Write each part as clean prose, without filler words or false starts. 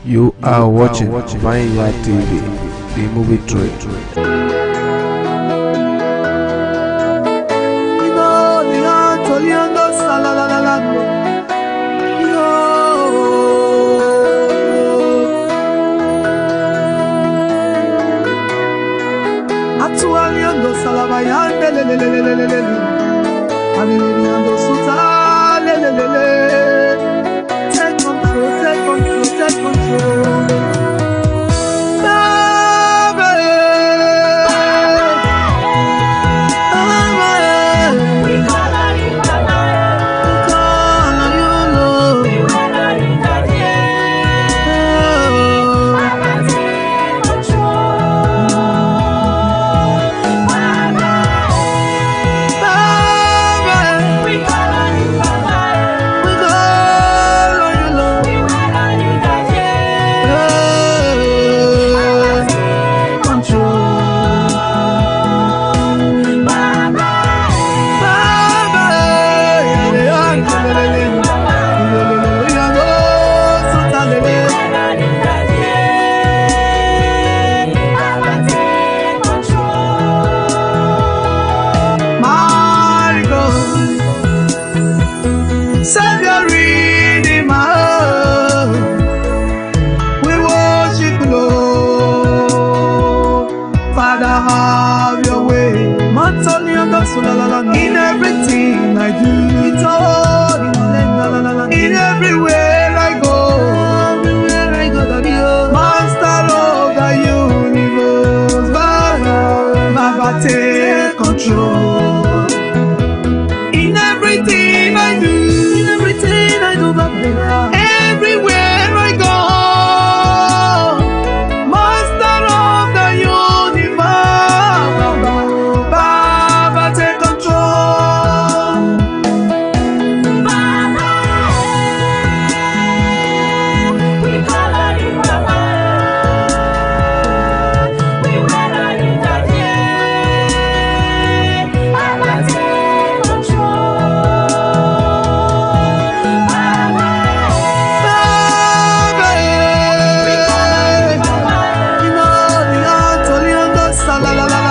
You are watching Vineyard TV, the movie trade. Take control, take control, take control. In everything I do, it's all in everywhere I go, Master of the universe, Baba, take control. In everything I do, Baba, everywhere I go, Master of the universe, Baba, take control. Baba, we call on you, Baba. We wait on you, Daddy. Baba, take control. Baba, we call on you, Baba. You know the answer, you know the salalala.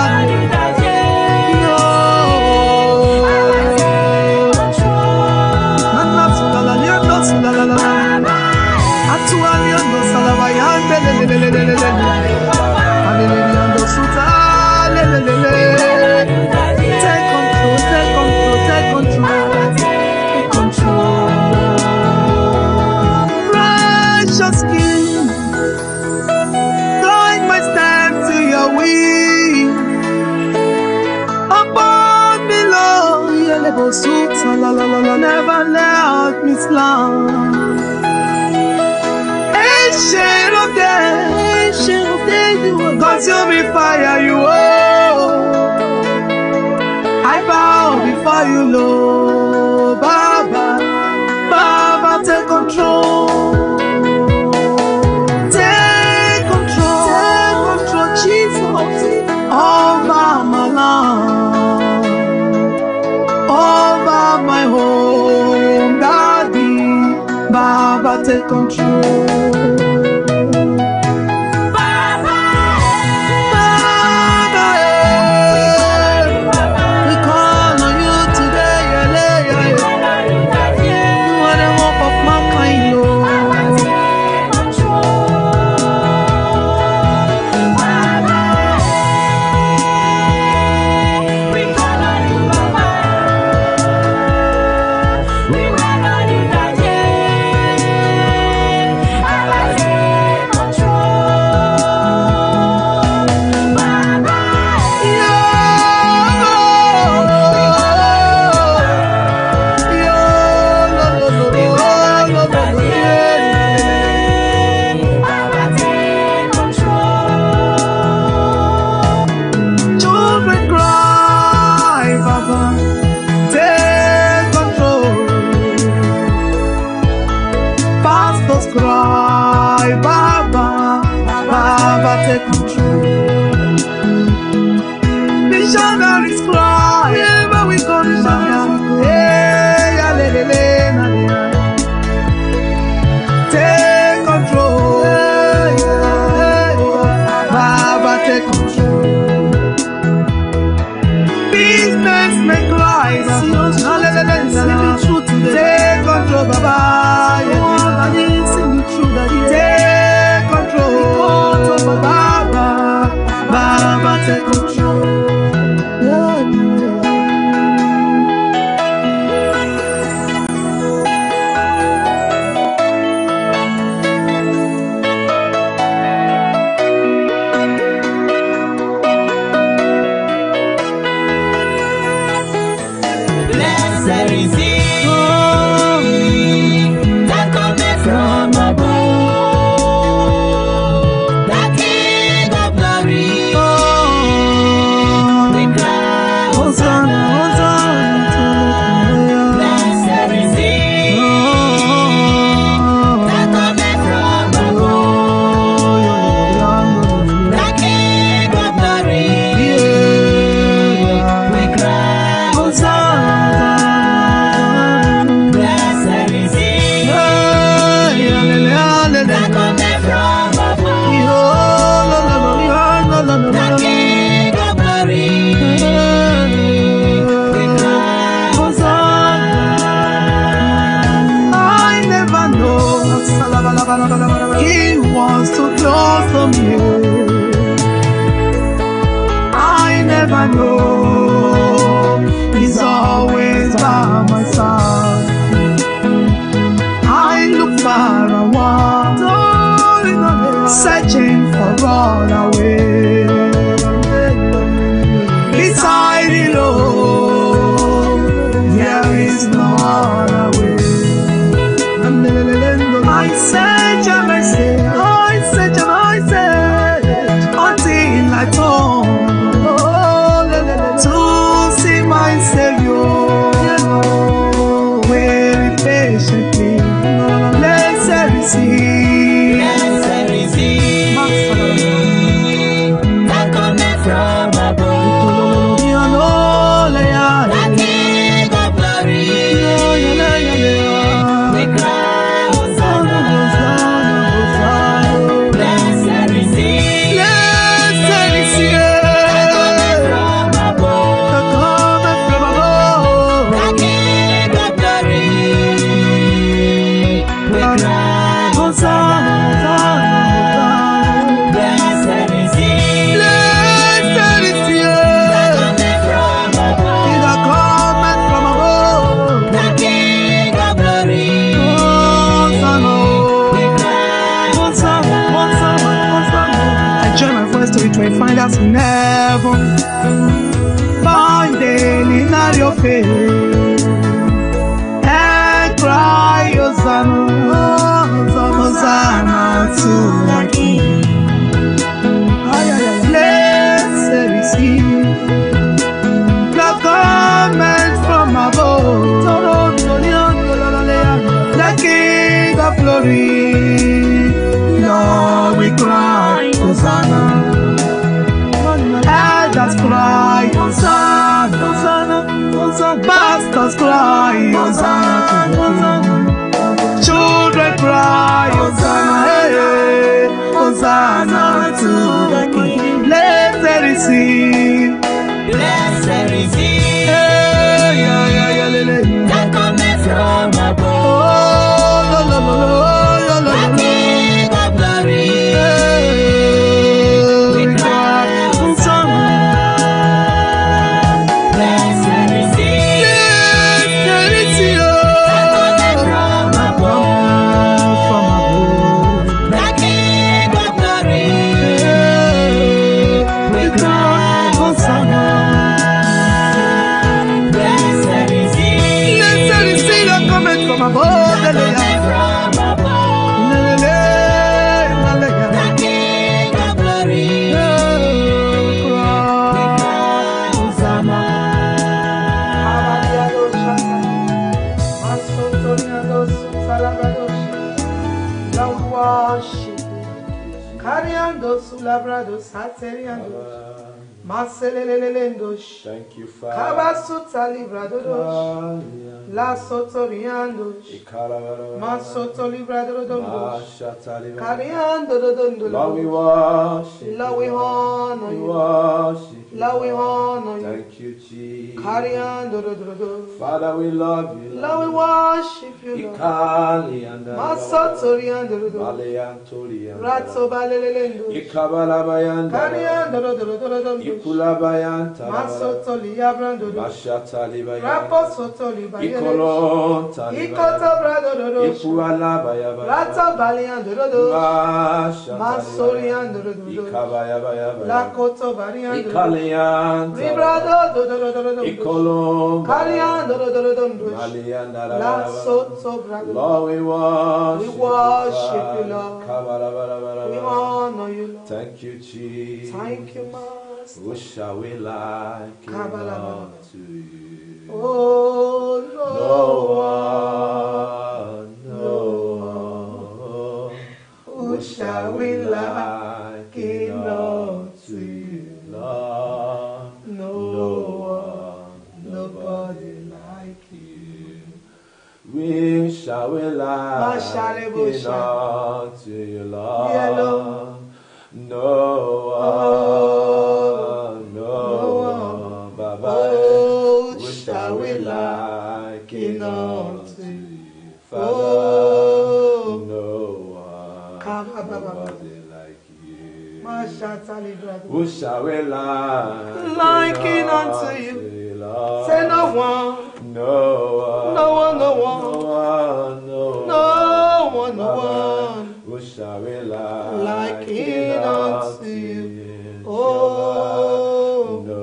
Precious King, guide my steps to your will. Upon me, Lord, never let me slumber. Ancient of days, consuming fire, you are. I bow before you, Lord. Baba, Baba, take control. Take control, Jesus. Over my life, over my home, Daddy. Baba, take control. Cry, Baba, Baba, take control. Missionaries cry, wherever we go, take control. was too close to me. I never know He's always by my side. I look far and wide, searching for all the way. Beside the Lord, there is no other way. I search and I say, I search and I search until I turn to see my Savior. Wait patiently, blessed is He. Blessed is He that cometh from above, the King of glory. We cry, Hosanna. Blessed is He that cometh from above, the King of glory. We cry, Hosanna. Blessed is He that cometh from above, the King of glory. We cry, Hosanna. I join my voice to it when find us in heaven. Finding in your face and cry, Hosanna, Hosanna to the King. Blessed is He that cometh from above, the King of glory. Lord, we cry, Hosanna. Elders cry, Hosanna, Hosanna, Hosanna. Pastors cry, Hosanna to the King. Children cry, Hosanna, hey, Hosanna to the King. Blessed is He. Blessed is He that cometh from above, the King of glory. We cry, Hosanna. Blessed is He that cometh from above, the King of glory. We cry, Hosanna. Blessed is He that cometh from above, that cometh from above, the King of glory. We cry, Hosanna. Thank you, Father. La sotoriandos, masoto librados, cariando Lord, we worship Lord, we honor you. Lord, we honor you. Thank you, Jesus. Cariando Father, we love you. Lord, we worship you. Masotoriando, Ratso balelendo, cariando masoto liabrando, raposoto libayelo, ikoto brado, Ratso baliando, masoriando, lakoto variando, ribrado, cariando, la soto brado. Lord, we worship you, Lord. We honor you, Lord. Thank you, Jesus. Thank you, Master. Who shall we like unto you? Oh, No one. Who shall we like unto you? Lord, no one, nobody like you. We shall we like unto you, Lord. No one, Baba. Who shall we like unto you, Father? No one, Nobody like you. Mashatali brother. Who shall we Liken unto you. Lord? Say no one. No one. No one, no one. No one. No one, no one. Who shall we Liken unto you. Oh, no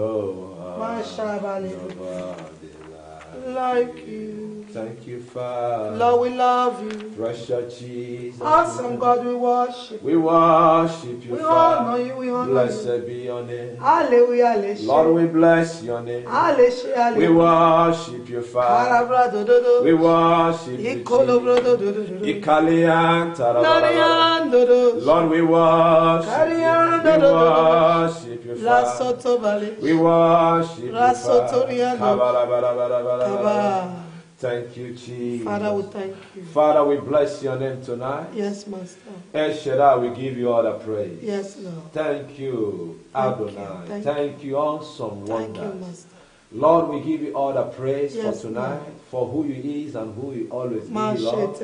one. Mashabali. Nobody Like you. Thank you, Father. Lord, we love you. Precious Jesus. Awesome God, we worship you. We worship you, We Father. honor you, we honor Blessed you. be your name. Hallelujah, hallelujah. Lord, we bless your name. Hallelujah, We worship you, Father. We worship you, Jesus. Ikalian tarabara. Lord, we worship you. We worship you, Father. We worship you, Father. Thank you, Jesus. Father, we thank you. Father, we bless your name tonight. Yes, Master. El Shaddai, we give you all the praise. Yes, Lord. Thank you, Adonai. Thank you, awesome wonders. Thank you, Master. Lord, we give you all the praise Yes, for tonight, Lord. for who you is and who you always be, Lord.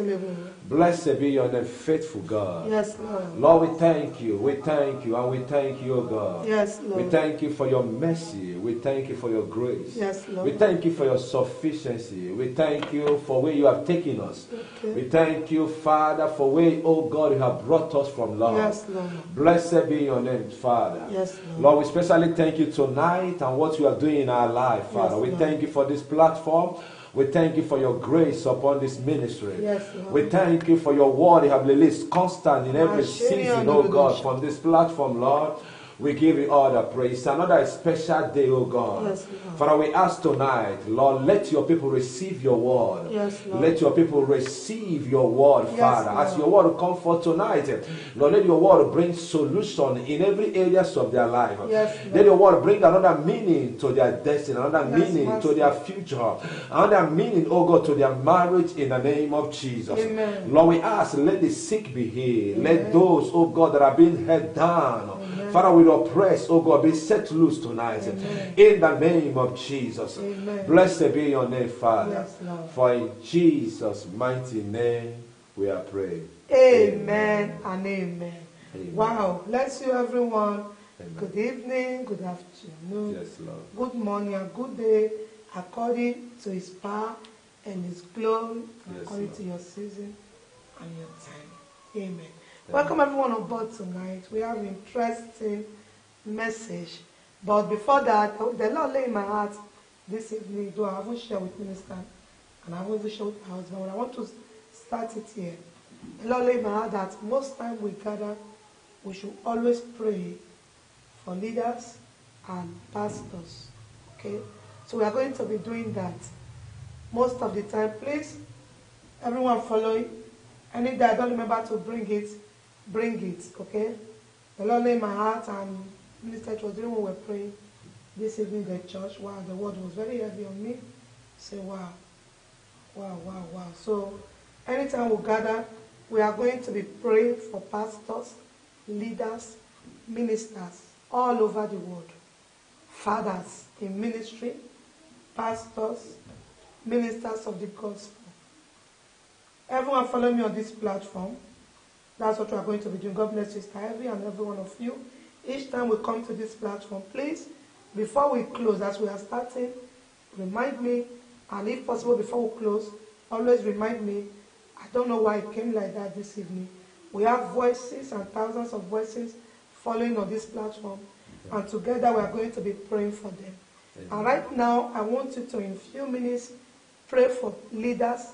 Blessed be your name, faithful God. Yes, Lord. Lord, we thank you, and we thank you, O God. Yes, Lord. We thank you for your mercy. We thank you for your grace. Yes, Lord. We thank you for your sufficiency. We thank you for where you have taken us. Okay. We thank you, Father, for where, oh God, you have brought us from, Lord. Yes, Lord. Blessed be your name, Father. Yes, Lord. Lord, we especially thank you tonight and what you are doing in our life, Father. Yes, we Lord. thank you for this platform. We thank you for your grace upon this ministry. Yes, Lord. We thank you for your word you have released constant in every season, oh God, from this platform, Lord. We give you all the praise. Another special day, oh God. Yes, Lord. Father, we ask tonight, Lord, let your people receive your word. Yes, Lord. Let your people receive your word, Yes, Father. Lord. As your word come forth tonight, Lord, let your word bring solution in every areas of their life. Yes, Lord. Let your word bring another meaning to their destiny, another Yes, meaning Master. to their future, another meaning, oh God, to their marriage in the name of Jesus. Amen. Lord, we ask, let the sick be healed. Amen. Let those, oh God, that are being held down, Amen. Father, we oppress, oh God, be set loose tonight. Amen. In the name of Jesus. Amen. Blessed be your name, Father. Yes, Lord. For in Jesus' mighty name we are praying. Amen and amen. Amen. Wow. Bless you, everyone. Amen. Good evening, good afternoon, Yes, Lord. good morning, and good day, according to His power and His glory, and Yes, according Lord. to your season and your time. Amen. Welcome everyone on board tonight. We have an interesting message. But before that, the Lord lay in my heart this evening, though I haven't shared with Minister and I haven't even shared with my husband, but I want to start it here. The Lord lay in my heart that most time we gather, we should always pray for leaders and pastors. Okay? So we are going to be doing that most of the time. Please, everyone following, any day I don't remember to bring it, okay? The Lord lay in my heart, and Minister was doing when we were praying this evening in the church. Wow, the word was very heavy on me. Say, wow. So, anytime we gather, we are going to be praying for pastors, leaders, ministers all over the world. Fathers in ministry, pastors, ministers of the gospel. Everyone follow me on this platform. That's what we are going to be doing. God bless you, Sister Ivy, and every one of you. Each time we come to this platform, please, before we close, as we are starting, remind me, and if possible, before we close, always remind me. I don't know why it came like that this evening. We have voices and thousands of voices following on this platform, and together we are going to be praying for them. And right now, I want you to, in a few minutes, pray for leaders,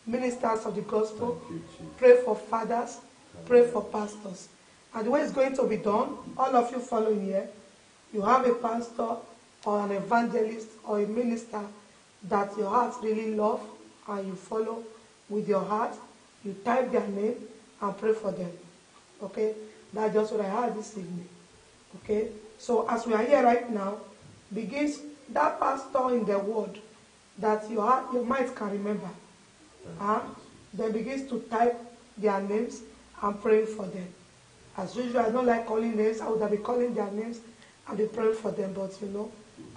ministers of the gospel, pray for fathers, pray for pastors. And the way it's going to be done, all of you following here, you have a pastor or an evangelist or a minister that your heart really love and you follow with your heart. You type their name and pray for them. Okay? That's just what I had this evening. Okay? So as we are here right now, begins that pastor in the word that your heart, your mind can remember. Then begins to type their names and pray for them. As usual, I don't like calling names. I would have been calling their names and be praying for them, but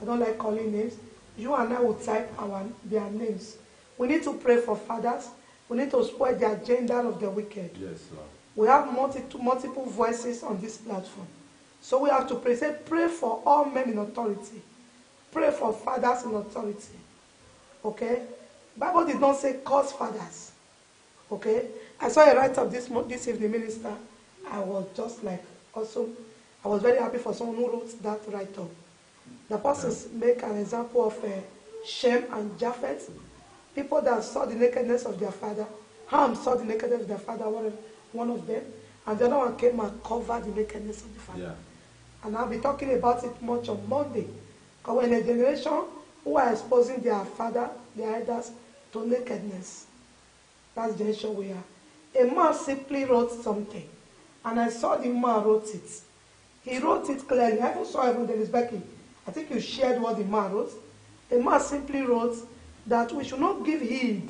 I don't like calling names. You and I will type their names. We need to pray for fathers. We need to spoil the agenda of the wicked. Yes, Lord. We have multiple voices on this platform. So we have to pray. Say, pray for all men in authority. Pray for fathers in authority. Okay? Bible did not say curse fathers. Okay? I saw a write-up this evening, minister. I was just like, also, I was very happy for someone who wrote that write-up. The apostles make an example of Shem and Japheth, people that saw the nakedness of their father. Ham saw the nakedness of their father, one of them, and the other one came and covered the nakedness of the father. Yeah. And I'll be talking about it much on Monday. Because we're in a generation who are exposing their father, their elders, to nakedness. That's the generation we are. A man simply wrote something, and I saw the man wrote it. He wrote it clearly. I even saw Evangelist Becky. I think you shared what the man wrote. The man simply wrote that we should not give heed.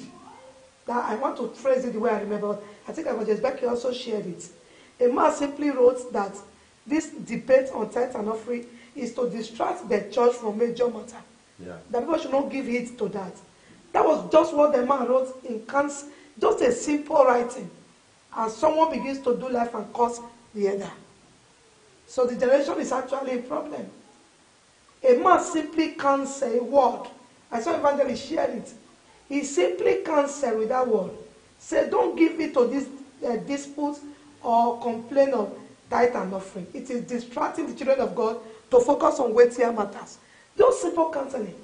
That I want to phrase it the way I remember. I think Evangelist Becky also shared it. A man simply wrote that this debate on tithe and offering is to distract the church from major matter. Yeah. That people should not give heed to that. That was just what the man wrote in Kansas. Just a simple writing. And someone begins to do life and cause the other. So the generation is actually a problem. A man simply can't say a word. I saw Evangelist share it. He simply can't say with that word. Say, don't give it to this dispute or complain of tithe and offering. It is distracting the children of God to focus on weightier matters. Just simple counseling.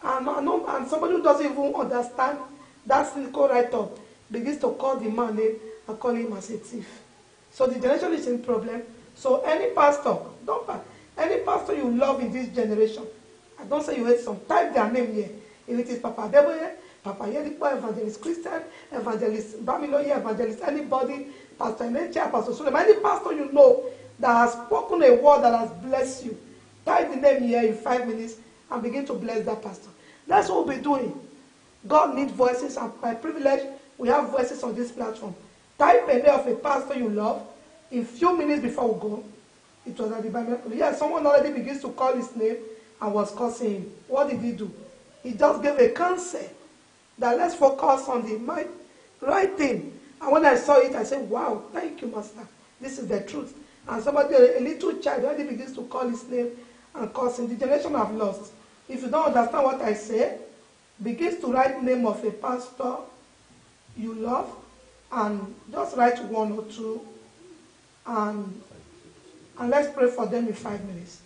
And somebody who doesn't even understand that cynical write-up begins to call the man name and call him as a thief. So the generation is in problem. So any pastor, any pastor you love in this generation, I don't say you hate some, type their name here. If it is Papa Deboye, Papa Yedipo, Evangelist Christian, Evangelist Bamiloye, Evangelist anybody, Pastor Enecha, Pastor Suleiman, any pastor you know that has spoken a word that has blessed you, type the name here in 5 minutes and begin to bless that pastor. That's what we'll be doing. God needs voices, and by privilege, we have voices on this platform. Type a name of a pastor you love. In few minutes before we go, it was at the Bible. Yes, someone already begins to call his name and was cursing him. What did he do? He just gave a counsel that let's focus on the right thing. And when I saw it, I said, wow, thank you, Master. This is the truth. And somebody, a little child, already begins to call his name and curse him. The generation have lost. If you don't understand what I say, begins to write name of a pastor you love and just write 1 or 2 and let's pray for them in 5 minutes.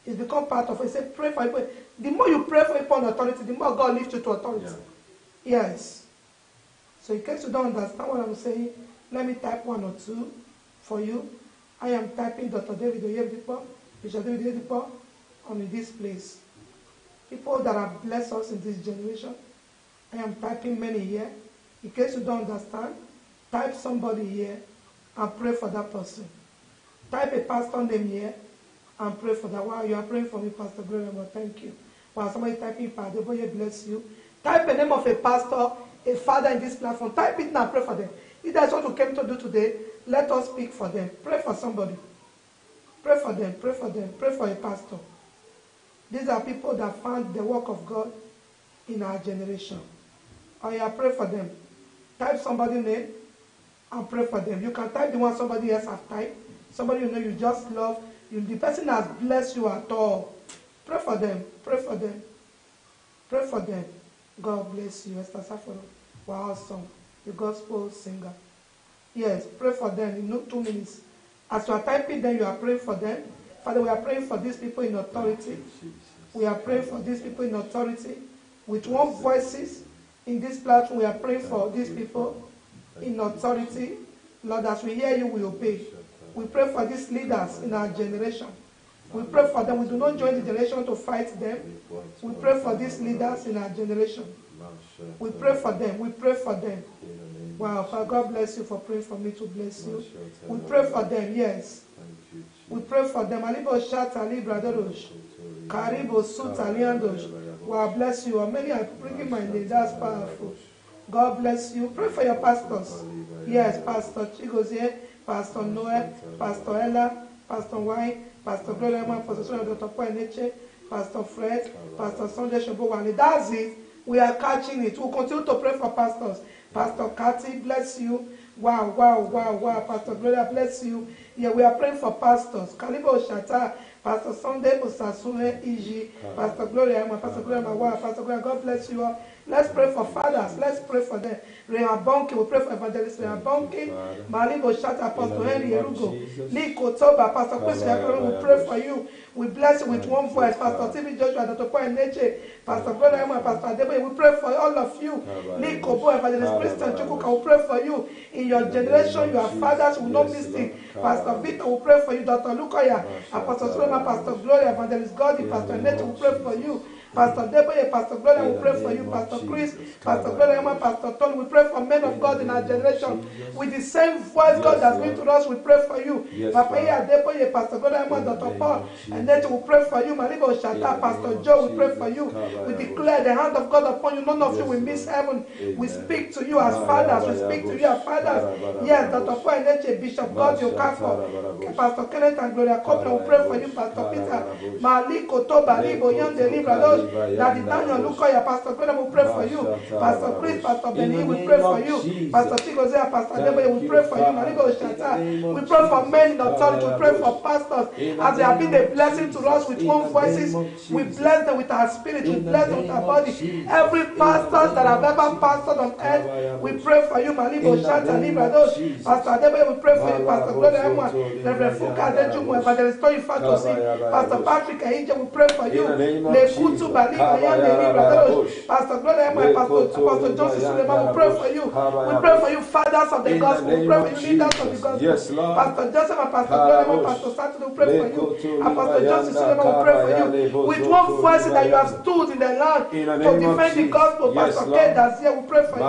It's become part of it. Say, pray for people. The more you pray for people on authority, the more God lifts you to authority. Yeah. Yes. So in case you don't understand what I'm saying, let me type 1 or 2 for you. I am typing Dr. David Oyedipo, Bishop David Oyedipo on this place. People that have blessed us in this generation. I am typing many here. In case you don't understand, type somebody here and pray for that person. Type a pastor name here and pray for that. Wow, you are praying for me, Pastor Gloria, thank you. Wow, somebody typing, Pastor Boye, bless you. Type a name of a pastor, a father in this platform. Type it now, pray for them. If that's what we came to do today, let us speak for them. Pray for somebody. Pray for them, pray for them, pray for a pastor. These are people that found the work of God in our generation. Oh yeah, pray for them. Type somebody's name and pray for them. You can type the one somebody else has typed. Somebody you know you just love. The person has blessed you at all. Pray for them. Pray for them. Pray for them. God bless you. Esther Safaro. Wow, awesome. The gospel singer. Yes, pray for them in 2 minutes. As you are typing them, you are praying for them. Father, we are praying for these people in authority. We are praying for these people in authority. With one voices in this platform, we are praying for these people in authority. Lord, as we hear you, we obey. We pray for these leaders in our generation. We pray for them. We do not join the generation to fight them. We pray for these leaders in our generation. We pray for them. We pray for them. Wow, Father, God bless you for praying for me to bless you. We pray for them, yes. We pray for them. Alibo Shata Libra Dodosh. Karibo Suta Liandosh. Wow, bless you. Many are bringing my name. That's powerful. God bless you. Pray for your pastors. Yes, Pastor Chigozie, Pastor Noel, Pastor Ella, Pastor Wine, Pastor Brother, Pastor Sonia Dr. Poeneche, Pastor Fred, Pastor Sunday Shobowale. That's it. We are catching it. We'll continue to pray for pastors. Pastor Kathy, bless you. Wow, wow, wow, wow. Pastor Gloria, bless you. Yeah, we are praying for pastors. Kalibo Shata, Pastor Sunday Osasune Iji, Pastor Gloria, Pastor Gloria, wow, Pastor Gloria, God bless you all. Let's pray for fathers. Let's pray for them. Rehabonki, we pray for Evangelist Rehabonki. Malibo Shata, Apostle Henry Erugo. Liko Toba, Pastor Chris, we pray for you. We bless you with one voice. Pastor TV Joshua, Dr. Paul Neche, Pastor Gloria, Pastor Adebe, we pray for all of you. Liko Bo, Evangelist Christian Chukuka, we pray for you. In your generation, your fathers will not miss it. Pastor Victor will pray for you. Dr. Lukoya, Apostle Solomon, Pastor Gloria, Evangelist Gordy, Pastor Neche will pray for you. Pastor Deboye, Pastor Gloria, we pray for you. Pastor Chris, Pastor Gloria, Pastor Tony, we pray for men of God in our generation. With the same voice God has been to us, we pray for you. Papa Deboye, Pastor Gloria, Dr. Paul, and then we pray for you. Malibo Shata, Pastor Joe, we pray for you. We declare the hand of God upon you. None of you will miss heaven. We speak to you as fathers. We speak to you as fathers. Yes, Dr. Paul and Bishop God, your Capo, Pastor Kenneth and Gloria Copeland, we pray for you. Pastor Peter, Maliko Toba, Libo, Yonde, Libra, Daddy Daniel, Lukoya, Pastor Graham, we pray for you. Pastor Chris, Pastor Benny, we pray for you. Pastor Chigozea, Pastor Deboye, we pray for you. Marigo Shata, we pray for men in authority, we pray for pastors. As they have been a blessing to us with one voices, we bless them with our spirit, we bless them with our body. Every pastor that have ever pastored on earth, we pray for you. Marigo Shata, Libra, Pastor Deboye, we pray for you. Pastor Gloria, Reverend Fuka, Dejumo, Evangelist Toyi Fatosi, Pastor Patrick Ahija, we pray for you. Pastor Gloria, Pastor Joseph Suleiman, we pray for you. We pray for you, fathers of the gospel. We pray for you, leaders of the gospel. Yes, Lord. Pastor Joseph and Pastor Gloria, Pastor Saturday, we pray for you. Apostle Joseph Suleiman, we pray for you. With one voice that you have stood in the land to defend the gospel. Pastor Kate, that's here, we pray for you.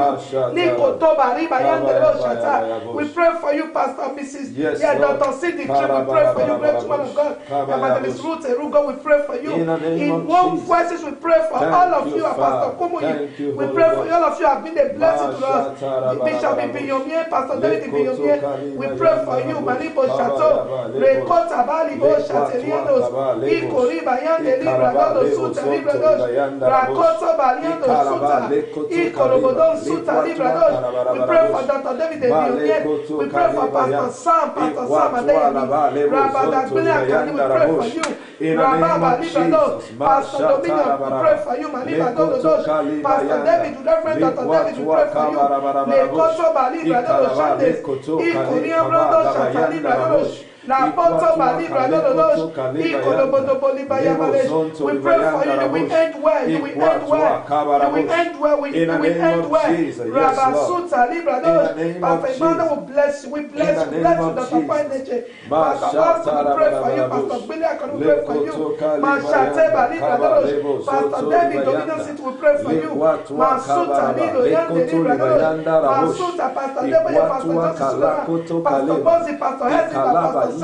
We pray for you, Pastor Mrs. Dr. Sidney, we pray for you, great woman of God. Evangelist Ruth Erugo, we pray for you. In one voice, we pray for all of you, Pastor Kumuyi. We pray for all of you have been a blessing to us. Bishop Ibiyomiye, Pastor David Ibiyomiye, we pray for you. Malibo Chateau, Rekota Balibo Chatelianos, Ikoriba Yande Libra Dodo Suta Libra Dodo, Rakoto Baliando Suta, Ikorobodon Suta Libra Dodo. We pray for Dr. David Ibiyomiye. We pray for Pastor Sam Adeyemi, Rabba Dagbele Akani, we pray for you. Rabba Libra Dodo, Pastor Dominion, we pray for you. Maliba Dodo Dodo, Pastor David, Reverend Dr. David, we pray for you. Lekoto Balibra Dodo Shandes, Ikoriam Rodo Shata Libra Dodo, La Poto Balibra Dodo, Ikorobodo Boliba Yamales. We pray for you. You will end well. You will end well. You will end well. You will end well. Rabba Suta Libra Dodo. Pastor Emmanuel will bless you. We bless you. Bless you, Dr. Painache. Pastor Austin, we pray for you. Pastor Billy, I can pray for you. Mashate Balibra Dodo. Pastor David Dominion City, we pray for you. Masuta Lido Yande Libra Dodo. Masuta Pastor Deboye, Pastor Joseph, Pastor Bozi, Pastor Hezzy, Pastor we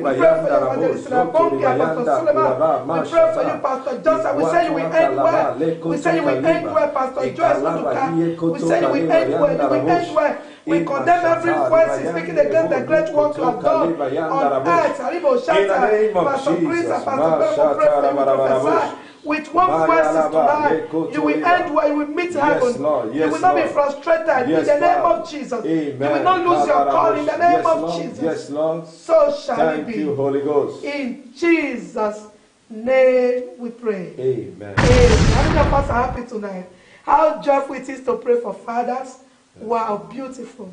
pray for you, Evangelist Rabonki, Apostle Suleiman. We pray for you, Pastor Joseph. We say you will end well. We say you will end well, Pastor Joyce Luduka. We say you will end well. You will end well. We condemn every voice speaking against the great work you have done on earth. Aribo Shata, Pastor Chris, Pastor Bebo, pray for you, prophesy. With one voice tonight, you will end where you will meet heaven. You will not be frustrated in the name of Jesus. You will not lose your call in the name of Jesus. Yes, Lord. So shall it be. Thank you, Holy Ghost. In Jesus' name we pray. Amen. How many of us are happy tonight? How joyful it is to pray for fathers. Wow, beautiful.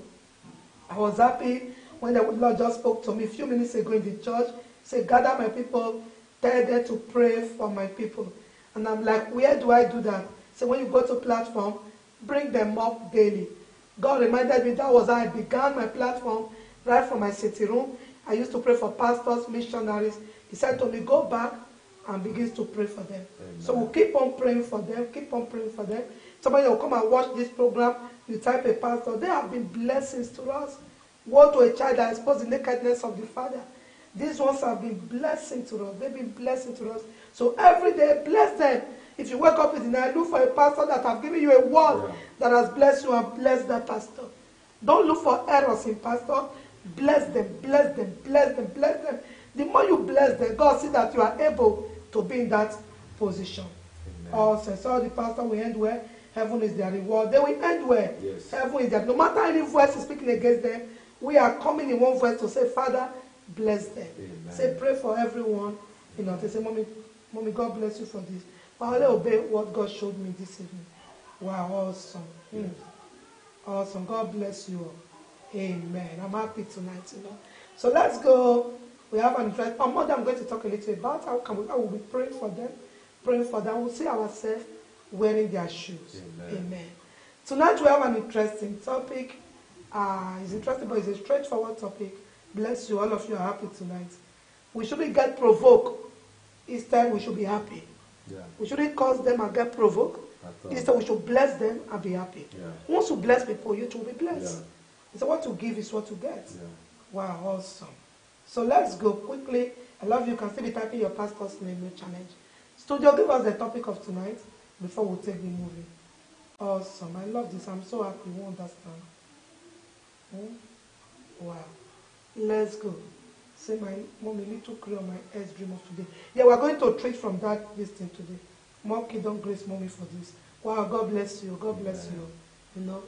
I was happy when the Lord just spoke to me a few minutes ago in the church. Say, gather my people. Tell them to pray for my people. And I'm like, where do I do that? So when you go to platform, bring them up daily. God reminded me that was how I began my platform right from my sitting room. I used to pray for pastors, missionaries. He said to me, go back and begin to pray for them. Amen. So we'll keep on praying for them, keep on praying for them. Somebody will come and watch this program. You type a pastor. They have been blessings to us. Woe to a child that exposed the nakedness of the father. These ones have been blessing to us. They've been blessing to us. So every day, bless them. If you wake up in the night, look for a pastor that have given you a word that has blessed you and bless that pastor. Don't look for errors in pastor. Bless them, bless them, bless them, bless them. The more you bless them, God sees that you are able to be in that position. Also, so the pastor will end well. Heaven is their reward. They will end well. Yes. Heaven is their. No matter any voice is speaking against them, we are coming in one voice to say, Father, bless them. Amen. Say, pray for everyone. You know, they say, Mommy, God bless you for this. But I'll obey what God showed me this evening. Wow, awesome. Awesome. God bless you all. Amen. I'm happy tonight, you know. So let's go. We have an interest. On Monday, I'm going to talk a little about how I will be praying for them. We'll see ourselves wearing their shoes. Amen. Tonight, we have an interesting topic. It's interesting, but it's a straightforward topic. Bless you. All of you are happy tonight. We shouldn't get provoked. Instead, we should be happy. Yeah. We shouldn't cause them and get provoked. Instead, we should bless them and be happy. Yeah. Once you bless people, you too will be blessed. Yeah. So what you give is what you get. Yeah. Wow, awesome. So let's go quickly. I love you. You can still be typing your pastor's name, no challenge. Studio, give us the topic of tonight before we take the movie. Awesome. I love this. I'm so happy. You understand. Wow. Let's go. Say, my mommy, little clear on my earth dream of today. Yeah, we're going to treat from that this thing today. More kingdom grace, mommy, for this. Wow, God bless you. God bless you. You know.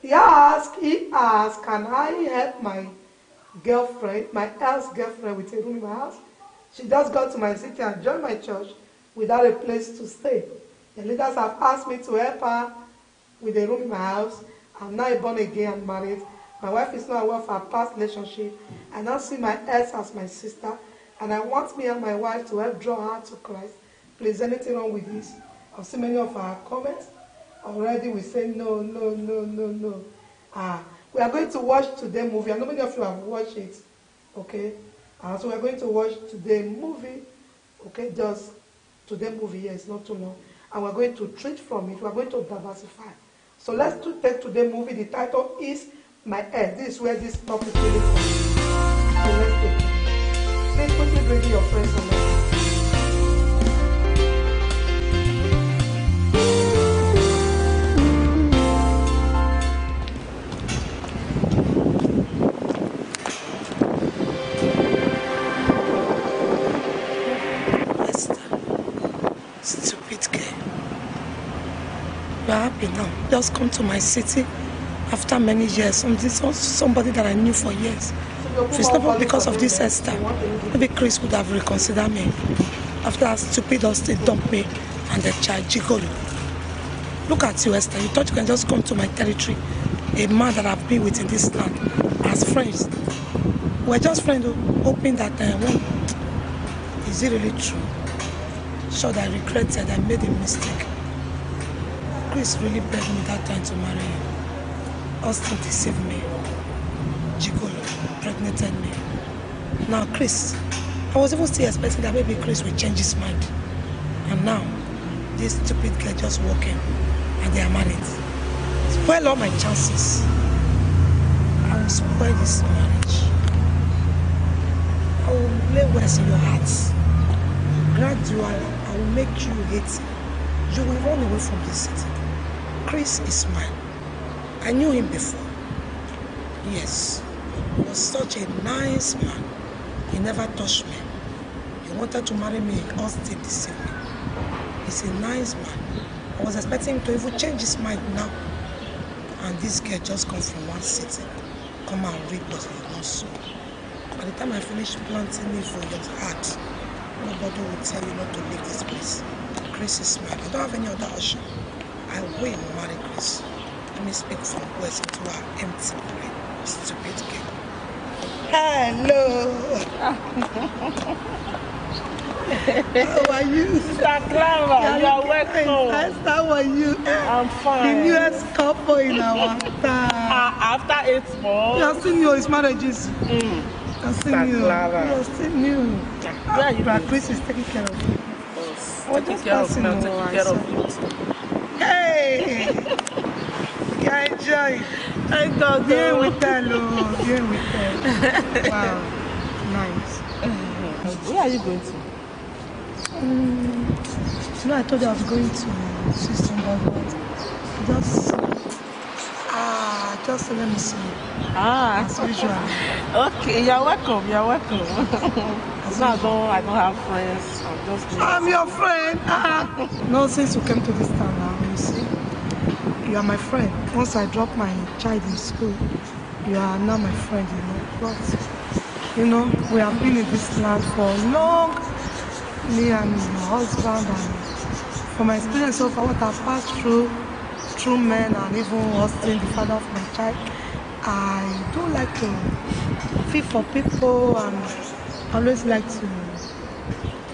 He asked, can I help my girlfriend, my else girlfriend with a room in my house? She just got to my city and joined my church without a place to stay. The leaders have asked me to help her with a room in my house. I'm now born again and married. My wife is not aware of our past relationship. I now see my ex as my sister, and I want me and my wife to help draw her to Christ. Please, anything wrong with this? I've seen many of our comments. Already we say no. We are going to watch today movie. I know many of you have watched it. Okay? So we are going to watch today movie. Okay? Just today movie, yes, not too long. And we're going to treat from it. We're going to diversify. So let's take today movie. The title is My Head. This is where this topic really comes. So let's take it. Please quickly bring your friends on that. Happy now. Just come to my city after many years. Somebody that I knew for years. If it's not because of this Esther, maybe Chris would have reconsidered me. After that stupid Austin dumped me and the child gigolo. Look at you, Esther. You thought you can just come to my territory. A man that I've been with in this land as friends. We're just friends, hoping that is it really true? So I regretted I made a mistake. Chris really begged me that time to marry him. Austin deceived me. Gigolo impregnated me. Now Chris, I was even still expecting that maybe Chris will change his mind. And now, this stupid girl just walking and they are married. Spoil all my chances. I will spoil this marriage. I will lay words in your hearts. Gradually, I will make you hate. You will run away from this city. Chris is mine. I knew him before. Yes. He was such a nice man. He never touched me. He wanted to marry me. Austin deceived me. He's a nice man. I was expecting him to even change his mind now. And this girl just comes from one city. Come and read what you not so. By the time I finish planting it for your heart, nobody will tell you not to leave this place. Chris is mine. I don't have any other option. I will marry Chris. Let me speak from words into her empty brain. Stupid girl. Hello. How are you? Sister Clara, you are welcome. How are you? I'm fine. The newest couple in our town. After 8 months. You are still new. His marriage is. You are still new. You are still new. Where are you? Chris is taking care of you. Taking care of me, taking care of you. Hey! You enjoy. Thank God. Bien with her, bien with her. Wow. Nice. Where are you going to? I told you I was going to see somebody. Just let me see. As usual. Okay, you're welcome. You're welcome. No, I don't have friends. I'm your friend. No, since you came to this town now, you see. you are my friend. Once I drop my child in school, you are now my friend, you know. But, you know, we have been in this land for long, me and my husband, and from my experience so far, what I've passed through men and even Austin, the father of my child, I do like to feel for people and always like to,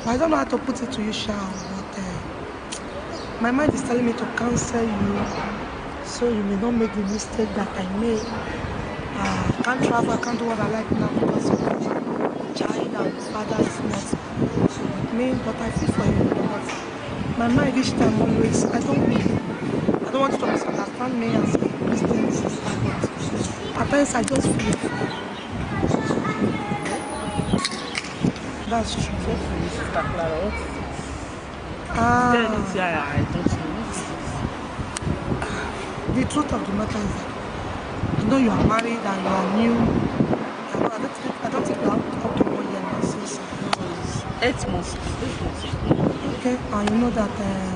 I don't know how to put it to you, Shao, but my mind is telling me to counsel you so you may not make the mistake that I made. I can't travel, I can't do what I like now because of my child and father is not with me, but I feel for you. But my mind each time always, I don't want you to misunderstand me as a Christian sister, but at times I just feel for you. That's true. Sister Clara, I don't know. The truth of the matter is that I know you are married and you are new. I don't think you are up to 1 year now since 8 months. okay, and you know that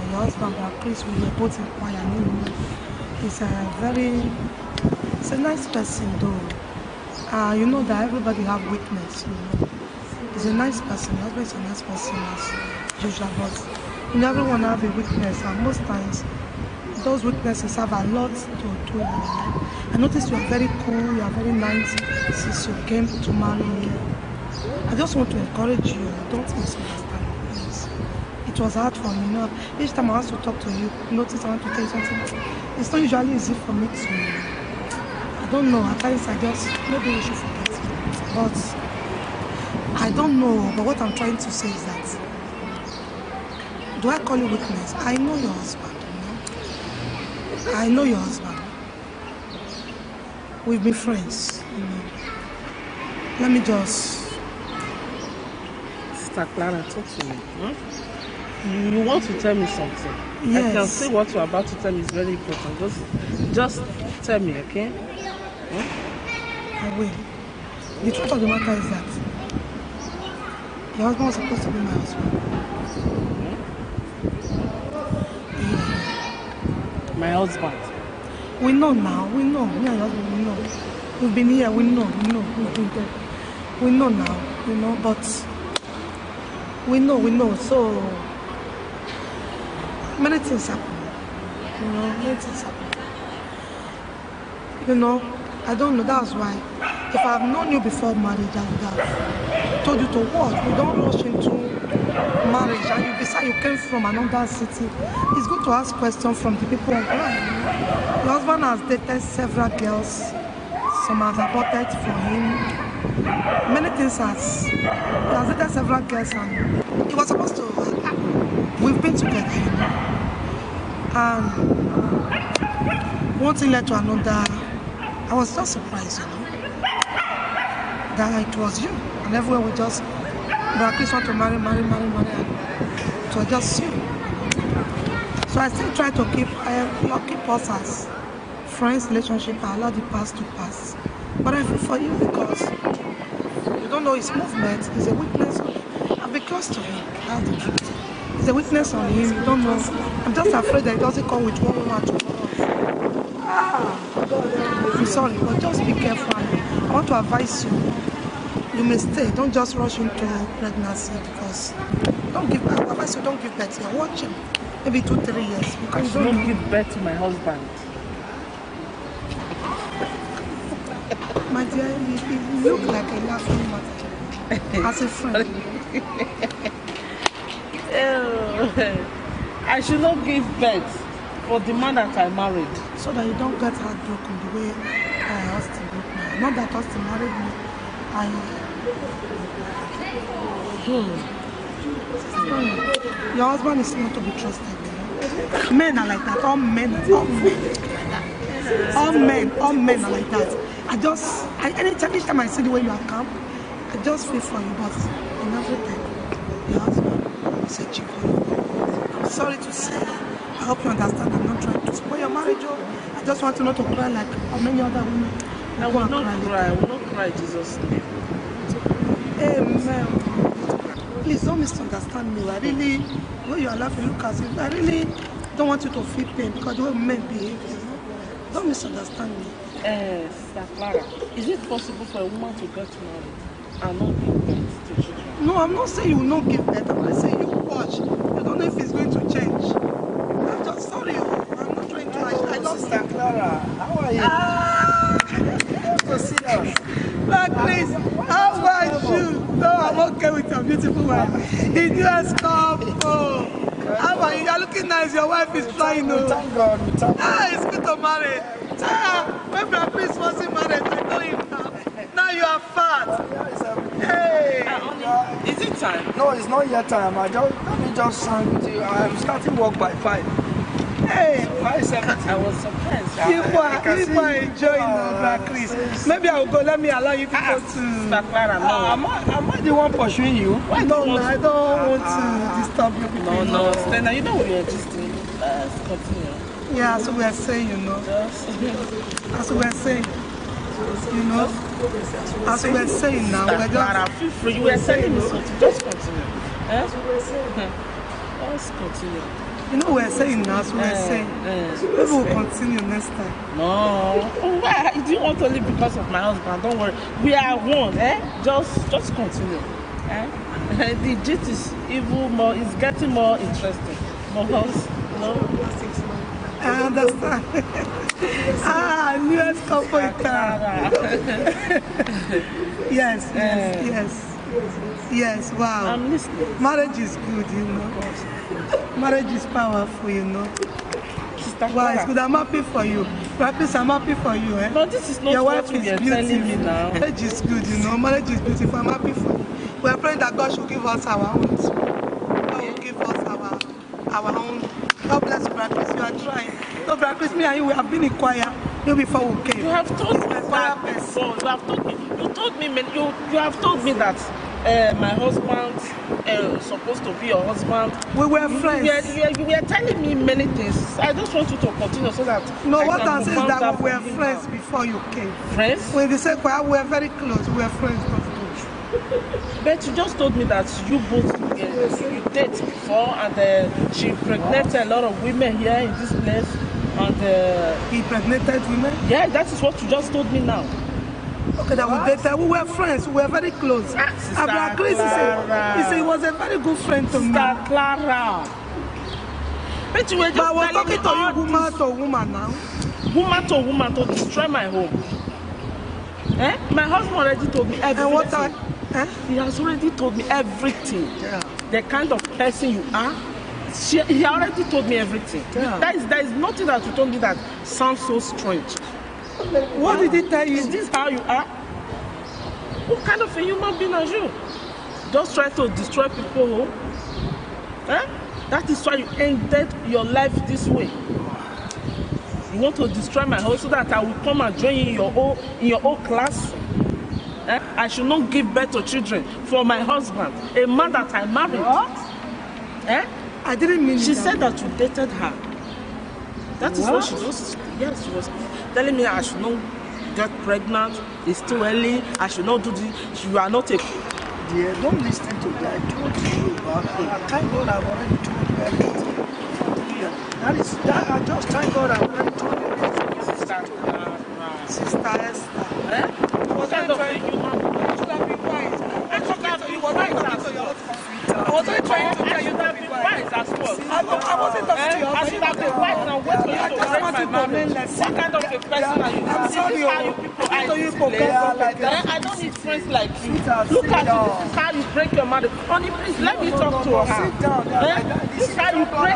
your husband and Chris, we were both in choir. He's a nice person though. You know that everybody have weakness, you know. He's a nice person, your husband is a nice person as usual, but you know, everyone have a weakness, and most times those weaknesses have a lot to do with your life. I noticed you are very cool, you are very nice since you came to marry here. I just want to encourage you, don't misunderstand me, please. It was hard for me, you know. Each time I want to talk to you, notice I want to tell you something. It's not usually easy for me to, I don't know, at times I just, maybe we should forget. But I don't know, but what I'm trying to say is that, do I call you weakness? I know your husband, you know. I know your husband. We've been friends, you know. Let me just... Sister Clara, talk to me. You want to tell me something? Yes. I can say what you're about to tell me is very important. Just tell me, okay? I will. The truth of the matter is that your husband was supposed to be my husband. Yeah. My husband. We know now, we know. Me and your husband, we know. We've been here, we know, we've been there. We know now, you know, but we know. So many things happen. You know, many things happen. You know, I don't know, that's why. If I have known you before marriage, I would have told you to what? We don't rush into marriage and you decide you came from another city. It's good to ask questions from the people on ground. Your husband has dated several girls. Some have aborted for him. Many things he has dated several girls and he was supposed to, we've been together, you know. And one thing led to another. I was so surprised, you know, that it was you. And everywhere we just, Chris want to marry, and it was just you. So I still try to keep us as friends, relationship, and allow the past to pass. But I feel for you because you don't know his movement, it's a weakness on him. I'll be close to him, that's the truth. It's a weakness on him, you don't know. I'm just afraid that it doesn't come with one woman tomorrow. I'm sorry, but just be careful. I want to advise you. You may stay. Don't just rush into pregnancy because don't give birth. Advise you don't give birth. You're watching. Maybe 2-3 years. Because you don't give birth to my husband. My dear, you look like a laughing mother. As a friend. I should not give birth for the man that I married. So that you don't get heartbroken the way Austin broke me. Not that Austin married me. Your husband is not to be trusted. You know? Men are like that. All men are like that. Each time I see the way you are calm, I just feel for you. But in everything, your husband is a chief. I'm sorry to say. I hope you understand. I'm not trying to spoil your marriage. I just want you not to cry like many other women. I will not cry. I will not cry, Jesus' name. Amen. Please don't misunderstand me. I really, when you are laughing, look at it. I really don't want you to feel pain because the way men behave is Don't misunderstand me. Sister Clara, is it possible for a woman to get married and not give birth to children? No, I'm not saying you will not give birth. I'm not saying you watch. You don't know if it's going to change. I'm just sorry. I'm not trying to. I love Sister you. Clara, how are you? Nice to see us. But please, how about you? No, I'm okay with your beautiful wife. The newest couple. How about you? You're looking nice. Your wife is trying to. Thank God. Thank God. It's good to marry. When my priest wasn't married, I know him now. Now you are fat. Hey! Is it time? No, it's not yet time. Let me just sign with you. I'm starting work by 5. Hey! 5:17. I was surprised. People are enjoying Brother Chris. Maybe I will go. Let me allow you people to. Sister Clara, no. Am I the one pursuing you? No, I don't want to disturb you people. No, Stena, you know we are just let's continue. Yeah, as we are saying, you know. As we are saying, you know. As we are saying now, we're Clara, just. feel free. You were telling me something. Just continue. Let's continue. You know, we're saying now, as we are saying. Maybe we'll continue next time. No. Why? Do you want to leave because of my husband? Don't worry. We are one. Just continue. The gist is even more. It's getting more interesting. Because, I understand. Newest couple in town. Yes, wow. I'm listening. Marriage is good, you know. Marriage is powerful, you know. Sister Wow, it's Clara. good. I'm happy for you. Practice, I'm happy for you. No, this is not Your what wife you is are telling me beautiful. now. Marriage is good, you know. Marriage is beautiful. I'm happy for you. We are praying that God should give us our own. God will give us our own. God bless practice. You are trying. No, practice. Me and you, we have been in choir before we came. You have told me that before. You have told me. You have told me that my husband supposed to be your husband. We were friends. You were telling me many things. I just want you to continue so that. No, I what can I'm saying is move on that we were from friends now. before you came. Friends? When they say choir, we were very close. We were friends. But you just told me that you both you date before, and she impregnated a lot of women here in this place, and He impregnated women. yeah, that is what you just told me now. Okay, that we dated. We were friends. We were very close. Sister Abraham Chris, he was a very good friend to me. Sister Clara. But you were just But I was telling talking me to you, woman to woman now. woman to destroy my home. My husband already told me everything. And what I? He has already told me everything. Yeah. The kind of person you are. He already told me everything. Yeah. There is nothing that you told me that sounds so strange. What did he tell you? Is this how you are? What kind of a human being are you? Just try to destroy people's home? That is why you ended your life this way. You want to destroy my home so that I will come and join you in your own class? I should not give birth to children for my husband, a man that I married. What? I didn't mean She that. said that you dated her. That is what she was. Yes, she was telling me I should not get pregnant. It's too early. I should not do this. You are not a. Dear, don't listen to that. I told you about it. Thank God I've already told you everything. Yeah, I just thank God I've already told you everything. Sister Esther. What kind of a human being? You should have been wise. I wasn't trying to tell you to be wise. As well. I wasn't talking to you. I should have been wise and wait for you to break my marriage. What kind of a person are you? I'm sorry, This is how you people I don't need friends like you. Look at you. This is how you break your marriage. Honey, please let me talk to her. Sit down. This is how you break.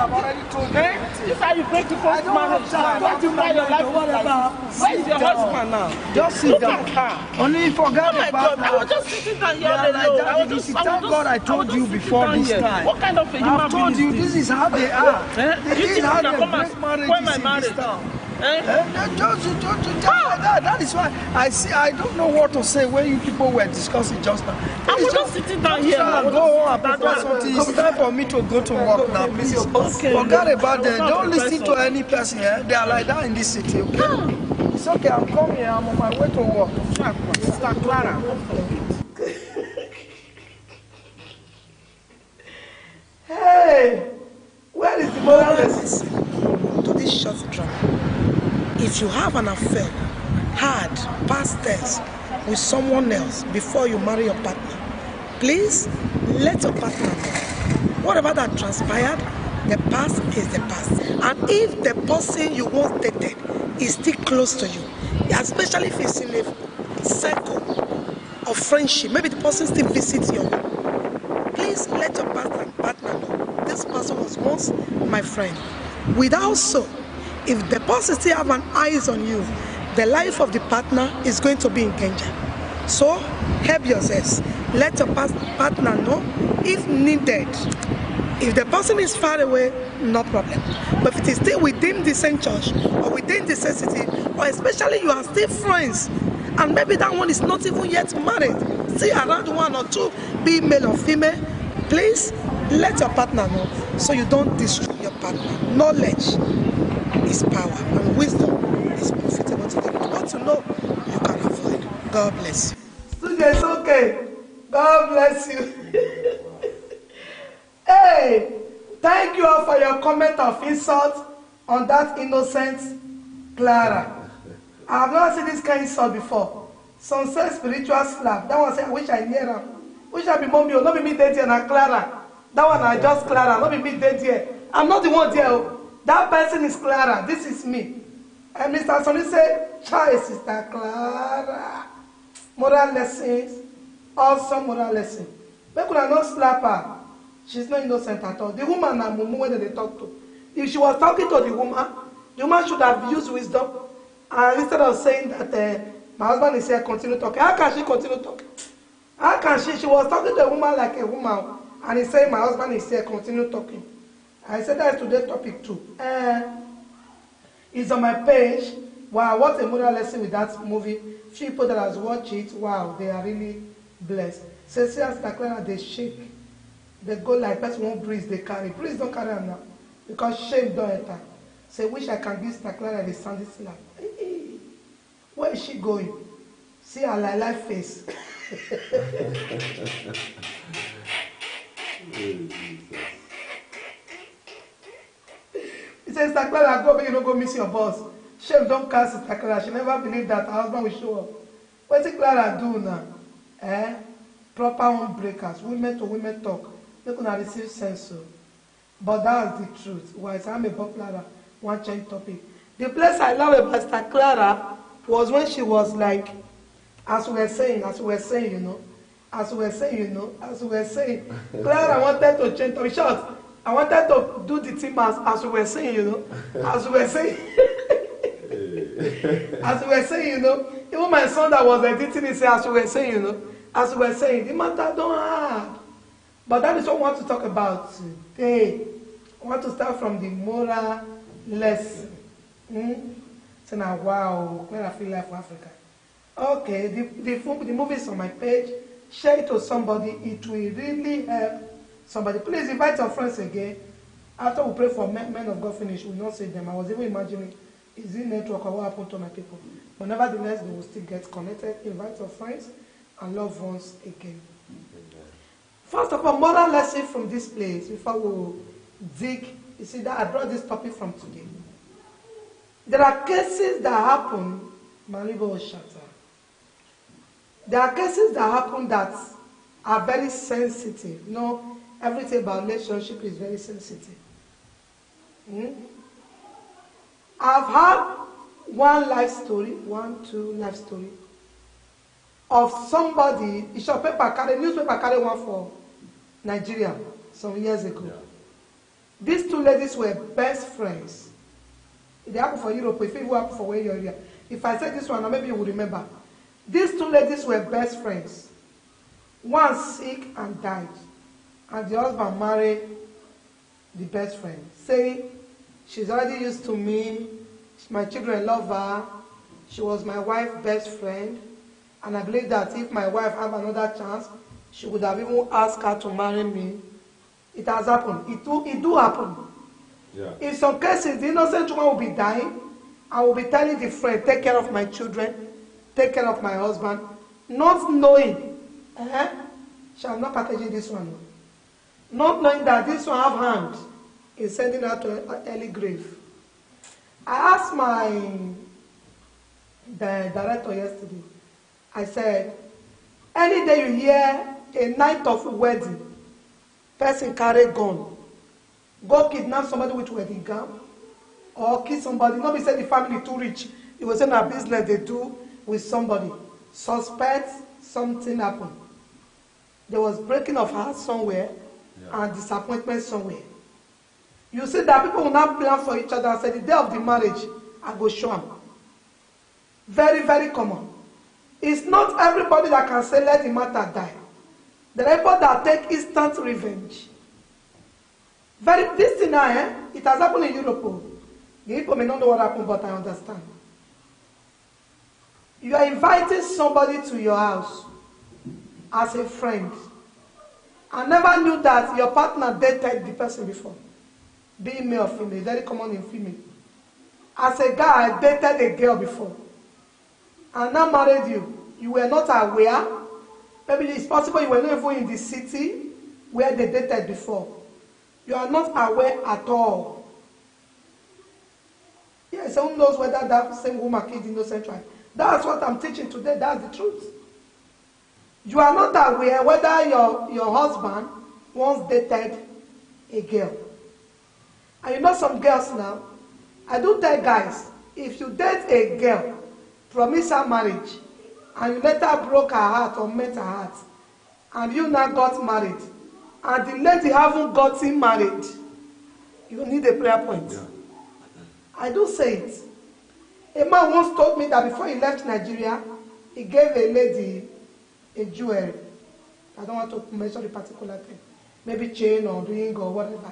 This is how you break people's marriage. What you buy your life like? Where is your husband now? Just sit Look down. at her. Only forget Oh my about God! I was just sitting down here Yeah, like alone. that. I was just. Thank God I told you before this time. What kind of a human I've told being you is this is how they are. You This is think how you they can come and break marriages spoil my in marriage? this town. Don't tell like that. That is why I don't know what to say when you people were discussing just now. I was just sitting down here. Go on, prepare something. It's time for me to go to work now, please. Forget about that. Don't listen to any person here. They are like that in this city, okay? It's okay, I'm coming here. I'm on my way to work. Sister Clara. Hey, where is the moral lesson to this short drama? If if you have an affair, had past tense, with someone else before you marry your partner, please let your partner know. Whatever that transpired, the past is the past. And if the person you once dated is still close to you, especially if it's in a circle of friendship, maybe the person still visits your home, please let your partner know this person was once my friend. Without so, if the person still have an eyes on you, the life of the partner is going to be in danger. So help yourselves. Let your partner know if needed. If the person is far away, no problem. But if it is still within the same church or within the same city, or especially you are still friends, and maybe that one is not even yet married, still around one or two, be male or female, please let your partner know so you don't destroy your partner. Knowledge is power and wisdom is profitable to them. What to know, you can avoid. God bless you. Students, okay. God bless you. Hey, thank you all for your comment of insult on that innocent Clara. I have not seen this kind of insult before. Some say spiritual slap. That one say, I wish I knew her. Wish I be mommy or not be me dead here na Clara. That one I just Clara, not be me dead here. I'm not the one there. That person is Clara. This is me. And Mr. Sonny say, child, Sister Clara. Moral lessons. Awesome moral lesson. But could I not slap her? She's not innocent at all. The woman and Mumu, when they talk to. If she was talking to the woman should have used wisdom. And instead of saying that my husband is here, continue talking. How can she continue talking? How can she? She was talking to a woman like a woman. And he said, my husband is here, continue talking. I said that's today's topic too. It's on my page. Wow, what a moral lesson with that movie. Few people that has watched it, wow, they are really blessed. Say, see as the Clara, they shake. They go like person won't breeze, they carry. Breeze don't carry them now. Because shame don't enter. Say, wish I can give Sister Clara the sandy slap. Where is she going? See her life face. He says, Sister Clara, go, but you don't go miss your boss. Shame don't cast Sister Clara. She never believed that her husband will show up. What did Clara do now? Proper home breakers, women to women talk. They could not receive sense. But that's the truth. Why I'm a Clara, one change topic. The place I love about Sister Clara was when she was like, as we were saying, you know. Clara wanted to change topic. Short. I wanted to do the thing as we were saying, you know. As we were saying, you know. Even my son that was editing it said, as we were saying, you know. As we were saying, the matter don't hard. But that is what I want to talk about today. I want to start from the moral lesson. So now, wow, where I feel like for Africa. Okay, the movie is on my page. Share it to somebody. It will really help somebody. Please invite your friends again. After we pray for men of God finish, we will not see them. I was even imagining, is it network or what happened to my people? But nevertheless, they will still get connected. Invite your friends and loved ones again. First of all, moral lesson from this place before we dig. You see that I brought this topic from today. There are cases that happen, there are cases that happen that are very sensitive. You know, everything about relationship is very sensitive. I've had two life story of somebody. It's a newspaper carried one for Nigeria some years ago. Yeah. These two ladies were best friends. It happened for Europe. If it happened for where you're here. If I said this one, maybe you will remember. These two ladies were best friends. One sick and died. And the husband married the best friend, saying, she's already used to me. My children love her. She was my wife's best friend. And I believe that if my wife had another chance, she would have even asked her to marry me. It has happened. It do happen. Yeah. In some cases, the innocent woman will be dying. I will be telling the friend, take care of my children, take care of my husband, not knowing, I'm not packaging this one. Not knowing that this one have hand in sending her to an early grave. I asked my the director yesterday. I said, any day you hear a night of wedding, person carry gun, go kidnap somebody with wedding gown, or kill somebody, not be say the family too rich, it was in a business they do with somebody, suspect something happened. There was breaking of heart somewhere, and disappointment somewhere. You see that people will not plan for each other and say, the day of the marriage, I go show them. Very, very common. It's not everybody that can say, let the matter die. There are people that take instant revenge. This thing now, it has happened in Europe. The people may not know what happened, but I understand. You are inviting somebody to your house as a friend. I never knew that your partner dated the person before. Being male or female, very common in female. As a guy, I dated a girl before. And now married you. You were not aware. Maybe it's possible you were not even in the city where they dated before. You are not aware at all. Yes, who knows whether that same woman killed innocent child. That's what I'm teaching today. That's the truth. You are not aware whether your husband once dated a girl. And you know some girls now, I do tell guys, if you date a girl, promise her marriage, and you later broke her heart or met her heart, and you now got married, and the lady haven't gotten married, you need a prayer point. Yeah. I do say it. A man once told me that before he left Nigeria, he gave a lady a jewelry. I don't want to mention the particular thing. Maybe chain or ring or whatever.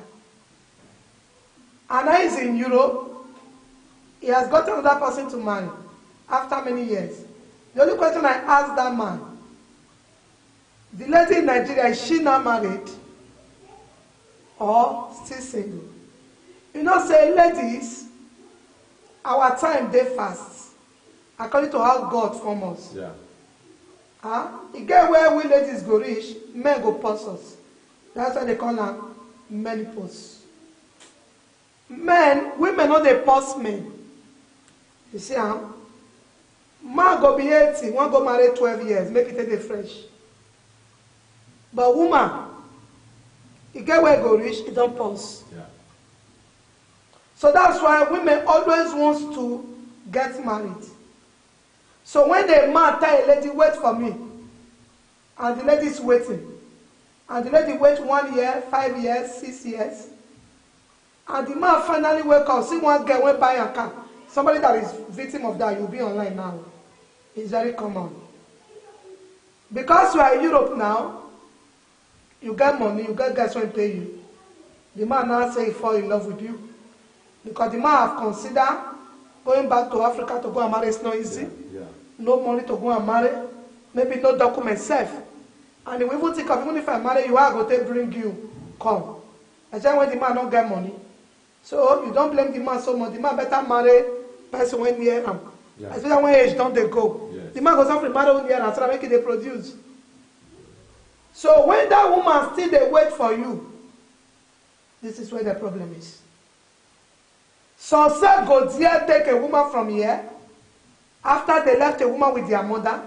And now he's in Europe. He has got another person to marry after many years. The only question I asked that man, the lady in Nigeria, is she now married or still single? You know, say ladies, our time they fast according to how God formed us. Yeah. You get where we ladies go reach, men go pause us. That's why they call them menopause. Women know they pause men. You see, man go be 80, one go marry 12 years, make it a fresh. But woman, you get where it go reach, it don't pause. Yeah. So that's why women always want to get married. So when the man tell a lady, wait for me, and the lady is waiting, and the lady wait 1 year, 5 years, 6 years, and the man finally wake up, see one girl went buy a car. Somebody that is victim of that, you'll be online now. It's very common. Because you are in Europe now, you get money, you get guys who pay you. The man now say he fall in love with you. Because the man have considered going back to Africa to go and marry is not easy. Yeah. No money to go and marry. Maybe no document safe. And he will even think of, even if I marry you, I go to bring you. Come. I just when the man don't get money. So you don't blame the man so much. The man better marry person when near him. Yeah. Especially when age don't they go. Yes. The man goes off to marry when near him, so make it they produce. So when that woman still they wait for you, this is where the problem is. Some say go there take a woman from here after they left a woman with their mother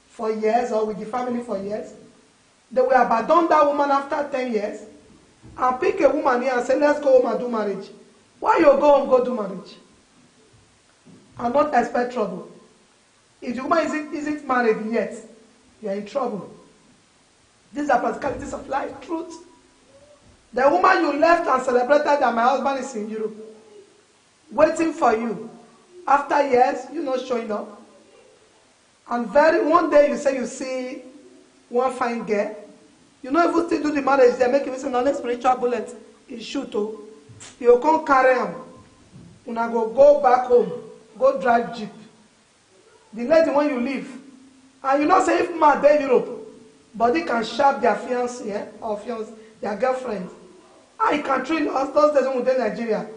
for years or with the family for years. They will abandon that woman after 10 years and pick a woman here and say, let's go home and do marriage. Why you go home go do marriage? And not expect trouble. If the woman isn't married yet, you are in trouble. These are practicalities of life, truth. The woman you left and celebrated that my husband is in Europe, waiting for you. After years, you're not showing up. And one day you say you see one fine girl. You know if you still do the marriage, they make you say, no, let's spiritual bullet. You shoot. You can't carry him. You go back home. Go drive jeep. The lady when you leave. And you know say if man they Europe, body can sharp their fiancé or fiancé, their girlfriend. And you can train us those days when we're in Nigeria.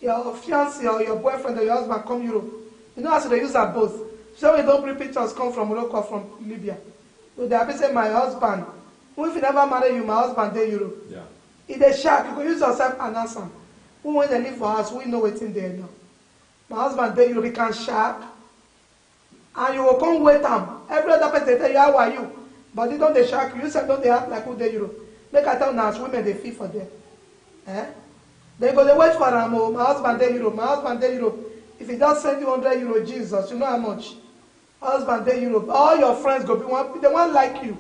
Your fiancé or your boyfriend or your husband come Europe. You know how they use that both. So we don't bring pictures come from Morocco or from Libya. So they have to say my husband. If you never marry you, my husband they Europe. Yeah. If they sharp, you can use yourself and answer. When they leave for us, we know what's in there now. My husband they Europe, he can sharp. And you will come wait them. Every other person tell you, how are you? But they don't they shock you. You said don't they act like who they Europe. Make I tell now as women they feel for them. Eh? They go they wait for them. Oh, my husband they Europe. My husband they Europe. If he just send you €100, Jesus, you know how much? Husband they Europe. All your friends go be one. They won't like you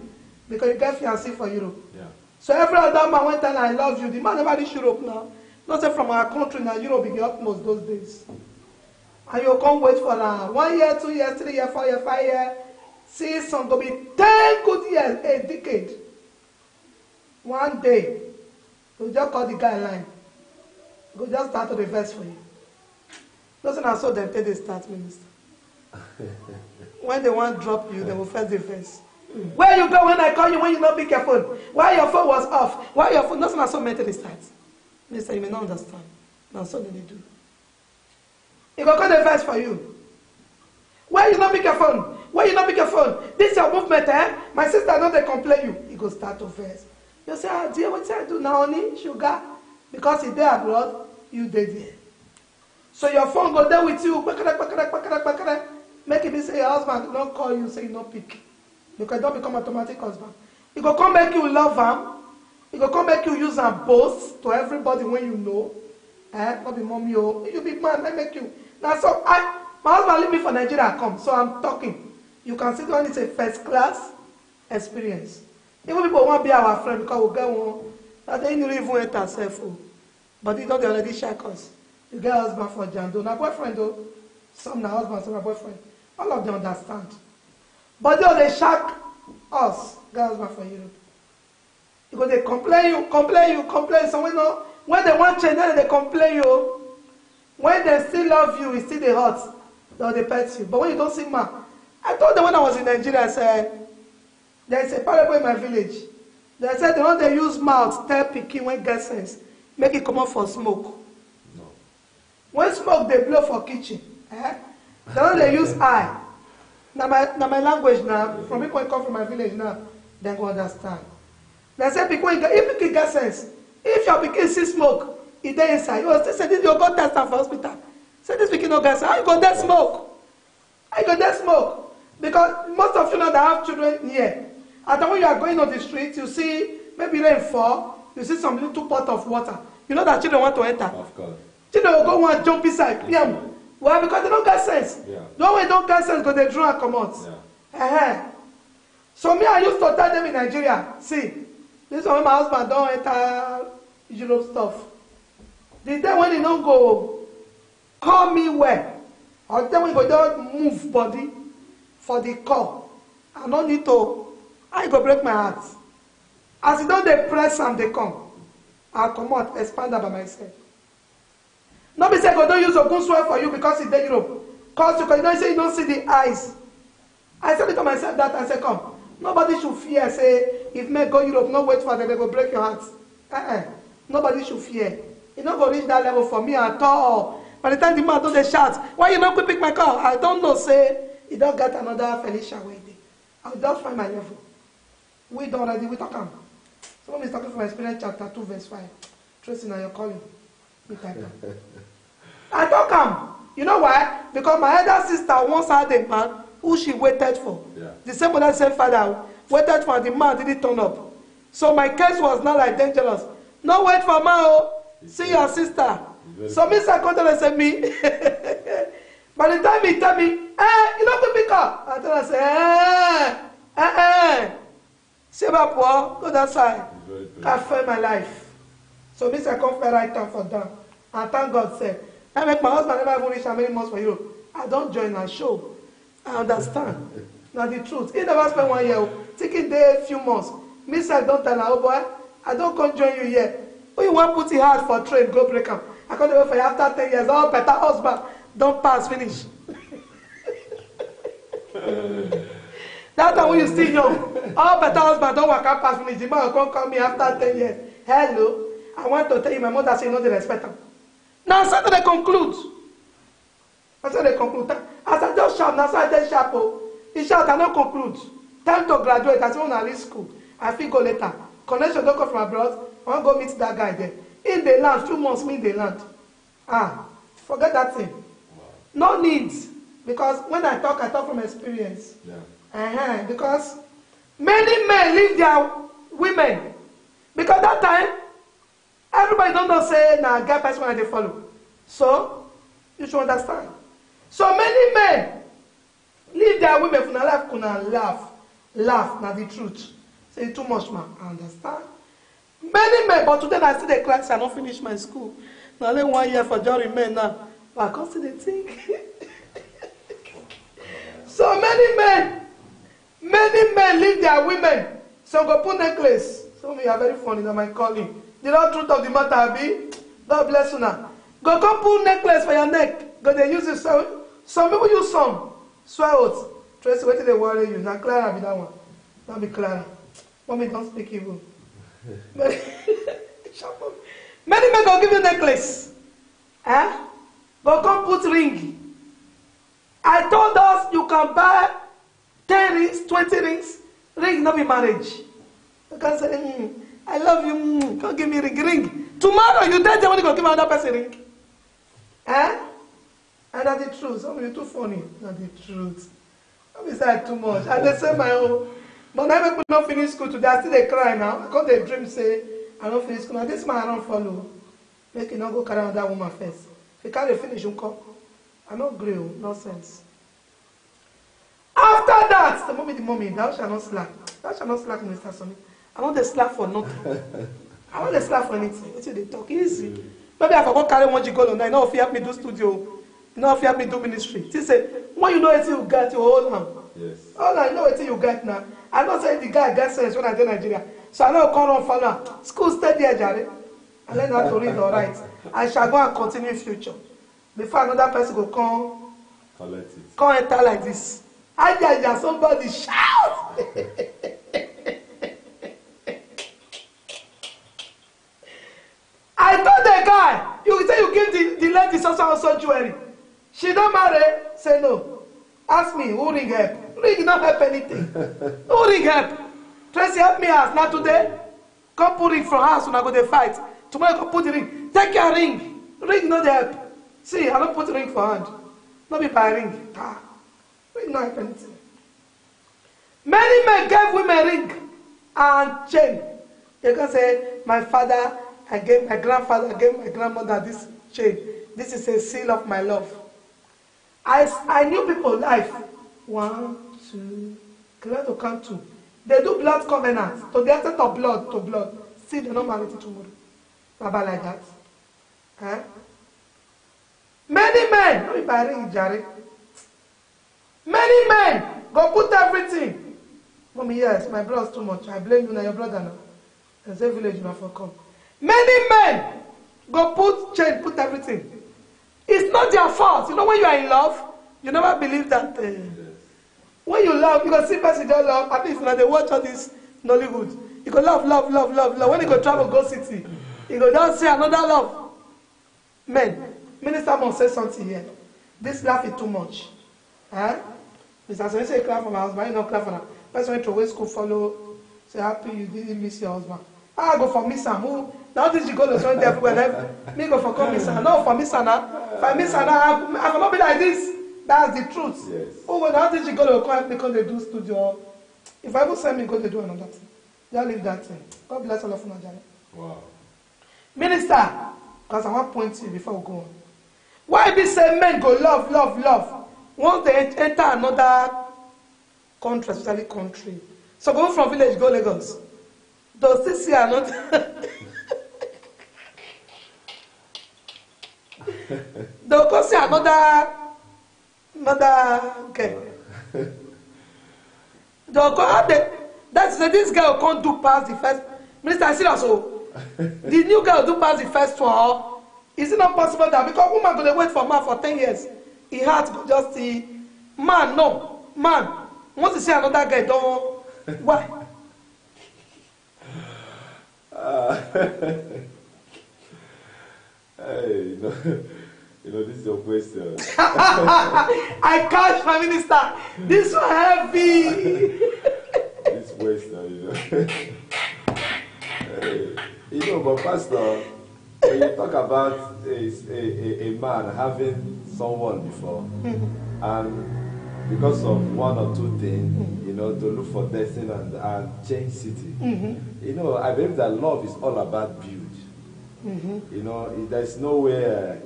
because you get fiancé for Europe. Yeah. So every other man went and I love you. The man never reach Europe now. Not say from our country now. Europe be the utmost those days. And you come wait for 1 year, 2 years, 3 years, 4 years, 5 years. See, some go be 10 good years, a decade. One day, you just call the guideline. Go just start to reverse for you. Doesn't I saw them take the start, minister. When they want to drop you, they will first reverse. Where you go when I call you when you not pick your phone? Why your phone was off? Why your phone? Doesn't I saw mental start? Minister, you may not understand. Now so they do. He go call the verse for you. Why you not pick your phone? Why you not pick your phone? This is your movement, eh? My sister know they complain you. He go start to verse. You say, ah, dear, what I do now, honey? Sugar. Because he there abroad, you dead there. So your phone go there with you. Make it be say your husband don't call you, say you don't pick. Because don't become automatic husband. He go come make you love him. He go come make you use them both to everybody when you know. Eh? Not be mommy, oh. You be man, I make you. Now so my husband leave me for Nigeria come, so I'm talking. You can see when it's a first class experience. Even people want to be our friend because we get one. That they don't even enter self. But they don't already shack us. You get husband for Jando. Now boyfriend though. Some now husband, some now boyfriend. All of them understand. But they shack us. Get husband for Europe. Because they complain. So when they want change, then they complain you. When they still love you, it's still they hurt. They pet you. But when you don't see man, I told them when I was in Nigeria, I said, there's a parable in my village. They said they don't use mouth, tell pikin when get sense, make it come out for smoke. No. When smoke they blow for kitchen, eh? They don't use eye. Now my language now, from people who come from my village now, they go understand. They say if pikin get sense, if your pikin see smoke, it dey inside. You still say this you go test am for hospital. Say this pikin no get sense. How you go there smoke? How you go there smoke? Because most of you know that have children here. And then when you are going on the street, you see maybe rain fall, you see some little pot of water. You know that children want to enter. Of course. Children will go want jump inside. Yeah. Why? Because they don't get sense. Yeah. No way don't get sense because they draw and come out. Yeah. So me, I used to tell them in Nigeria, see, this is when my husband don't enter Europe stuff. The day when he don't go, call me where? Or the day when he go don't move body for the call. I don't need to. I go break my heart. As you don't they press and they come, I'll come out, expand that by myself. Nobody say go don't use a good swear for you because it's Europe. Cause you don't say you don't see the eyes. I said it to myself that I said, come. Nobody should fear, say, if me go Europe, no wait for them, they go break your heart. Nobody should fear. You don't go reach that level for me at all. By the time the man do the shout, why you not go pick my car? I don't know, say, you don't get another Felicia waiting. I'll just find my level. We don't already, we talk am. Someone is talking from experience chapter 2 verse 5. Tracy, now you're calling. Me type am. I talk am. You know why? Because my elder sister once had a man who she waited for. Yeah. The same mother, same father waited for, the man didn't turn up. So my case was not like dangerous. No wait for man, oh. See your sister. So me say come tell her say me. By the time he tell me, you don't go pick up. I tell her say, say about poor, go that side. I feel my life. So me say come fair right time for them. And thank God said, I make my husband never even reach how many months for you. I don't join a show. I understand. Now the truth. He never spent 1 year. Taking there a few months. Me say don't tell her, oh boy, I don't come join you yet. But you want put it hard for train, go break up. I can't wait for you after 10 years. Oh, better husband. Don't pass, finish. That time when you still young. Oh, better husband, don't work out pass, finish. The man will come call me after 10 years. Hello. I want to tell you, my mother say you know the respect him. Now, so they conclude. I said they conclude. As I just shout, now so I just shout. He shout, I don't conclude. Time to graduate. I say, when I leave school, I feel go later. Connection don't come from abroad. I want to go meet that guy there. In the land, 2 months, me in the land. Forget that thing. No need. Because when I talk from experience. Yeah. Because many men leave their women. Because that time, everybody don't know say, nah, guy person when they follow. So, you should understand. So many men leave their women for life, kuna laugh, now the truth. Say too much, man. I understand. Many men, but today I still the class, I don't finish my school. Now only 1 year for just remain now. But I can't see the thing. So many men leave their women. Some go put necklace. Some of you are very funny, now my calling. The real truth of the matter be, God bless you now. Go come put necklace for your neck. Go they use it. Some people use some. Swear out. Tracy, wait till they worry you. Now Clara be that one. Not be Clara. Mommy don't speak evil. Many men go give you necklace. Go come put ring. I told us you can buy 10 rings, 20 rings. Ring not be marriage. You can say, I love you. Come give me ring. Tomorrow you tell them when you go give another person ring. And that's the truth. Some of you too funny. That's the truth. Don't be sad too much. And they say my own. But now people don't finish school today. I still they cry now. I got the dream say, I don't finish school. Now this man I don't follow. Make you not go carry on that woman first. If you can't finish, you come. I don't agree. Nonsense. After that, the mommy, thou shalt not slack. Thou shalt not slack, Mr. Sonny. I want the slack for nothing. I want the slack for anything. What they talk easy. Maybe I forgot carry one jigolo now. You know if you help me do studio. You know if you help me do ministry. She say, when you know what you get, you hold on. Yes. All I know what you get now. I don't say the guy gets sense when I do Nigeria. So I know come on follow. School stay there, Jerry. I learn how to read or write. I shall go and continue future. Before another person go come. Collect it. Come enter like this. I somebody shout. I told the guy, you say you give the lady also jewelry. She don't marry. Say no. Ask me, who ring help? Ring not help anything. Who ring help? Tracy help me ask. Not today. Come put ring from house when I go to fight. Tomorrow come put the ring. Take your ring. Ring not help. See, I don't put the ring for hand. Not be by ring. Ring not help anything. Many men gave women ring and chain. They can say, my father, I gave my grandfather, I gave my grandmother this chain. This is a seal of my love. I knew people life. 1, 2, clear to count 2. They do blood covenants to the extent of blood to blood. See, they're not married tomorrow. Baba like that. Many men, not by ring, Jerry. Many men go put everything. Mommy, yes, my brother's too much. I blame you now, your brother now. There's a village you for come. Many men go put chain, put everything. It's not their fault. You know when you are in love, you never believe that. When you love, you go see person just love. At least when they watch all this Nollywood, you go love. When you go travel, go city, you go just say another love. Men, minister must say something here. This laugh is too much. Mr. Sonny say clap for my husband, you don't clap for her. Person went to away school, follow, say happy you didn't miss your husband. I go for miss her. Now this you go to join everywhere. Me go for come miss her. No, for miss her now. If I miss her now, I cannot be like this. That's the truth. Yes. Oh, when now this you go to come because they do studio. If I go send me, go to do another thing. Just leave that thing. God bless all of you, Nigeria. Wow. Minister, because I want to point to you before we go on. Why be say men go love? Once they enter another country, especially country. So go from village, go Lagos. Does this see another? They'll go see another. Okay. They'll go. That's this guy will come do pass the first. Minister, I see that so. The new guy will do pass the first one. Is it not possible that because woman going to wait for man for 10 years, he had to just see man. No man. Once you see another guy, don't why? Hey, this is your question. I catch my minister. This one heavy. This question, Hey, but Pastor, when you talk about a man having someone before, and because of one or two things, you know, to look for destiny and change city. You know, I believe that love is all about build. You know, there's nowhere.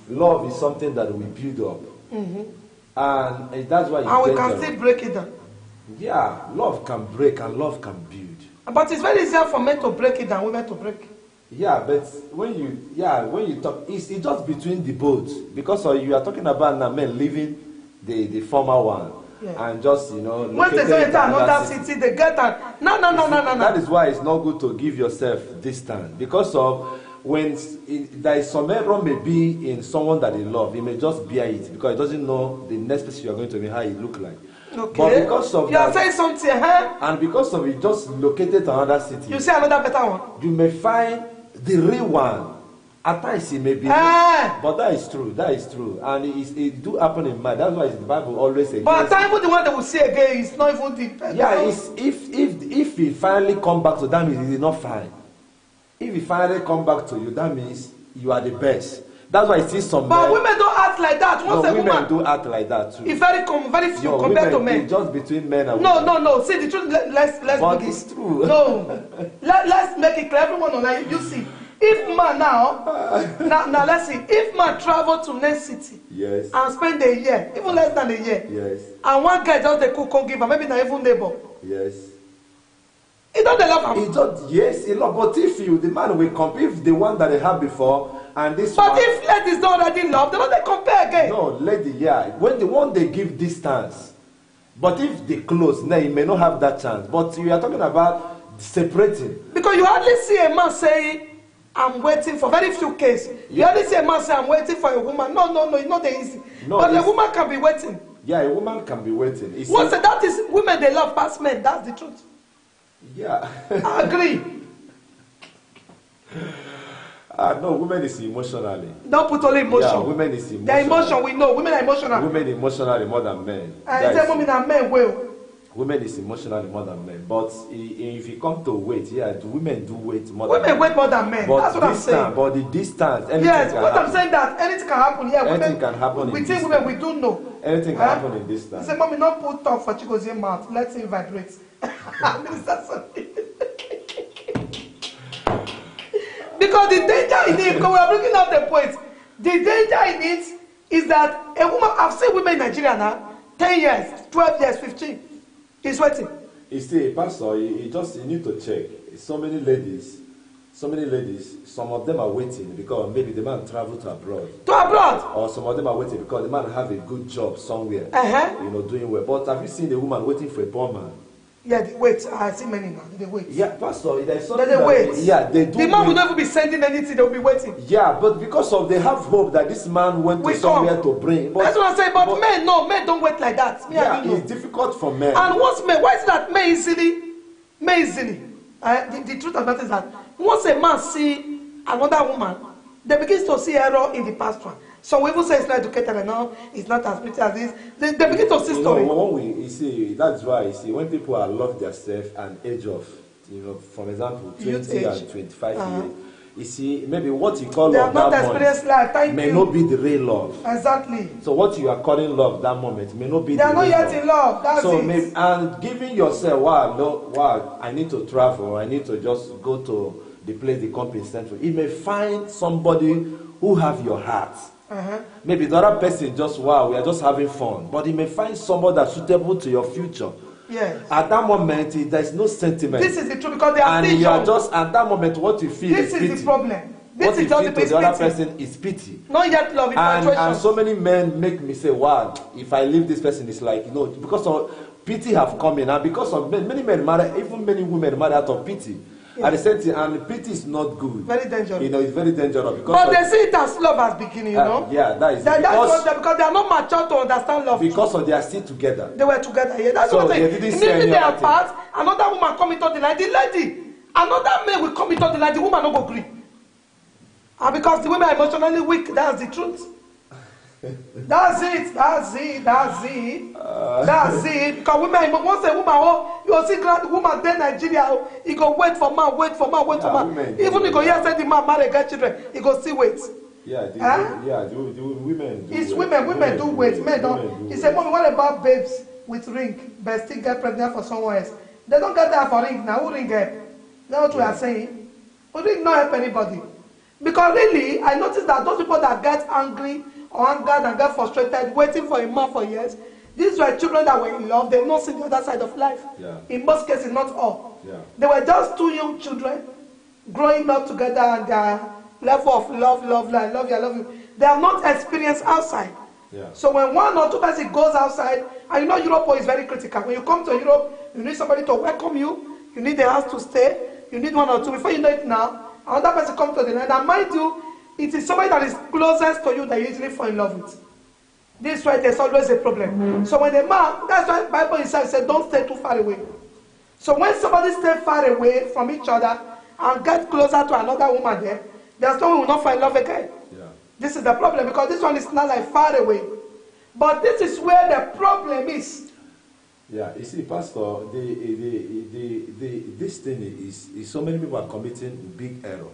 Love is something that we build up, and that's why. And we can still break it down. Yeah, love can break and love can build. But it's very easier for men to break it than women to break. Yeah, but when you talk, it's just between the both, because you are talking about now men leaving the former one. Yeah. And just, you know, once they go into another city, they get that. No. That is why it's not good to give yourself distance, because of when there is some error may be in someone that you love, you may just bear it because he doesn't know the next person you are going to be how it look like. Okay. But because of you are saying something, huh? And because of it just located to another city, you see another better one. You may find the real one. At times it may be, but that is true. That is true, and it do happen in man. That's why the Bible always says. But at times, even the one they will see again is not even the. Yeah, it's, if he finally come back to that means he did not find. If he finally come back to you, that means you are the best. That's why I see some. But men, women don't act like that. Once no, a women woman do act like that too. It's very few compared to men. Just between men and women. No. No. See the truth. Let's. But it's true. No, let's make it clear. Everyone online, you see. If man now let's see. If man travel to next city, yes, and spend a year, even less than a year, yes, and one guy just the cook can't give him, maybe not even neighbor, yes, he don't love him. He just yes, he love. But if the man will compare, if the one that they had before and this. But one, if ladies don't already love, they don't compare again. No, lady, yeah. When the one they give distance, but if they close, now you may not have that chance. But you are talking about separating. Because you hardly see a man say, I'm waiting for very few cases. You hardly see a man say, I'm waiting for a woman. No, it's not that easy. No, but a woman can be waiting. Yeah, a woman can be waiting. Once that is women they love past men. That's the truth. Yeah. I agree. No, women is emotionally. Don't put only emotion. Yeah, women is emotional. Their emotion, we know. Women are emotional. Women emotionally more than men. I say women and men will. Women is emotionally more than men. But if you come to wait, yeah, women do wait more than men. Women wait more than men. That's what I'm saying. But the distance, yes, what I'm saying that anything can happen. Yeah, anything can happen. Within women, we do know. Anything can happen in distance. Say, mommy, not put talk for Chigozie mouth. Let's see if it vibrates. Minister something. Because the danger in it, because we are bringing up the point, the danger in it is that a woman, I've seen women in Nigeria now, 10 years, 12 years, 15, is waiting. You see, Pastor, you need to check. So many ladies, some of them are waiting because maybe the man traveled to abroad. Or some of them are waiting because the man have a good job somewhere, you know, doing well. But have you seen a woman waiting for a poor man? Yeah, they wait. I see many now. They wait. Yeah, Pastor, there's something they wait. Yeah, they do. The man will never be sending anything. They will be waiting. Yeah, but because of they have hope that this man went to somewhere to bring. But, that's what I'm saying. But men, no, men don't wait like that. Yeah, it's difficult for men. And once men, why is that men easily? The truth of that is that once a man see another woman, they begin to see error in the past one. So we even say it's not educated enough, it's not as pretty as this. They begin to see story. That's why you see when people are love themselves and age of, you know, for example, 20 and 25 years, you see, maybe what you call love that moment may not be the real love. Exactly. So what you are calling love that moment may not be the real love. They are not yet in love. That's so it. Maybe, and giving yourself, wow, I need to travel, I need to just go to the place the company sent for. You may find somebody who have your heart. Maybe the other person just, wow, we are just having fun. But you may find somebody that's suitable to your future. Yes. At that moment, there is no sentiment. This is the truth because they are still young. And you are just, at that moment, what you feel is pity. This is the problem. What you feel to the other person is pity. Not yet love, and so many men make me say, wow, if I leave this person, it's like, you know, because of pity have come in. And because of many men marry, even many women marry out of pity. At the same time, and pity is not good. Very dangerous. You know, it's very dangerous. Because but they see it as love as beginning, you know. Yeah, that is because they are not mature to understand love. Because of they are still together. They were together. Yeah, that's what I'm saying. Immediately they are apart, another woman come into the line. The lady, another man will come into the line. The woman no go agree. And because the women are emotionally weak, that's the truth. That's it. Because women, once a woman, you see woman then Nigeria, he go wait for man. Even he go here say the man marry get children, he go still wait. The women do. It's women do wait. Men don't. He said, "Mommy, what about babes with ring but still get pregnant for someone else? They don't get that for ring now. Who ring help? That's what we are saying. Who ring not help anybody? Because really, I noticed that those people that get angry or angered and get frustrated, waiting for a man for years, these were children that were in love. They've not seen the other side of life. Yeah. In most cases, not all. Yeah. They were just two young children growing up together and their level of love, I love you. They have not experienced outside. Yeah. So when one or two person goes outside, and you know Europe is very critical. When you come to Europe, you need somebody to welcome you. You need a house to stay. You need one or two. Before you know it now, another person comes to the land. And mind you, it is somebody that is closest to you that you usually fall in love with. This is why there's always a problem. So when the man, that's why the Bible itself said, don't stay too far away. So when somebody stays far away from each other and get closer to another woman there, there's no one who will not fall in love again. Yeah. This is the problem, because this one is not like far away. But this is where the problem is. Yeah, you see, Pastor, this thing is so many people are committing big error.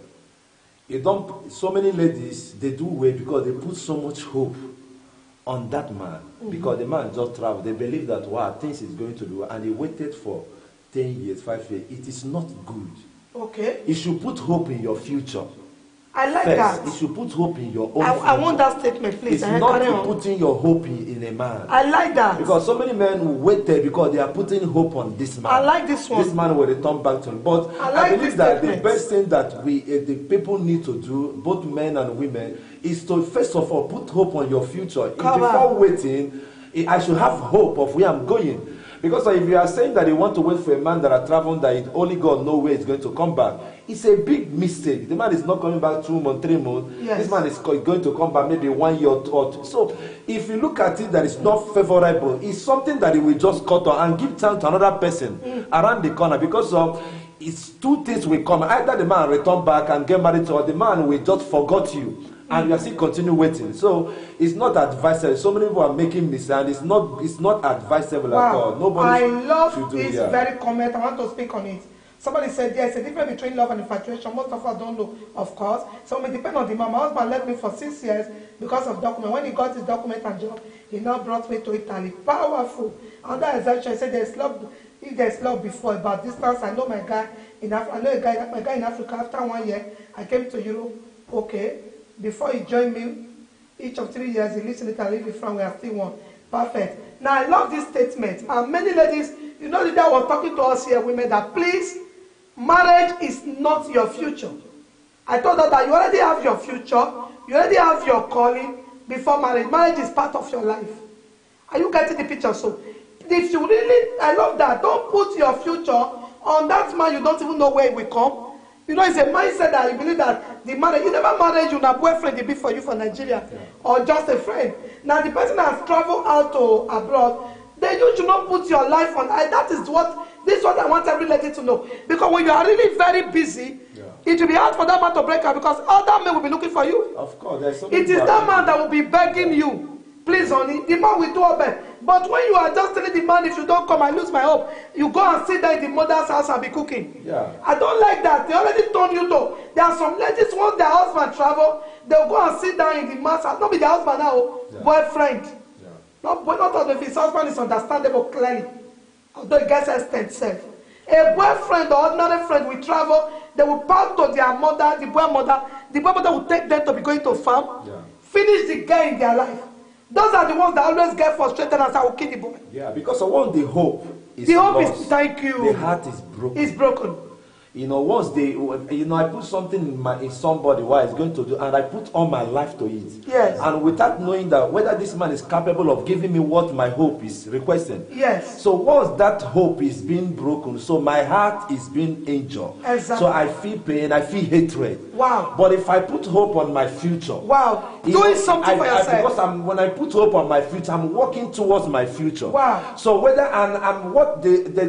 So many ladies, they do wait because they put so much hope on that man. Because the man just traveled. They believe that, wow, things is going to do, and he waited for 10 years, 5 years. It is not good. Okay. You should put hope in your future. I like first, that. You should put hope in your own future. I want that statement, please. It's not putting your hope in a man. I like that. Because so many men will wait there because they are putting hope on this man. I like this one. This man will return back to him. But I believe that the best thing that the people need to do, both men and women, is to first of all put hope on your future. Before waiting, I should have hope of where I'm going. Because if you are saying that you want to wait for a man that are traveling, that only God knows where he's going to come back, it's a big mistake. The man is not coming back 2 months, 3 months. Yes. This man is going to come back maybe 1 year or 2. So if you look at it that it's not favorable, it's something that he will just cut on and give chance to another person around the corner. Because of it's two things will come. Either the man return back and get married to, or the man will just forget you. And you are still continue waiting. So it's not advisable. So many people are making mistakes, and it's not advisable at all. Nobody I love this very comment. I want to speak on it. Somebody said there's a difference between love and infatuation. Most of us don't know, of course. So it depends on the man. My husband left me for 6 years because of document. When he got his document and job, he now brought me to Italy. Powerful. Under exemption, I said there's love. If there's love before about distance, I know my guy in Africa. I know my guy in Africa. After 1 year, I came to Europe. Okay. Before he joined me, each of 3 years, he lives in Italy, lives in France, we are still one. Perfect. Now, I love this statement. And many ladies, you know, that was talking to us here, women, that please, marriage is not your future. I told her that you already have your future, you already have your calling before marriage. Marriage is part of your life. Are you getting the picture? So, if you really, I love that. Don't put your future on that man you don't even know where he will come. You know, it's a mindset that you believe that the marriage, you never married, you have boyfriend, they be for you for Nigeria, or just a friend. Now, the person has traveled out to abroad, then you should not put your life on. This is what I want every lady to know. Because when you are really very busy, it will be hard for that man to break up, because other men will be looking for you. Of course, there's so it is that man that will be begging you. Please, honey, the man will do all best. But when you are just telling the man, if you don't come, I lose my hope, you go and sit there in the mother's house and be cooking. Yeah. I don't like that. They already told you to. There are some ladies, once their husband travel, they'll go and sit down in the man's house. Not be their husband now, boyfriend. Yeah. Not if his husband is understandable clearly. Although it gets extent self. A boyfriend or ordinary friend will travel, they will pass to their mother, the boy mother will take them to be going to farm, finish the guy in their life. Those are the ones that always get frustrated and say, I will kill the boy. Yeah, because of what the hope is lost. Thank you. The heart is broken. It's broken. You know, once I put something in somebody what is going to do, and I put all my life to it. Yes. And without knowing that whether this man is capable of giving me what my hope is requesting. Yes. So once that hope is being broken, so my heart is being injured. Exactly. So I feel pain, I feel hatred. Wow. But if I put hope on my future. Wow. Doing something for yourself. Because when I put hope on my future, I'm working towards my future. Wow. So whether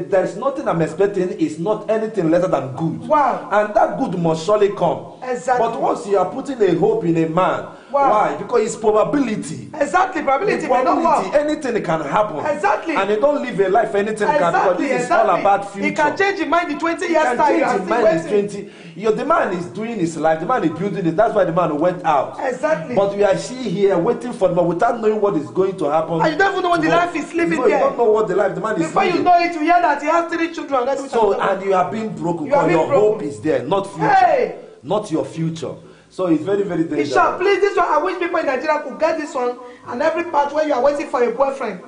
there is nothing I'm expecting is not anything lesser than good. Wow. And that good must surely come. Exactly. But once you are putting a hope in a man, Wow. why? Because it's probability. Exactly, probability The may not probability, work. anything can happen. Exactly. And they don't live a life, anything can happen. Because this is all about future. He can change his mind in 20 He years can time. You change are his still mind in waiting. 20. The man is doing his life, the man is building it. That's why the man went out. Exactly. But we are here waiting for the man without knowing what is going to happen. And you don't even know what the life is living there. You don't know what the life the man is Before living. you know it, you hear that he has 3 children. So, and you are being broken You are because being your broken. hope is there, not future. Hey! Not your future. So it's very, very dangerous. Isha, please, this one, I wish people in Nigeria could get this one. And every part where you are waiting for a boyfriend.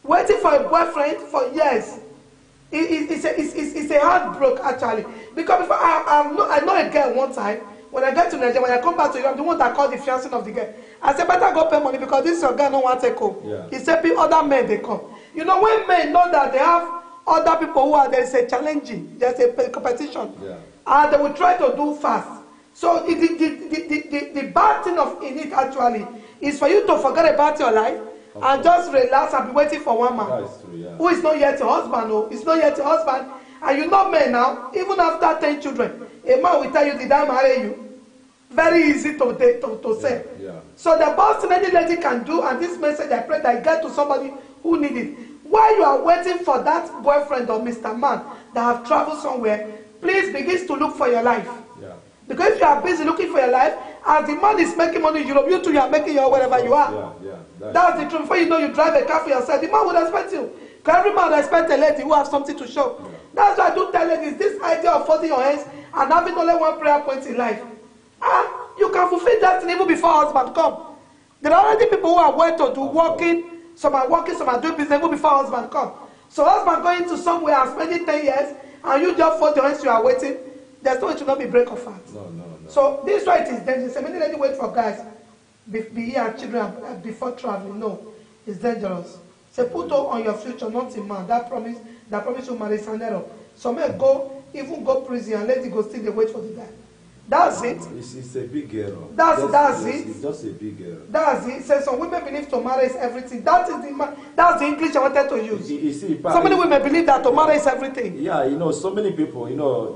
Waiting for a boyfriend for years. It's a heartbreak, actually. Because before, I know a girl one time. When I get to Nigeria, when I come back to Europe, the one that called the fiancé of the girl. I said, better go pay money because this your girl don't want to take home. Yeah. He said, other men, they come. You know, when men know that they have other people who are, there's a challenging, there's a competition. Yeah. And they will try to do fast. So the bad thing in it actually is for you to forget about your life and just relax and be waiting for one man. That is true, yeah. Who is not yet your husband. No, it's not yet your husband. And you know men now, even after 10 children, a man will tell you, did I marry you? Very easy to say. Yeah. So the best thing any lady can do, and this message I pray that I get to somebody who need it. While you are waiting for that boyfriend or Mr. Man that have traveled somewhere, please begin to look for your life. Yeah. Because if you are busy looking for your life, as the man is making money in Europe, you too, you are making your wherever you are. Yeah. That's the truth. Before you know, you drive a car for yourself, the man would expect you. Because every man would expect a lady who has something to show. Yeah. That's why I do tell ladies, this idea of folding your hands and having only one prayer point in life. And you can fulfill that thing even before husband come. There are already people who are well to do, working, some are doing business even before husband come. So husband going to somewhere and spending 10 years, and you just fold your hands, you are waiting. There's no way to not be break of heart. No. So this is why it is dangerous. So many ladies wait for guys, be here children before traveling. No, it's dangerous. So put on your future, not a man. That promise you marry is an error. Some men even go prison and let it go still they wait for the guy. That's it. It's a big error. That's it. It's just a big error. That's it. So some women believe to marry is everything. That's the English I wanted to use. You see, So many women believe that to marry is everything. Yeah, so many people,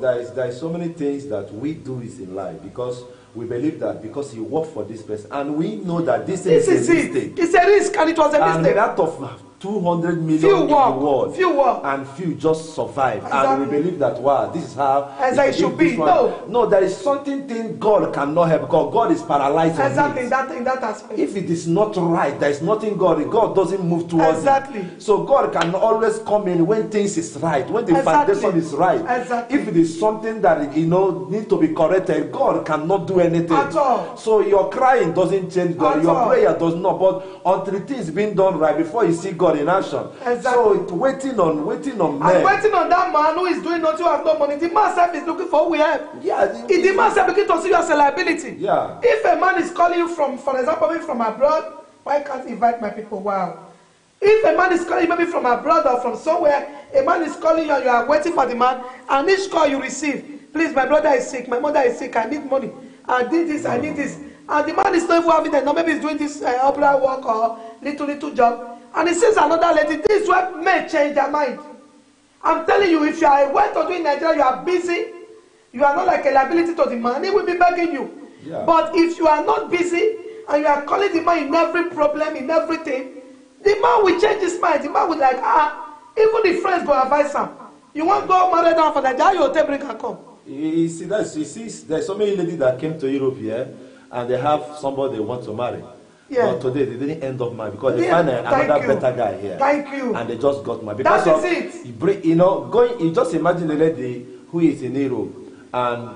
there is so many things that we do is in life because we believe that because you work for this person, and we know that this is a mistake. It's a risk, and it was a mistake. And out of 200 million Few in the world, and few just survive. Exactly. And we believe that, wow, this is how it should be. No, there is something God cannot help because God is paralyzed. Exactly, in that aspect. If it is not right, there is nothing God doesn't move towards Exactly. it. So God can always come in when things is right, when the foundation is right. Exactly. If it is something that need to be corrected, God cannot do anything. At all. So your crying doesn't change God, At your all. prayer does not. But until things being done right before you see God in action. Exactly. So it's waiting on men. And waiting on that man who is doing nothing, who has no money. The man self is looking for who we have. Yeah. The man self begin to see you as a liability. Yeah. If a man is calling you from, for example, maybe from abroad, why can't I invite my people? Wow. If a man is calling you maybe from abroad or from somewhere, a man is calling you and you are waiting for the man, and each call you receive, please, my brother is sick, my mother is sick, I need money, I need this, I need this. And the man is not even having that. No, maybe he's doing this opera work or little job. And he sees another lady. This is where men change their mind. I'm telling you, if you are well to do in Nigeria, you are busy, you are not like a liability to the man, he will be begging you. Yeah. But if you are not busy and you are calling the man in every problem, in everything, the man will change his mind. The man will like, even the friends go advise him. You want to go marry down for Nigeria, you will take break and come. You see, there's so many ladies that came to Europe here and they have somebody they want to marry. Yeah. But today they didn't end up married because they find another better guy here. Thank you. And they just got married. Because That is it. You just imagine the lady who is in Europe and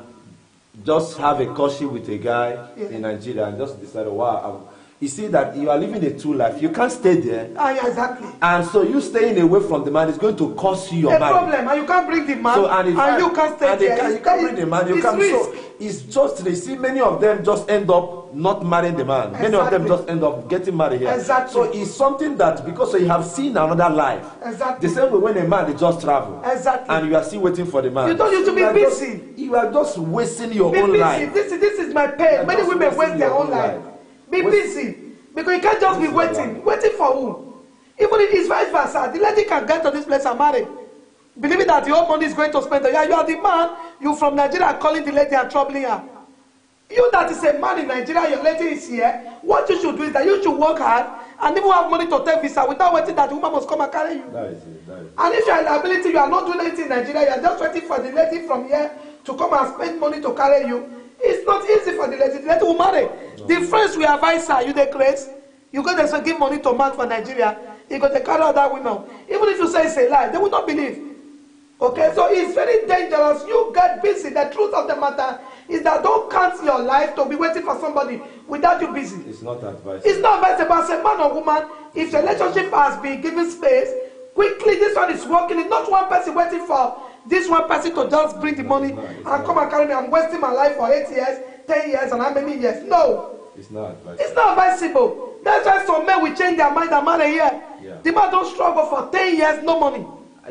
just have a courtship with a guy in Nigeria and just decide, wow, you see that you are living a true life. You can't stay there. Yeah, exactly. And so you staying away from the man is going to cost you your marriage. Problem, and you can't bring the man, So, and you can't stay there. You can't bring the man. You can't. risk. So it's just, you see, many of them just end up not marrying the man. Many of them Exactly. just end up getting married here. Exactly. So it's something that, because you have seen another life. Exactly. The same way when a man, they just travel. Exactly. And you are still waiting for the man. You don't need to be busy. You are just wasting your Be own busy. life. This is my pain. Many just women wasting waste their your own own life. life. Be busy. Because you can't just be waiting. Waiting for who? Even if it's vice versa, the lady can get to this place and marry. Believing that the whole money is going to spend. Yeah, you are the man. You from Nigeria calling the lady and troubling her. You that is a man in Nigeria, your lady is here, what you should do is that you should work hard and even have money to take visa without waiting that the woman must come and carry you. That is it. That is it. And if you are in liability, you are not doing anything in Nigeria, you are just waiting for the lady from here to come and spend money to carry you. It's not easy for the lady. The lady will marry. No. The friends we advise her, you the grace, you go there and give money to man for Nigeria, you go to carry other women. Even if you say it's a lie, they will not believe. Okay, so it's very dangerous. You get busy. The truth of the matter is that don't count your life to be waiting for somebody without you busy. It's not advisable. It's not advisable. As a man or woman, if the relationship has been given space, quickly this one is working. It's not one person waiting for this one person to just bring the money and come and carry me. I'm wasting my life for 8 years, 10 years, and how many years? No. It's not advisable. It's not advisable. That's why some men will change their mind and marry here. Yeah. The man don't struggle for 10 years, no money.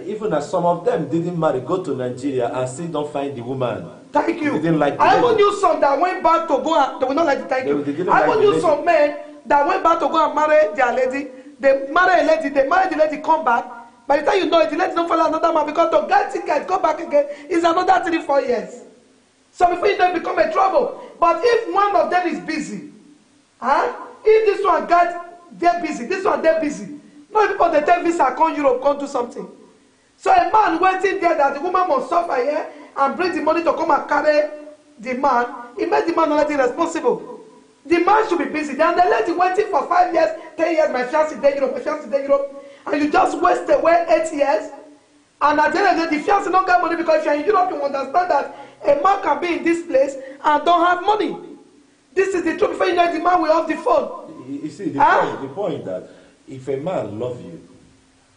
Even as some of them didn't marry, go to Nigeria and still don't find the woman. Thank you. They didn't like I even knew some that went back to go and they will not like the thank you. I even knew some men that went back to go and marry their lady. They marry a lady, they marry the lady, come back. By the time you know it, the lady don't follow another man because to get ticket, go back again is another 3-4 years. So before you don't become a trouble. But if one of them is busy, if this one they're busy, this one they're busy. No people they take visa, come Europe, come do something. So a man waiting there that the woman must suffer here and bring the money to come and carry the man, it makes the man already responsible. The man should be busy. Then the lady waiting for 5 years, 10 years, my fiancé in Europe, my fiancé in Europe, and you just waste away 8 years. And at the end of the day, the fiancé don't get money because if you're in Europe, you understand that a man can be in this place and don't have money. This is the truth. Before you know it, the man will off the phone. You see, the point that if a man loves you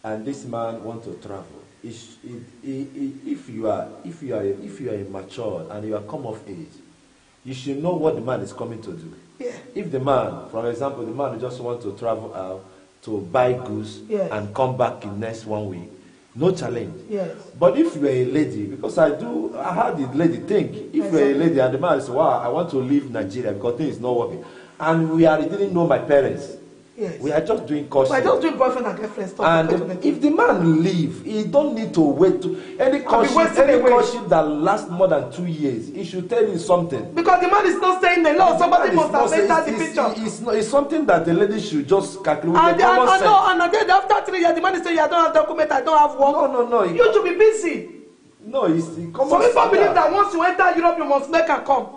and this man wants to travel, if you are mature and you are come of age, you should know what the man is coming to do. Yeah. If the man, for example, the man just wants to travel out to buy goods and come back in next 1 week, no challenge. Yes. But if you are a lady, because I had the lady think, if you are a lady and the man says, wow, I want to leave Nigeria because things is not working, and didn't know my parents. Yes. We are just doing caution. We are just doing boyfriend and girlfriend stuff. And if the man leave, he don't need to wait to any courtship that lasts more than 2 years. He should tell you something. Because the man is not saying the law. Somebody must have entered the picture. It's something that the lady should just calculate. And then after 3 years, the man is saying, I don't have document, I don't have work. No. You should be busy. No, it's common. Some people believe that once you enter Europe, you must make and come.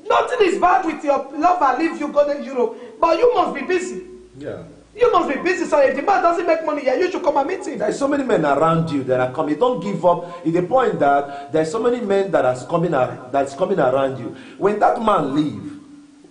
Nothing is bad with your lover leave you go to Europe, but you must be busy. Yeah. You must be busy, so if the man doesn't make money here, you should come and meet him. There's so many men around you that are coming. Don't give up. It's the point that there's so many men that's coming around you. When that man leave,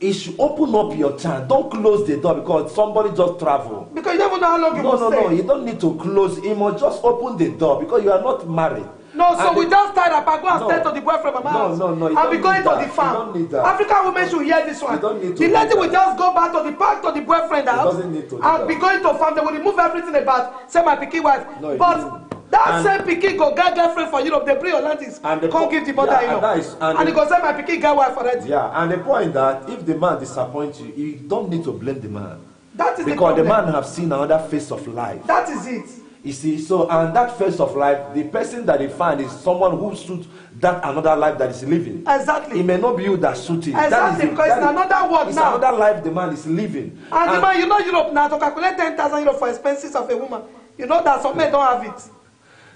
he should open up your chance. Don't close the door because somebody just travel. Because you never know how long you must stay. No. You don't need to close. He must just open the door because you are not married. No, so we just tie up and go and stay to the boyfriend mama house. No. And be going to the farm. You don't need that. African women should hear this one. You don't need to the lady will just go back to the park to the boyfriend house and be going to farm. They will remove everything about say my picky wife. No, but that same picky go get girlfriend for Europe. They bring Atlantis. Can't give the mother and he go say my picky get wife already. Yeah, and the point that if the man disappoints you, you don't need to blame the man. That is because the man have seen another face of life. That is it. You see, so and that phase of life, the person that they find is someone who suits that another life that is living. Exactly. It may not be you that suits it. Exactly, because it's another world now. It's another life the man is living. And the man, you know Europe now, to calculate 10,000 euros for expenses of a woman, you know that some men don't have it.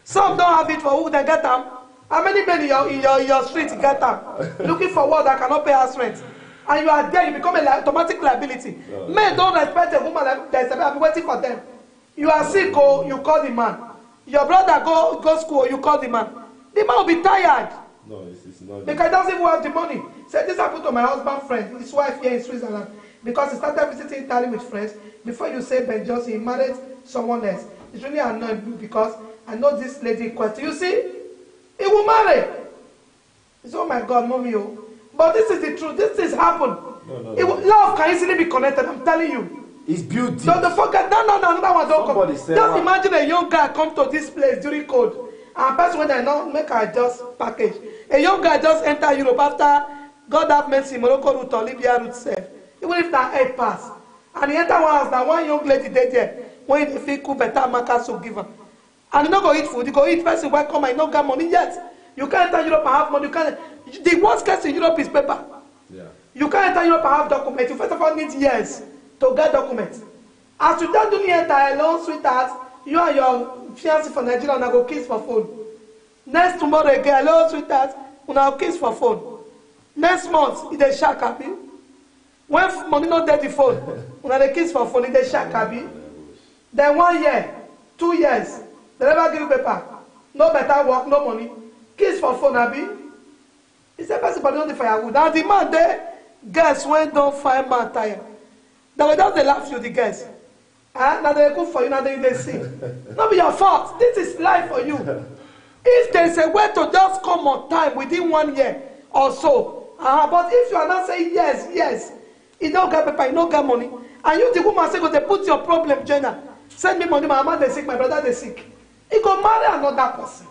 Some don't have it for who they get them. How many men in your street get them? Looking for work that cannot pay house rent. And you are there, you become an automatic liability. Men don't respect a woman like there's a waiting for them. You are sick, oh, you call the man. Your brother go school, you call the man. The man will be tired. No, it's not. Because he doesn't even have the money. Say, this happened to my husband's friend, his wife here in Switzerland. Because he started visiting Italy with friends. Before you say Ben Johnson, he married someone else. It's really annoying because I know this lady in question. You see, he will marry. It's, oh my God, mommy, oh. But this is the truth. This things happen. No. Love can easily be connected, I'm telling you. It's beauty. Don't forget, no, another one don't come. Just wow. imagine a young guy come to this place during cold. And person when they know, make her just package. A young guy just enter Europe after God have mercy, Morocco route or Libya route safe. Even if that 8 pass. And he enter one house, now one young lady there. When he feel cool, better marker so give her. And he not go eat food, he go eat person when come and he not get money yet. You can't enter Europe and have money. You can't. The worst case in Europe is paper. Yeah. You can't enter Europe and have documents. You first of all need years to get documents. As you don't do enter alone, sweetheart, you and your fiancé for Nigeria and I go kiss for phone. Next tomorrow again, hello sweetheart, una go kiss for phone. Next month, it is shark happy. When money not there the phone, una dey kiss for phone, it is shark happy. Then 1 year, 2 years, they never give you paper. No better work, no money. Kiss for phone, Abi. He said, person body on the firewood. And the man there, guess when don't find man tired. They will just laugh you, the guys. And now they cook for you, now they sing. Not be your fault. This is life for you. If there is a way to just come on time within 1 year or so, but if you are not saying yes, you don't get paper, you don't get money, and you the woman say, go they put your problem, Jenna. Send me money, my mama they sick, my brother they sick. You go marry another person.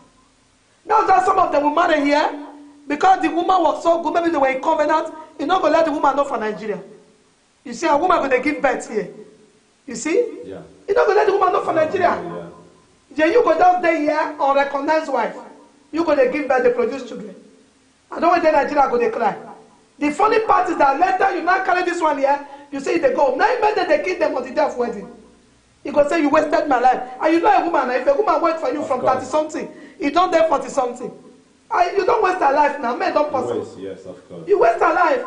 Now that some of them will marry here because the woman was so good, maybe they were in covenant. You not gonna let the woman know for Nigeria. You see, a woman gonna give birth here. You see? Yeah. You not gonna let the woman know for Nigeria. Yeah, you go down there here unrecognized wife. You gonna give birth, they produce children. I don't want the Nigeria go they cry. The funny part is that later you now carry this one here, you say they go. Now you made that they kill them on the day of wedding. You go say you wasted my life. And you know a woman, if a woman wait for you from 30 something, you don't there 40 something. You don't waste her life now. Men don't pass. Yes, of course. You waste her life.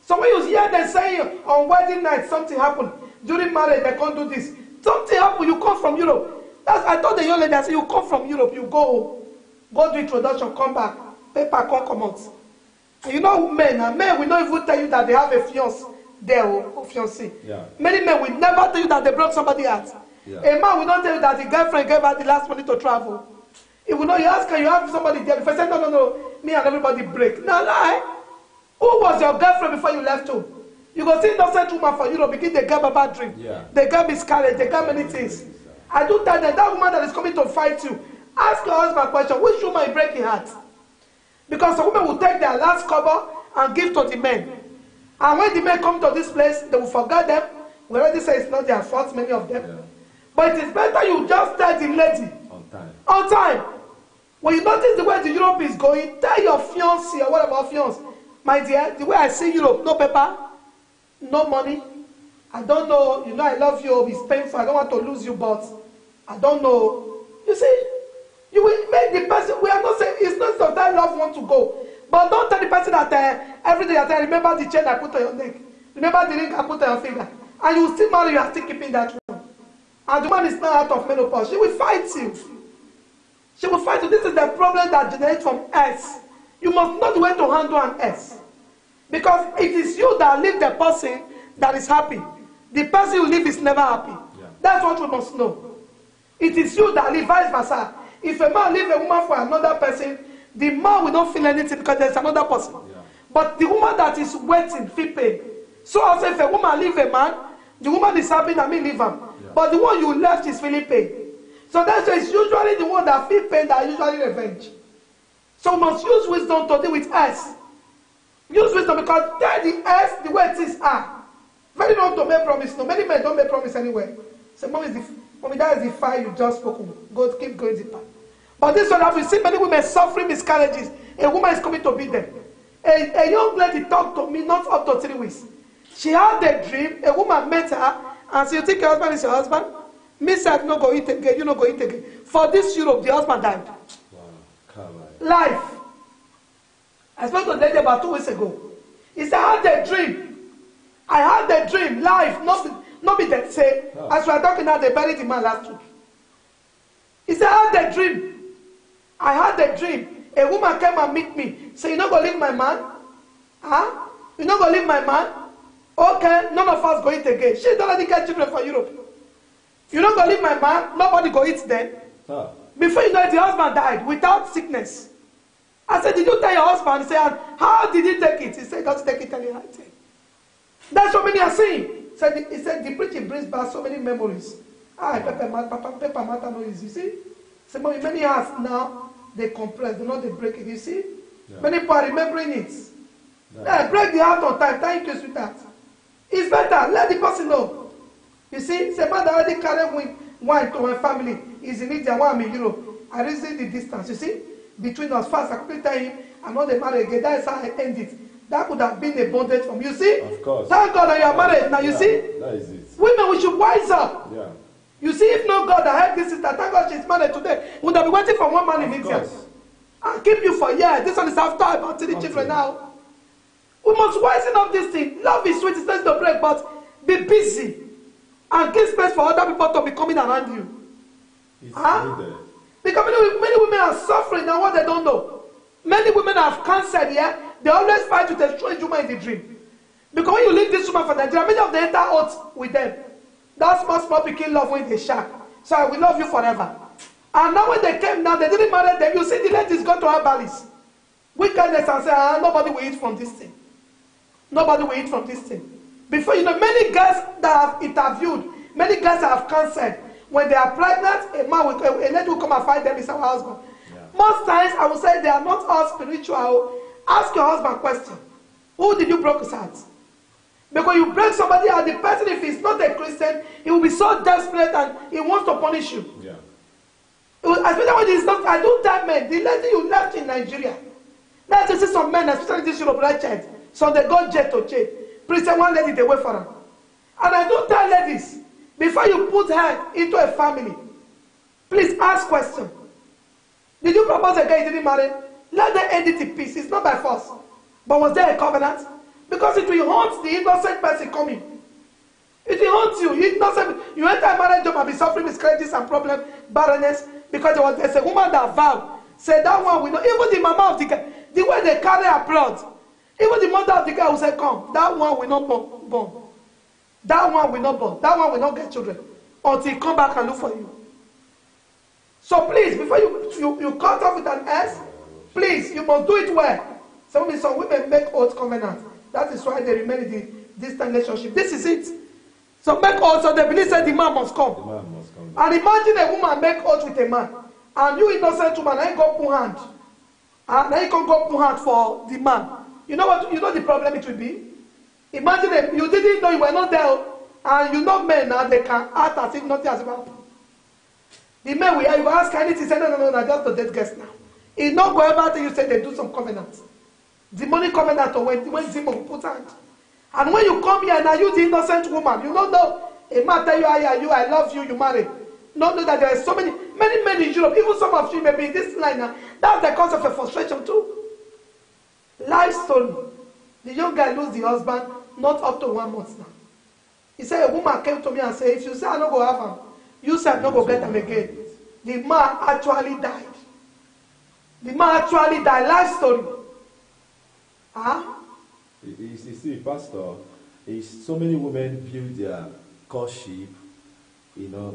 So when you hear them saying on wedding night something happened, during marriage they can't do this. Something happened, you come from Europe. I told the young lady, I said, you come from Europe, you go do introduction, come back, paper can't come out. And you know men will not even tell you that they have a fiancé there or fiancé. Yeah. Many men will never tell you that they broke somebody out. Yeah. A man will not tell you that the girlfriend gave her the last money to travel. He will not, you ask her, you have somebody there. If I say, no, me and everybody break. No, lie. Who was your girlfriend before you left home? You go see innocent woman for Europe, begin they get a bad dream. Yeah. They get miscarriage, they get many things. I do tell them, that woman that is coming to fight you, ask your husband a question, which woman is breaking heart? Because the women will take their last cover and give to the men. And when the men come to this place, they will forget them. We already say it's not their fault, many of them. Yeah. But it is better you just tell the lady. On time. On time. When you notice the way the Europe is going, tell your fiancé or whatever fiancé, my dear, the way I see Europe, no paper, no money. I don't know, you know I love you, it's painful, I don't want to lose you, but I don't know. You see, you will make the person, we are not saying, it's not that I love want to go. But don't tell the person that every day I remember the chain I put on your neck. Remember the ring I put on your finger. And you will still marry, you are still keeping that one. And the man is now out of menopause. She will fight you. She will fight you. This is the problem that generates from S. You must know the way to handle an S. Because it is you that leave the person that is happy. The person you leave is never happy. Yeah. That's what we must know. It is you that leave, vice versa. If a man leave a woman for another person, the man will not feel anything because there's another person. Yeah. But the woman that is waiting feel pain. So also if a woman leave a man, the woman is happy and me leave him. Yeah. But the one you left is feeling pain. So that's why it's usually the one that feel pain that usually revenge. So we must use wisdom to deal with us. Use wisdom because tell the S the way things are. Very not to make promise. No, many men don't make promise anyway. So mommy, that is the fire you just spoken. Go keep going deeper. But this one, we see many women suffering miscarriages. A woman is coming to beat them. A young lady talked to me not up to 3 weeks. She had a dream. A woman met her and said, you think your husband is your husband? Me said, no go eat again. You no go eat again. For this Europe, the husband died. Wow. Life. I spoke to the lady about 2 weeks ago. He said, I had a dream. I had a dream. Life. Not be that say. As we are talking now, they buried the man last week. He said, I had a dream. I had a dream. A woman came and meet me. Say, you not going to leave my man? Huh? You not going to leave my man? Okay, none of us go eat again. She don't already get children for Europe. You not going to leave my man? Nobody go eat then. Before you know it, the husband died without sickness. I said, did you tell your husband? He said, how did he take it? He said, just take it anyhow. That's what many are saying. He said, the preaching brings back so many memories. Paper matter no easy. You see? So many hearts now, they compress, they break it. You see? Yeah. Many people are remembering it. Yeah. Break the heart on time. Thank you, sweetheart. It's better. Let the person know. You see? It's a man that already carried wine to my family. He's in India, one in Europe. I reason the distance. You see? Between us. First, I quickly tell him, I'm not the married again. That is how I end it. That could have been a bondage from you. See? Of course. Thank God that you are married. Now you see? That is it. Women, we should wise up. Yeah. You see, if not God that helped this sister, thank God she's married today. Would have been waiting for one man in India. And keep you for years. This one is after about 3 children now. We must wisen up this thing. Love is sweet, it's nice to break, but be busy. And give space for other people to be coming around you. Because many women are suffering now what they don't know. Many women have cancer here. They always fight with a strange woman in the dream. Because when you leave this woman for Nigeria, many of them enter out with them. That's small picking love when they shark. So I will love you forever. And now when they came now, they didn't marry them. You see the ladies go to her valleys. Wickedness and say, nobody will eat from this thing. Nobody will eat from this thing. Before you know, many girls that have interviewed, many girls that have cancelled, when they are pregnant, a lady will come and find them, is our husband. Yeah. Most times, I will say they are not all spiritual. Ask your husband a question. Who did you break his heart? Because you break somebody and the person, if he's not a Christian, he will be so desperate and he wants to punish you. Yeah. Especially when he's not, I don't tell men, the lady you left in Nigeria. Now you see some men, especially this Europe child, so they go jet to jail. Please say one lady they wait for her. And I don't tell ladies, before you put her into a family, please ask questions. Did you propose a guy you didn't marry? Let them end it in peace. It's not by force. But was there a covenant? Because it will haunt the innocent person coming. It will haunt you. You enter a marriage job and be suffering miscarriages and problems, barrenness, because there's a woman that vowed. Say that one will not. Even the mama of the guy, the way they carry her blood, even the mother of the guy will say, come, that one will not born. That one will not born. That one will not get children until he come back and look for you. So please, before you cut off with an S, please, you must do it well. Some women make oath covenant. That is why they remain in this relationship. This is it. So make oath, so they believe that the man must come. The man must come. And imagine a woman make oath with a man, and you innocent woman, I go put hand, and I can go put hand for the man. You know what? You know the problem it will be. Imagine you didn't know, you were not there, and you know men now they can act as if nothing has happened. The men will you ask anything, say no, just to dead guest now. It's not going about you say they do some covenants. Demonic covenant or when demon put hand. And when you come here now, you the innocent woman, you don't know a man tell you I love you, you marry. Not know that there are so many men in Europe, even some of you may be in this line now. That's the cause of a frustration too. Life story. The young guy lose the husband not up to 1 month now. He said a woman came to me and said, if you say I don't go have him, you said no go get him again. The man actually died. The man actually died. Life story. You see, Pastor, so many women view their courtship,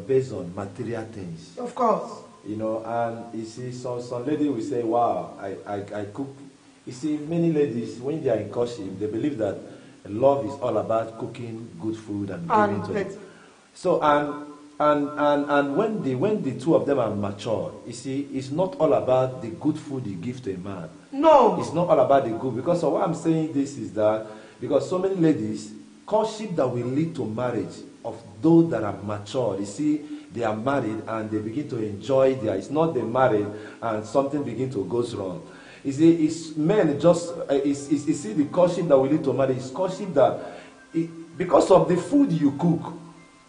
based on material things. Of course. And you see, some lady will say, wow, I cook. You see, many ladies, when they are in courtship, they believe that love is all about cooking good food and giving to them. So, and when the two of them are mature, you see, it's not all about the good food you give to a man. No. It's not all about the good. Because of why I'm saying this is that, because so many ladies, courtship that will lead to marriage of those that are mature, you see, they are married and they begin to enjoy it's not they married and something begin to go wrong. You see, it's men just, you see the courtship that will lead to marriage, it's courtship that, because of the food you cook,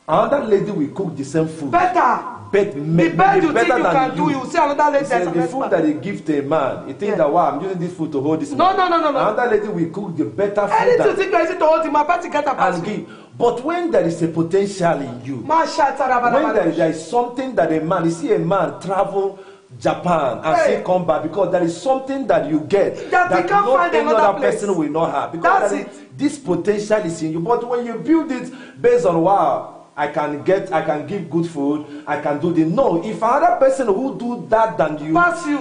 another lady will cook the same food. Better. Maybe better you think you can do, you will see another lady that's the food that they give to a man. You think that, wow, I'm using this food to hold this man. No. Another lady will cook the better food. Anything you think you easy to hold him, apart to get a and give. But when there is a potential in you, when there is something that a man, you see a man travel Japan and still come back because there is something that you get that not any other person will not have. Because this potential is in you. But when you build it based on, wow, I can give good food, I can do the no. If another person who do that than you,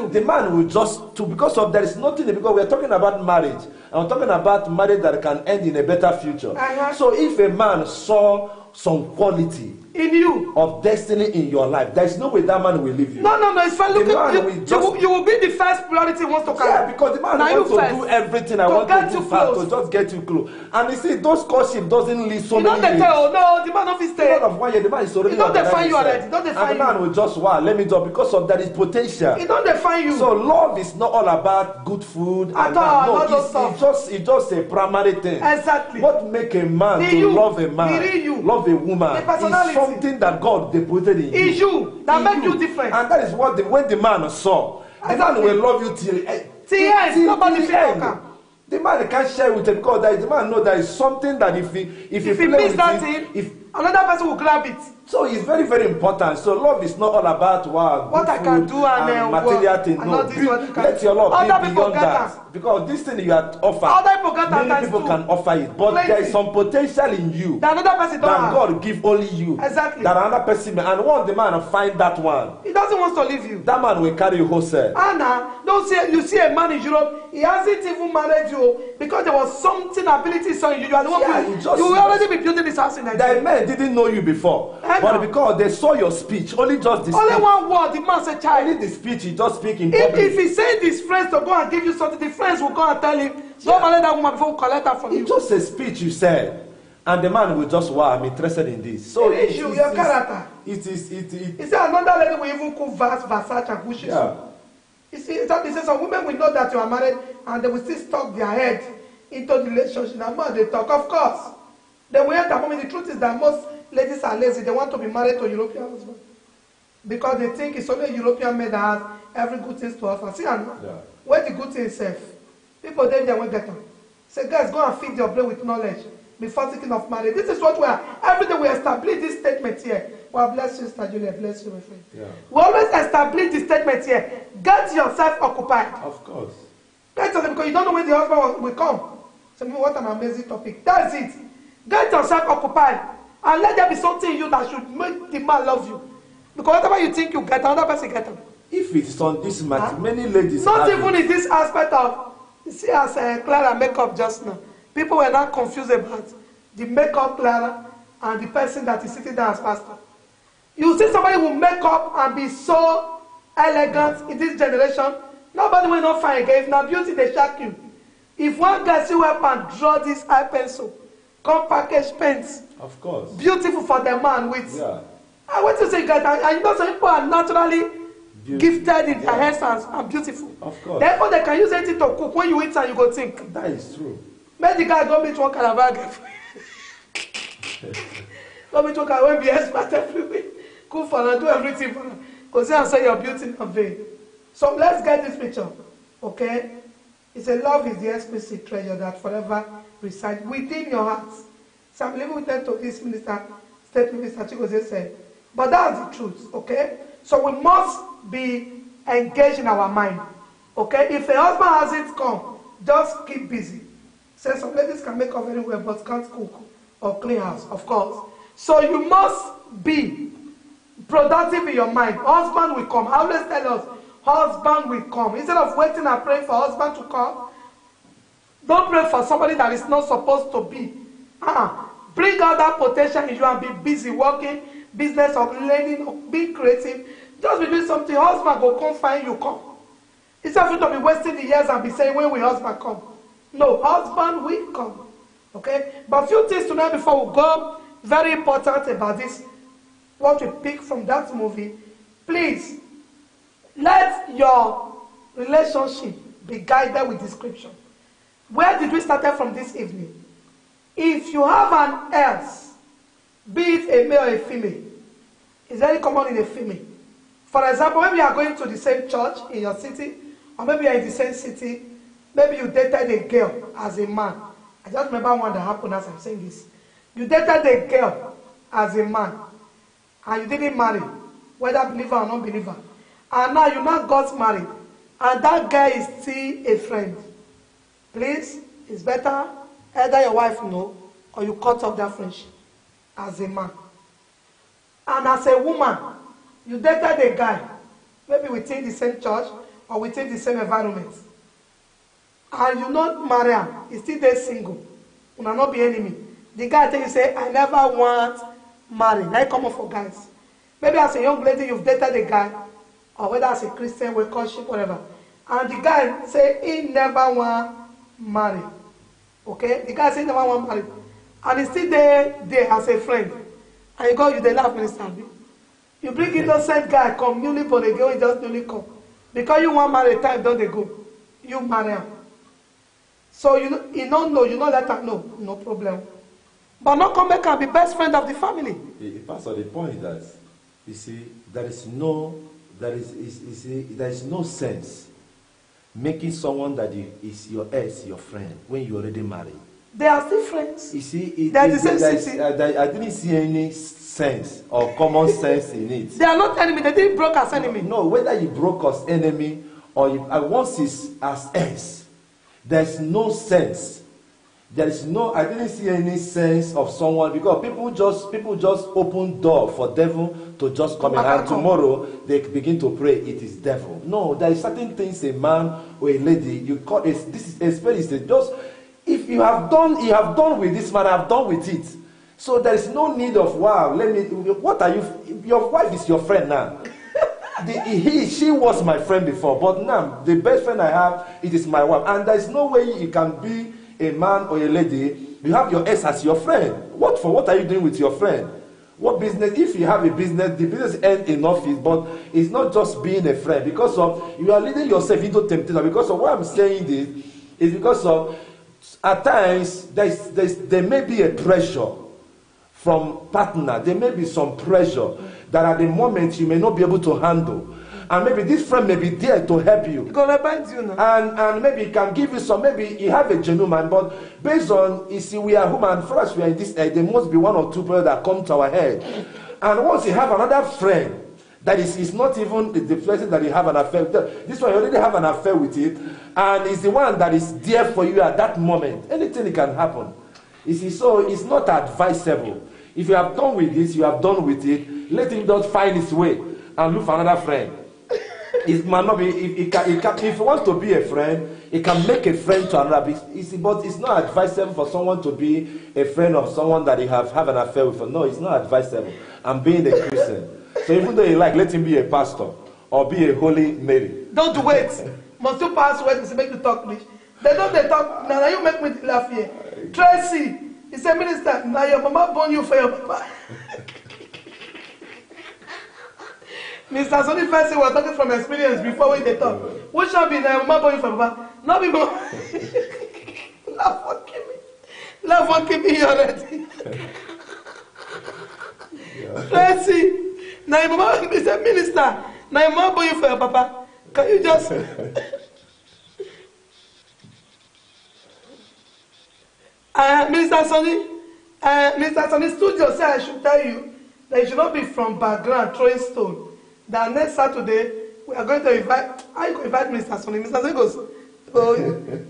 the man will just because of there is nothing, because we are talking about marriage. And we're talking about marriage that can end in a better future. So if a man saw some quality in you of destiny in your life, there is no way that man will leave you. No, it's fine. Look, you will be the first priority he wants to carry. Yeah, because the man wants to do everything. I want to do fast to just get you close. And you see, those courtship doesn't lead so many years. No, the man of his stay. Of 1 year, the man is already. He don't define you already. Don't define you. And the man will just let me do because of that is potential. He don't define you. So love is not all about good food at all. No, it's it's just a primary thing. Exactly. What make a man The to you, love a man, the you, love a woman, the personality. is something that God deposited in you. It's you that In make you different. And that is what when the man saw, the man will love you till end. Nobody feel end. welcome. The man can't share with him because the man knows that is something that if he he play miss with that it, thing, another person will grab it. so it's very, very important. So love is not all about What I can do and material thing. No, let your love be beyond that. Because this thing you are offered, other people get many people can offer it, but there is some potential in you that another person don't have. God give only you. Exactly. That another person and once the man find that one, He doesn't want to leave you. that man will carry you wholesale. Anna, don't say you see a man in Europe, he hasn't even married you because there was something ability so in you. You are the one you will already be building this house in Nigeria. The men didn't know you before, but because they saw your speech, only just the only speech. one word, the man said, child. Only the speech he just speak in public. If he send his friends to go and give you something, the friends will go and tell him, don't marry that woman before we collect her from you. It's just a speech you said, and the man will just, wow, I'm interested in this. So it is your character. It. He said another lady will even cook Versace and Gucci. Yeah. You see, he said some women will know that you are married and they will still stuck their head into the relationship. And man, they talk, of course. They will enter. I mean, the truth is that most ladies are lazy. They want to be married to a European husband because they think it's only a European man that has every good thing to offer. See, and where the good thing is safe. People then they won't get them. Say, guys, go and feed your brain with knowledge before thinking of marriage. This is what we are. Every day we establish this statement here. Well, bless you, Sister Julia. Bless you, my friend. Yeah. We always establish this statement here. Get yourself occupied. Of course. Get yourself, because you don't know when the husband will come. So, what an amazing topic. That's it. Get yourself occupied. And let there be something in you that should make the man love you. Because whatever you think you get, another person get them. If it's on this matter, many ladies. Not even in this aspect of, you see, as Clara makeup just now. People were not confused about the makeup Clara and the person that is sitting there as pastor. You see somebody who make up and be so elegant in this generation. Nobody will not find again. If not beauty, they shock you. If one guy see up and draw this eye pencil, come package pens. Of course. Beautiful for the man with. Yeah. I want to say, guys, and you know some people are naturally gifted in their hairstyles and beautiful. Of course. Therefore, they can use anything to cook. When you eat and you go think. That is true. Make the guy go meet one Calabar. Go meet one Calabar. Be expert everywhere. Cook for her, do everything for her. Because they say your beauty in vain. So let's get this picture. Okay? It's a love is the explicit treasure that forever resides within your heart. So I'm living with them to this state minister Chigozie said. But that's the truth. Okay? So we must be engaged in our mind. Okay? If a husband hasn't come, just keep busy. Say some ladies can make up very well, but can't cook or clean house, of course. So you must be productive in your mind. Husband will come. I always tell us, husband will come. Instead of waiting and praying for husband to come, don't pray for somebody that is not supposed to be. Bring out that potential in you and be busy working, business or learning or being creative. Just be doing something. Husband will come find you, come. Instead of you to be wasting the years and be saying, when will husband come? No, husband will come. Okay? But a few things tonight before we go, very important about this, what we pick from that movie. Please, let your relationship be guided with description. Where did we start from this evening? If you have an else, be it a male or a female, it's very common in a female. For example, maybe you are going to the same church in your city, or maybe you are in the same city, maybe you dated a girl as a man. I just remember one that happened as I'm saying this. You dated a girl as a man, and you didn't marry, whether believer or non-believer. And now you now got married, and that guy is still a friend. Please, it's better either your wife know, or you cut off that friendship as a man. And as a woman, you dated a guy, maybe within the same church or within the same environment. And you not marry him, he's still there single. You will not be enemy. The guy tell you say, I never want marry. That common for guys. Maybe as a young lady, you've dated a guy, or whether as a Christian, worship, whatever. And the guy say he never want marry. Okay? The guy say he never want marry. And he's still there as a friend. And you go, you dey laugh, minister. You bring innocent guy, come, newly born again, he just newly come. Because you want marry, time don't they go. You marry him. So you don't know, you don't let her know, no problem. But not come back and be best friend of the family. Pastor, the point is that, you see, there is no sense making someone that is your ex your friend when you already married. They are still friends. You see, they are the same city. I didn't see any sense or common sense in it. They are not enemy. They didn't broke as enemy. No, whether you broke as enemy or once it's as ex, there's no sense. There is no. I didn't see any sense of someone because people just open door for devil to just come in, and tomorrow they begin to pray it is devil. No, there is certain things a man or a lady you call it. This is experience. Just if you have done with this man, I've done with it. So there is no need of wow. What are you? Your wife is your friend now. She was my friend before, but now the best friend I have it is my wife, and there is no way you can be a man or a lady. You have your ex as your friend. What are you doing with your friend? What business? If you have a business, the business ends in office, but it's not just being a friend. Because of you are leading yourself into temptation. Because of why I'm saying this is because of at times there may be a pressure from partner. There may be some pressure that at the moment you may not be able to handle. And maybe this friend may be there to help you. Gonna bind you now. And maybe he can give you some, maybe you have a genuine man, but based on, you see, we are human. First, we are in this age, there must be one or two people that come to our head. And once you have another friend, that is not even the person that you have an affair with. This one, you already have an affair with it, and it's the one that is there for you at that moment. Anything can happen. You see, so it's not advisable. If you have done with this, you have done with it, let him just find his way and look for another friend. It might not be, if he wants to be a friend, he can make a friend to another. But it's not advisable for someone to be a friend of someone that he have an affair with. No, it's not advisable. I'm being a Christian. So even though you let him be a pastor or be a Holy Mary. Don't wait. Must you pass wait to make you talk English? They talk. Now you make me laugh here. Tracy, he said, Minister, now your mama born you for your papa. Mr. Sonny Percy was talking from experience before when they talk. What shall be now? Mama born you for papa. Not be more. Laugh for me already. Tracy. Now your mama, Mr. Minister, now your mama born you for your papa. Can you just... Mr. Sonny Studio said I should tell you that you should not be from background throwing stone. That next Saturday, we are going to invite... How you go invite Mr. Sonny? Mr. Sonny goes...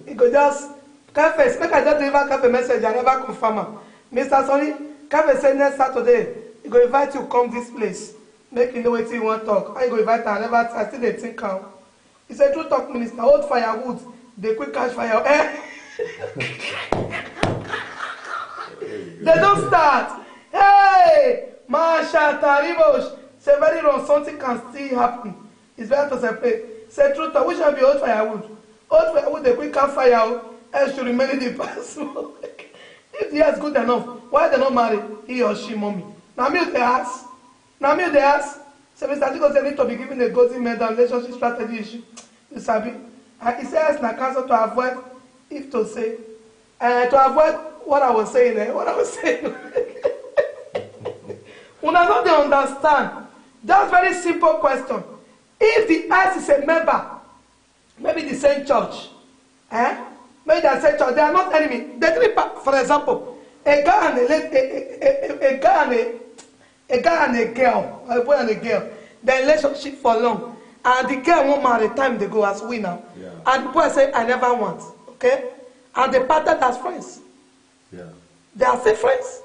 he goes just... Cafe, make I just deliver Cafe message, I never confirm him. Mr. Sonny, Cafe said next Saturday, he go invite you come this place. Make you know what you want to talk. I go invite her, I still they think how. He said, true talk, Minister, hold firewood, they quick catch fire. They don't start. Hey! Masha Taribosh. Say very wrong, something can still happen. It's better to separate. Say true talk, we shall be old firewood. Old firewood, they quick catch fire, else should remain in the past. If he is good enough, why they not marry he or she, mommy? Now me they ask. So Mr. Tico said need to be given a golden medal relationship strategy issue. You sabi. And he says na counsel to avoid to avoid what I was saying. When I don't understand, that's very simple question. If the ex is a member, maybe the same church, maybe the same church, they are not enemy. For example, a guy and a girl, a boy and a girl, their relationship for long, and the girl won't marry time they go as we now, and the boy say I never want, okay, and they parted as friends. They are still friends.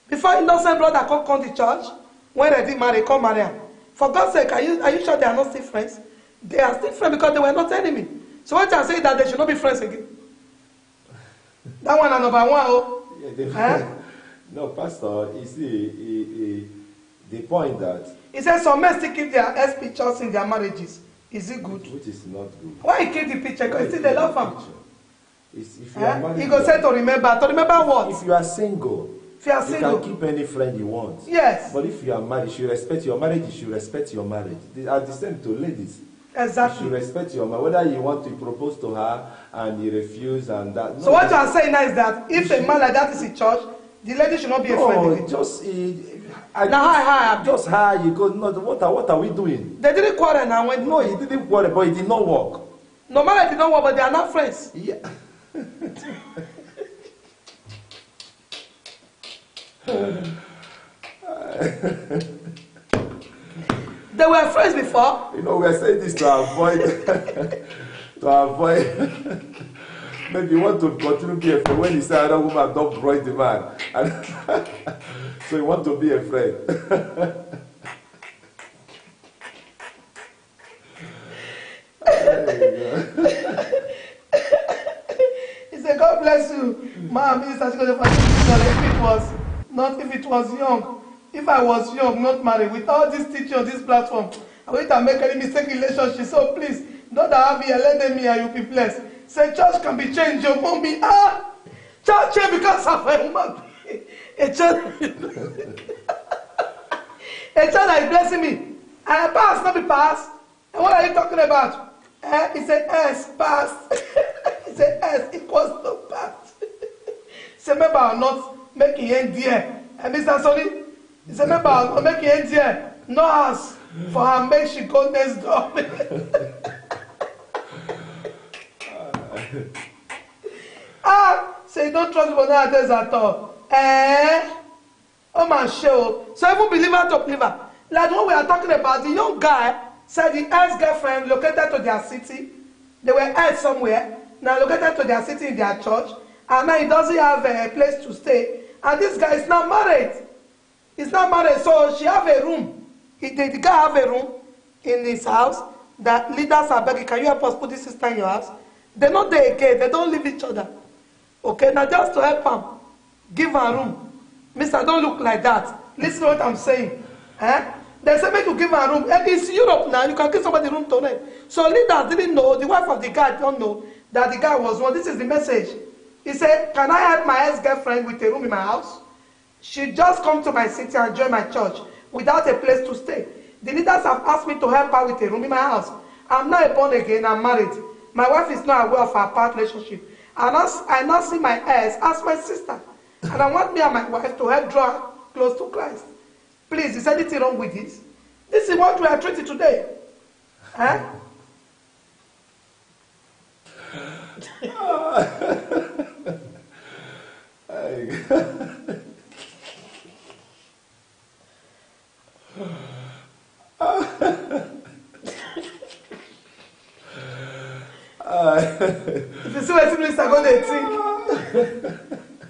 Before innocent brother come to church, when they did marry, come marry him. For God's sake, are you sure they are not still friends? They are still friends because they were not enemy. So what you are saying that they should not be friends again? That one is number one. Oh. No, Pastor, you see, the point that... He says some men still keep their ex pictures in their marriages. Is it good? Which is not good. Why he keep the picture? Because still they love him. If you are married, he goes say to remember what? If you are single, you can keep any friend you want. Yes. But if you are married, you should respect your marriage, you should respect your marriage. They are the same to ladies. Exactly. You should respect your man. Whether you want to propose to her and you refuse and that. No, so what you are saying now is that if a man like that is in church, the lady should not be a friend again. Just hi. Just hi. You go. No, what are we doing? They didn't quarrel now. When no, he didn't quarrel, but it did not work. No matter it did not work, but they are not friends. Yeah. They were friends before. You know, we are saying this to avoid, maybe you want to continue to be a friend. When you say other woman don't brought the man, and so you want to be a friend. He said, God bless you, Ma'am, Minister. If it was young, if I was young, not married, with all this teaching on this platform, I wouldn't make any mistake in relationship. So please, don't have me and let me and you be blessed. Say church can be changed, your mommy. Church change because of a woman. A church that is blessing me. And a pass, not be pass. And what are you talking about? It's an S, pass. It's an S equals to pass. Say, remember, I'm not making end here. And Mr. Sonny, he said, remember, I'm not making end here. No house for her, make she go next door. Say, don't trust people nowadays at all. Oh, my show. So, even believer to believer. Like what we are talking about, the young guy said the ex-girlfriend located to their city. They were out somewhere. Now located to their city in their church. And now he doesn't have a place to stay. And this guy is not married. He's not married. So she have a room. The guy have a room in his house. That leaders are begging, can you help us put this sister in your house? They're not there again. They don't leave each other. Okay, now just to help him, give her a room. Mister, don't look like that. Listen to what I'm saying. They say make you give her a room. And it's Europe now. You can give somebody a room to rent. So leaders didn't know. The wife of the guy don't know that the guy was one. This is the message. He said, can I help my ex-girlfriend with a room in my house? She just come to my city and join my church without a place to stay. The leaders have asked me to help her with a room in my house. I'm not born again. I'm married. My wife is not aware of our past relationship. And I now see my ex as my sister. And I want me and my wife to help draw her close to Christ. Please, is anything wrong with this? This is what we are treating today. If you see what siblings are going to think.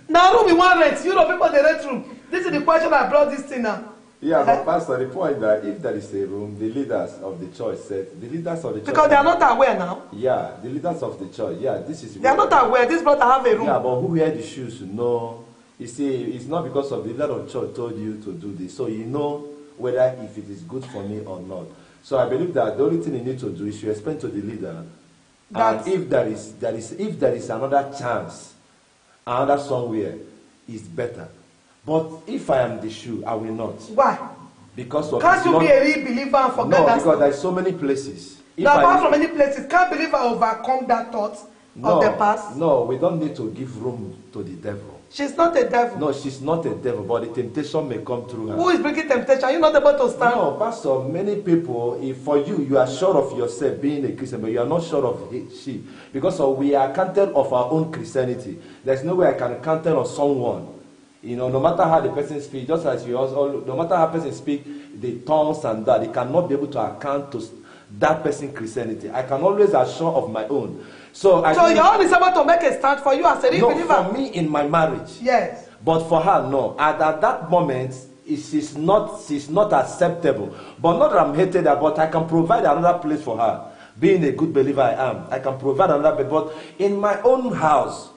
Now, room we want rent. You know, people they rent room. This is the question I brought this thing now. Yeah, but Pastor, the point that if there is a room, the leaders of the church said, the leaders of the church. Because they are not aware now. Yeah, the leaders of the church. Yeah, this is. They are not aware. This brother have a room. Yeah, but who wear the shoes? No. You see, it's not because of the leader of the church told you to do this. So you know whether if it is good for me or not. So I believe that the only thing you need to do is you explain to the leader. And if there is another chance, another somewhere, is better. But if I am the shoe, I will not. Why? Because of can't you be a real believer and forget that? No, because there are so many places. Now, apart from many places, can't believer overcome that thought of the past? No, we don't need to give room to the devil. She's not a devil. No, she's not a devil, but the temptation may come through her. Who is bringing temptation? Are you not able to stand? No, Pastor, many people, if for you are sure of yourself being a Christian, but you are not sure of she. Because we are counted of our own Christianity. There's no way I can count on someone. You know, no matter how the person speaks, just as you also, no matter how the person speaks, the tongues and that, they cannot be able to account to that person's Christianity. I can always assure of my own. So your own is able to make a stand for you as a real believer? No, for me in my marriage. Yes. But for her, no. At that moment, she's not acceptable. But not that I'm hated her, but I can provide another place for her. Being a good believer I am. I can provide another place. But in my own house,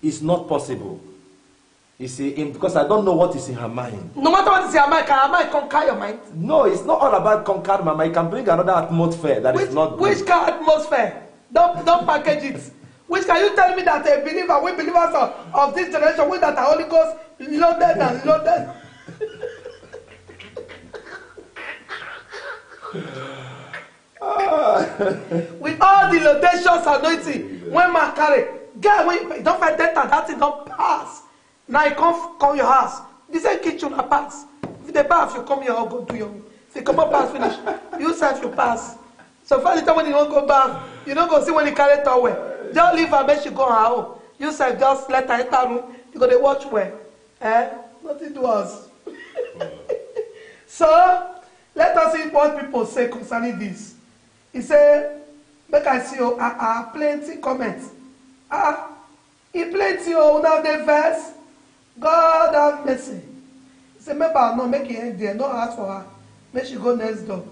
it's not possible. You see, because I don't know what is in her mind. No matter what is in her mind, can her mind conquer your mind? No, it's not all about conquer my mind. It can bring another atmosphere that is not good. Which kind of atmosphere? Don't package it. Which can you tell me that a believer, we believers of this generation, we that are Holy Ghost loaded and loaded? With all the lodations anointing, when man carry, girl, when you don't find that thing don't pass. Now you come your house. This ain't kitchen a pass. If they pass, you come here, I'll go do your. If you come up pass finish, you self you pass. So first time when you don't go back, you don't go see when you carry towel. Just leave her, make she go her home. You self just let her enter room. You go to watch where, nothing to us. So let us see what people say concerning this. He said, make I see plenty comments. He plenty now the verse. God have mercy. He said, maybe I'll not make it end there. No ask for her. Make she go next door.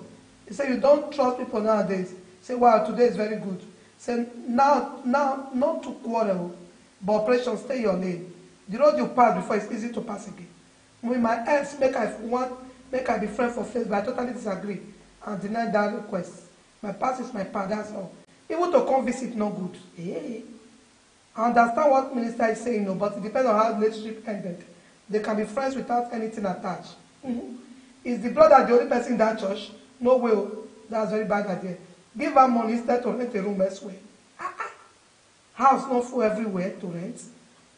He said, you don't trust people nowadays. He said, wow, today is very good. He said, now, not to quarrel, but operation, stay your lane. The road you pass before is easy to pass again. With my ex, make I be friend for faith, but I totally disagree and deny that request. My past is my past, that's all. Even to come visit, no good. Hey. I understand what minister is saying, no, but it depends on how the relationship ended. They can be friends without anything attached. Is the brother the only person in that church? No way. That's very bad idea. Give her money instead to rent a room elsewhere. House not full everywhere to rent.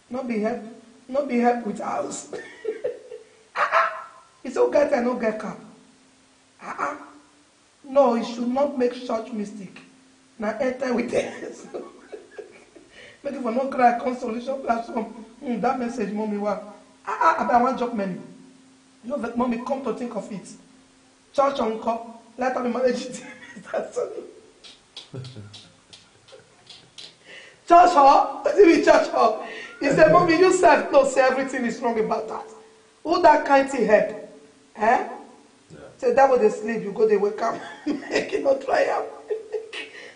Not be help with house. It's okay to not get cap. No, you should not make such mistake. Now enter with this. Make it for no cry consolation platform. That message, mommy, wow. I want job money. You know that mommy come to think of it. Church uncle, let her manage it. That's all. Church hall, church hall. He said, mommy, you self know say everything is wrong about that. Who that kind of help? Yeah. Say that when they sleep, you go they wake up. Make it not try out.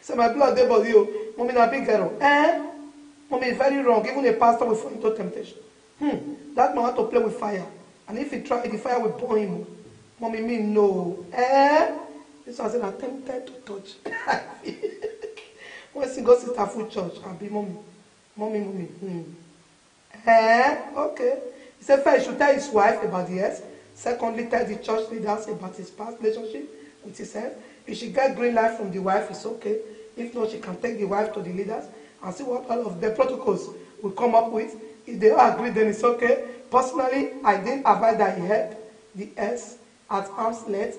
So my blood they body you. Mommy na big girl. Mommy is very wrong. Even a pastor will fall into temptation. That man want to play with fire. And if he try, the fire will burn him. Mommy mean no. This one said I'm tempted to touch. When she goes to full church, I'll be mommy. Okay. He said first, he should tell his wife about the yes. Secondly, tell the church leaders about his past relationship with himself. If she get green light from the wife, it's okay. If not, she can take the wife to the leaders and see what all of the protocols will come up with. If they all agree, then it's okay. Personally, I didn't advise that he help the S at arm's length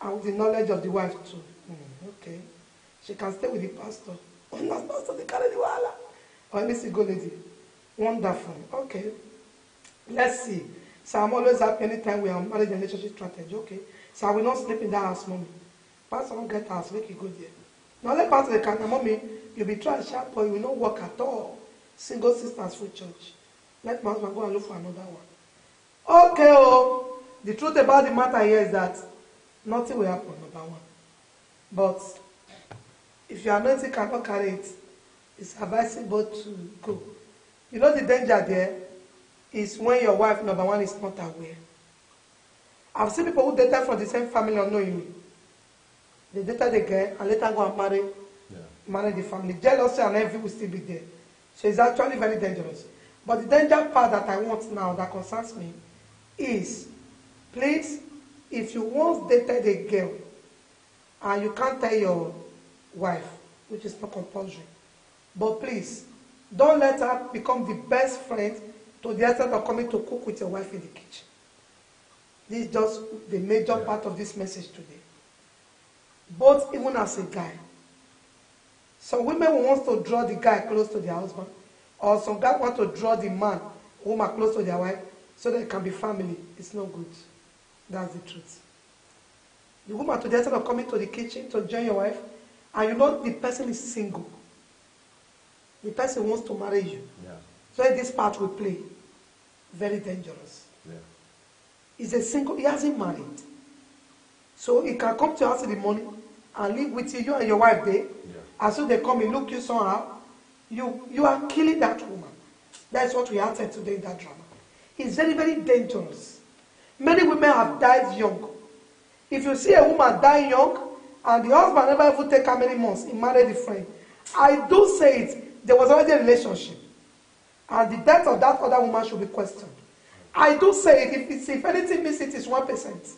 and with the knowledge of the wife too. Okay. She can stay with the pastor. Not pastor, they carry the wala. Or let me see, go lady. Wonderful. Okay. Let's see. So I'm always happy anytime we are marriage and relationship strategy. Okay. So I will not sleep in that house, mommy. Pastor won't get house, make it go there. Now let pastor the can, mommy, you'll be trying sharp, but you will not work at all. Single sisters for church. Let my husband go and look for another one. Okay, the truth about the matter here is that nothing will happen, number one. But if your anointing cannot carry it, it's advisable to go. You know the danger there is when your wife, number one, is not aware. I've seen people who dated from the same family unknowingly. They dated the girl and later go and marry the family. Jealousy and envy will still be there. So it's actually very dangerous. But the danger part that I want now, that concerns me, is, please, if you once dated a girl and you can't tell your wife, which is not compulsory, but please, don't let her become the best friend to the extent of coming to cook with your wife in the kitchen. This is just the major part of this message today. Both even as a guy. Some women will want to draw the guy close to their husband, or some guys want to draw the woman close to their wife, so they can be family. It's not good. That's the truth. The woman to the extent of coming to the kitchen to join your wife, and you know the person is single. The person wants to marry you. Yeah. So this part will play. Very dangerous. Yeah. He's a single, he hasn't married. So he can come to your house in the morning and live with you and your wife there. Yeah. As soon as they come and look you somehow, you are killing that woman. That's what we had said today in that drama. It's very, very dangerous. Many women have died young. If you see a woman die young, and the husband never even take how many months, he married a friend, I do say it, there was already a relationship. And the death of that other woman should be questioned. I do say it, if anything means it is 1%.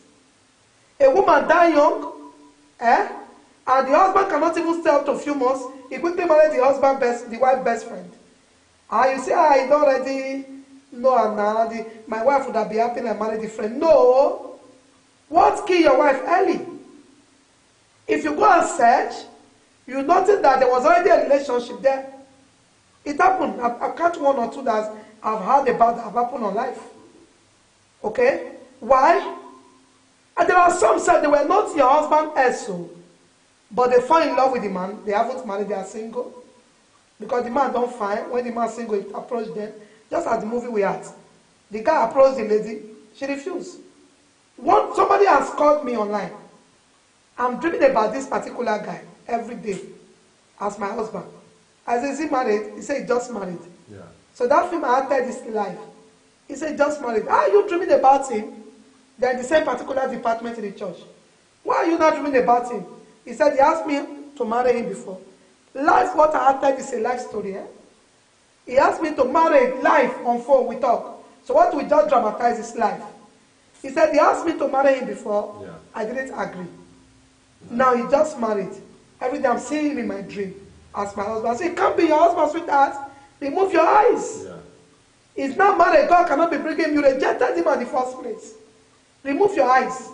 A woman die young, And the husband cannot even stay up to a few months. He quickly married the wife's best friend. And you say, I don't already know her now. My wife would have been happy and I married the friend. No. What kill your wife early? If you go and search, you notice that there was already a relationship there. It happened. I've count one or two that I've heard about that have happened on life. Okay? Why? And there are some said they were not your husband also, but they fall in love with the man. They haven't married, they are single. Because the man don't find. When the man is single, he approached them. Just as the movie we had. The guy approached the lady. She refused. Somebody has called me online. I'm dreaming about this particular guy every day as my husband. I said, is he married? He said, he just married. Yeah. So that film I acted his life. He said, just married. Are you dreaming about him? They're in the same particular department in the church. Why are you not dreaming about him? He said, he asked me to marry him before. Life, what I acted is a life story. Eh? He asked me to marry life on phone, we talk. So what we just dramatize is life. He said, he asked me to marry him before. Yeah. I didn't agree. Now he just married. Every day I'm seeing him in my dream as my husband. I say, it can't be your husband, sweetheart. Remove your eyes. Yeah. He's not married. God cannot be bringing him. You rejected him at the first place. Remove your eyes.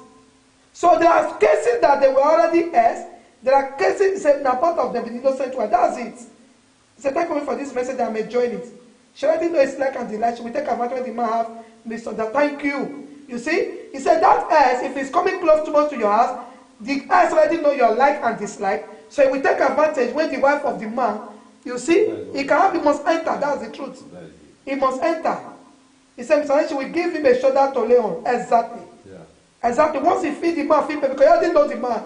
So there are cases that they were already heirs. There are cases, he said, now part of them is innocent one. That's it. He said, thank you for this message. I'm enjoying it. She already know it's like and delight. She will take advantage when the man have misunderstood. Thank you. You see? He said that heirs, if he's coming close too much to your house, the heirs already know your like and dislike. So he will take advantage when the wife of the man, you see, he must enter. That's the truth. He must enter. He said, Mr. She will give him a shoulder to lay on. Exactly. Yeah. Exactly. Once he feed the man, because he already know the man.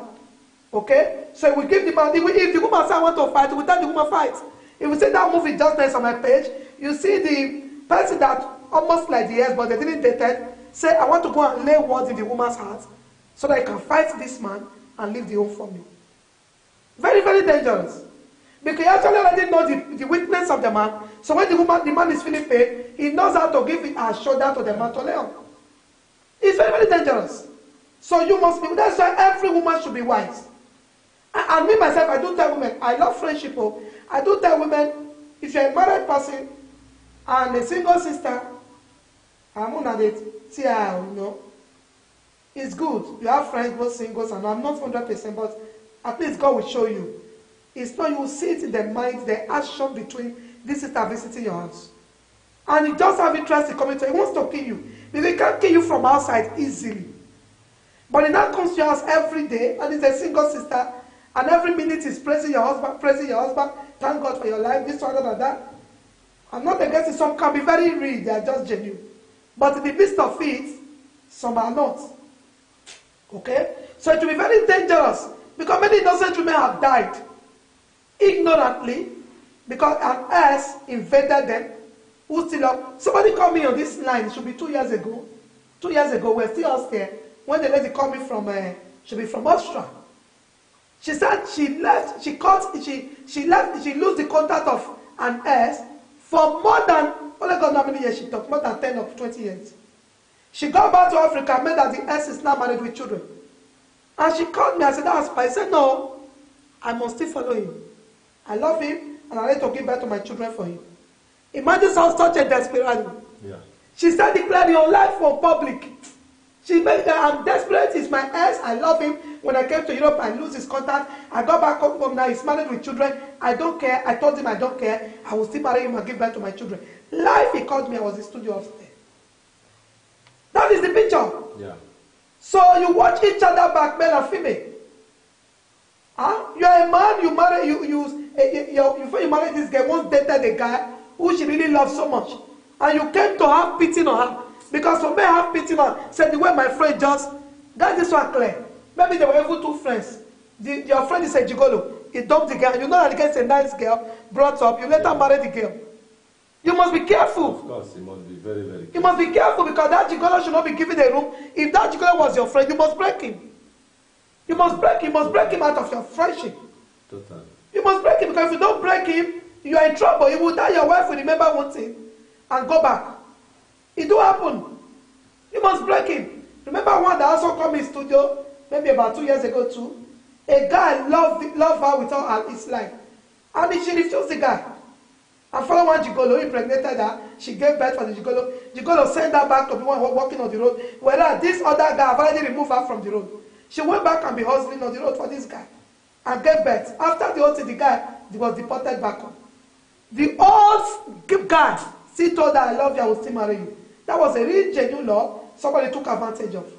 Okay? So he will give the man, if the woman say I want to fight, he will tell the woman fight. If we say that movie just nice on my page, you see the person that almost like the heirs, but they didn't date it, say, I want to go and lay words in the woman's heart so that I can fight this man and leave the home for me. Very, very dangerous. Because he actually already knows the weakness of the man. So when the man is feeling pain, he knows how to give a shoulder to the man to lay on. It's very, very dangerous. So you must be, that's why every woman should be wise. And me myself, I do tell women, I love friendship. I do tell women, if you're a married person and a single sister, I'm on it, see how, you know, it's good. You have friends, both singles, and I'm not 100%, but at least God will show you. It's not, you will see it in the mind, the action between this sister visiting your house. And he just have interest in coming to you. He wants to kill you. Because he can't kill you from outside easily. But he now comes to your house every day, and he's a single sister, and every minute he's praising your husband, thank God for your life, this one, that. I'm not against it. Some can be very real, they are just genuine. But in the midst of it, some are not. Okay? So it will be very dangerous, because many innocent women have died ignorantly, because an heirs invaded them. Who still up? Somebody called me on this line, it should be 2 years ago. 2 years ago, we're still out there. When the lady called me from, should be from Austria. She said she left, she left, she lose the contact of an heirs for more than, only God how many years she talked, more than 10 or 20 years. She got back to Africa, made that the heirs is now married with children. And she called me, I said, that's fine. I said, no, I must still follow him. I love him, and I need to give back to my children for him. Imagine such a desperate. Yeah. She started declaring your life for public. She made that I'm desperate, he's my ex, I love him. When I came to Europe, I lose his contact. I got back home now, he's married with children. I don't care. I told him I don't care. I will still marry him and give back to my children. Life, he called me, I was in the studio upstairs. That is the picture. Yeah. So you watch each other back, male and female. Huh? You're a man, you marry, before you marry this guy, once dated a guy who she really loves so much. And you came to have pity on her. Because for me, I have pity on her. Said the way my friend just got this one clear. Maybe they were even two friends. Your friend is a gigolo. He dumped the girl. You know that the girl is a nice girl, brought up. You later marry the girl. You must be careful. Of course, you must be very, very careful. You must be careful because that gigolo should not be given a room. If that gigolo was your friend, you must break him. You must break him out of your friendship. Totally. You must break him because if you don't break him, you are in trouble. You will die. Your wife will remember one thing and go back. It do happen. You must break him. Remember one that also came in studio maybe about 2 years ago too. A guy love her with all his life. And she refused the guy. And follow one gigolo, impregnated her. She gave birth for the gigolo. Gigolo sent her back to be one walking on the road. Whereas this other guy have already removed her from the road. She went back and be hustling on the road for this guy. And gave birth. After the whole thing, the guy was deported back home. The old guy still told her, I love you, I will still marry you. That was a real genuine love somebody took advantage of.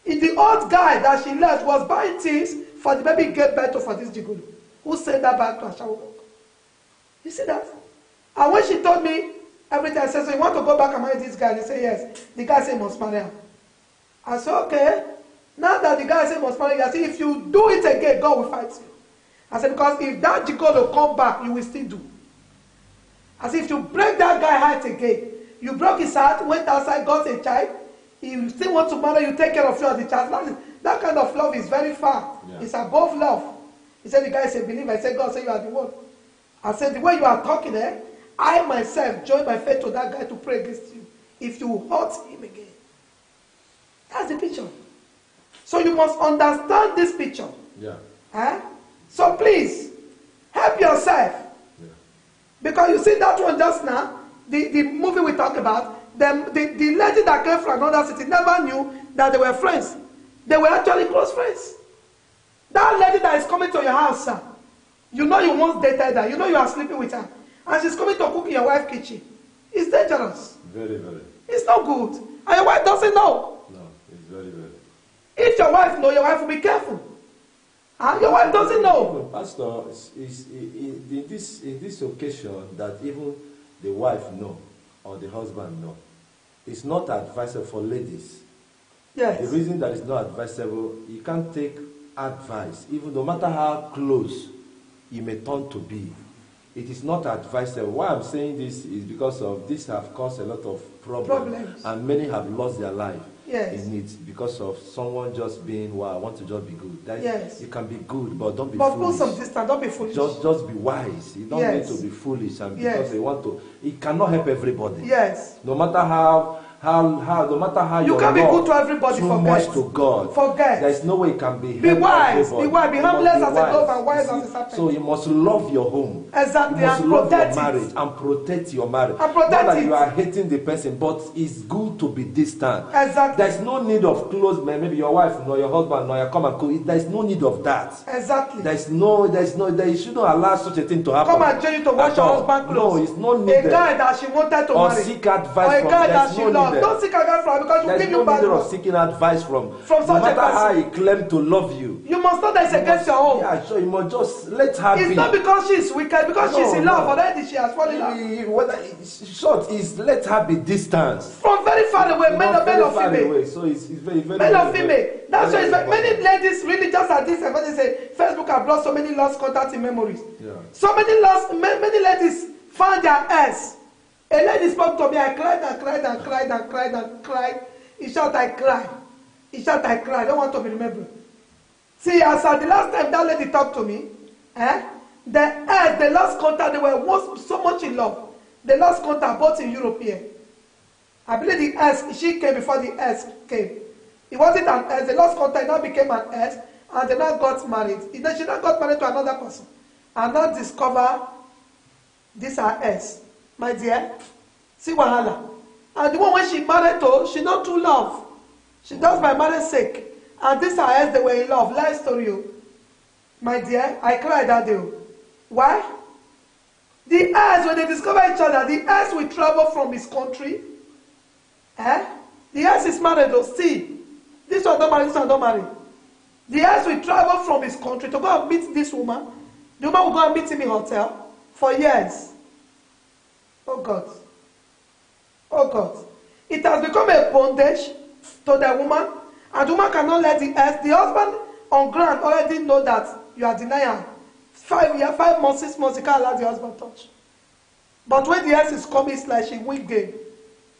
The old guy that she left was buying things for the baby gave birth to for this gigolo, who sent her back to Ashawo. You see that? And when she told me everything, I said, so you want to go back and marry this guy? They say yes. The guy said, must marry her. I said, okay. Now that the guy said, must marry her, I said, if you do it again, God will fight you. I said, because if that gigolo come back, you will still do. I said, if you break that guy heart again, you broke his heart, went outside, got a child, he still want to marry you, take care of you as the child. That kind of love is very far. Yeah. It's above love. He said, the guy is a believer. I said, God said, you are the one. I said, the way you are talking, I myself join my faith to that guy to pray against you. If you hurt him again. That's the picture. So you must understand this picture. Yeah. So please, help yourself. Yeah. Because you see that one just now, the movie we talk about, the lady that came from another city never knew that they were friends. They were actually close friends. That lady that is coming to your house, sir, you know you once dated her, you know you are sleeping with her, and she's coming to cook in your wife's kitchen. It's dangerous. Very, very. It's not good. And your wife doesn't know. No, it's very, very. If your wife knows, your wife will be careful. And your wife doesn't know. Pastor, in this occasion that even the wife know or the husband know, it's not advisable for ladies. Yes. The reason that it's not advisable, you can't take advice, even no matter how close you may turn to be. It is not advisable. Why I'm saying this is because of this have caused a lot of problems. And many have lost their life. Yes. In it because of someone just being, well, I want to just be good. Yes. You can be good, but don't be foolish. But put some distance, don't be foolish. Just be wise. You don't need to be foolish, and because they want to. It cannot help everybody. Yes. No matter how no matter how you can be good to everybody. Too much to God. Forget. There is no way it can be. Be wise. Everybody. Be wise. Be harmless as a dove and wise as a serpent. So you must love your home. Exactly. You must love your marriage and protect your marriage. And protect not that you are hating the person, but it's good to be distant. Exactly. There is no need of close, maybe your wife, nor your husband, nor your come and cook. There is no need of that. Exactly. There you shouldn't allow such a thing to happen. Come and tell you to wash your husband clothes. No, it's not needed. A guy that she wanted to marry. Or seek advice from. A guy that she loved. Don't seek advice from because you give you bad. There's no need of seeking advice from such a person. No matter how he claimed to love you. You must know that it's against your own. Yeah, sure. You must just let her be. It's not because she's wicked, because she's in love already. She has fallen in love. Short is let her be distant. From very far away, male or female. So it's very, very male or female. That's why many ladies really just at this event they say Facebook have lost so many lost contacts in memories. Yeah. So many ladies found their ex. A lady spoke to me, I cried and cried and cried and cried and cried. He shouted, I cried. He shouted, I cried. I don't want to be remembered. See, as at the last time that lady talked to me, the last contact, they were once so much in love. The last contact, both in Europe here. I believe the ex, she came before the ex came. It wasn't an ex, the last contact now became an ex, and they now got married. She now got married to another person. And now discover this her ex. My dear, see wahala. And the one when she married to, she not true love. She does by marriage sake. And this her ex, they were in love. Life story. My dear, I cried that day. Why? The ex, when they discover each other, the ex will travel from his country. The ex is married though, see. This one don't marry, this one don't marry. The ex will travel from his country to go and meet this woman. The woman will go and meet him in hotel for years. Oh God. Oh God. It has become a bondage to the woman, and the woman cannot let the ex. The husband on ground already know that you are denying her. 5 months, 6 months, you can't allow the husband touch. But when the ex is coming, it's like she win game.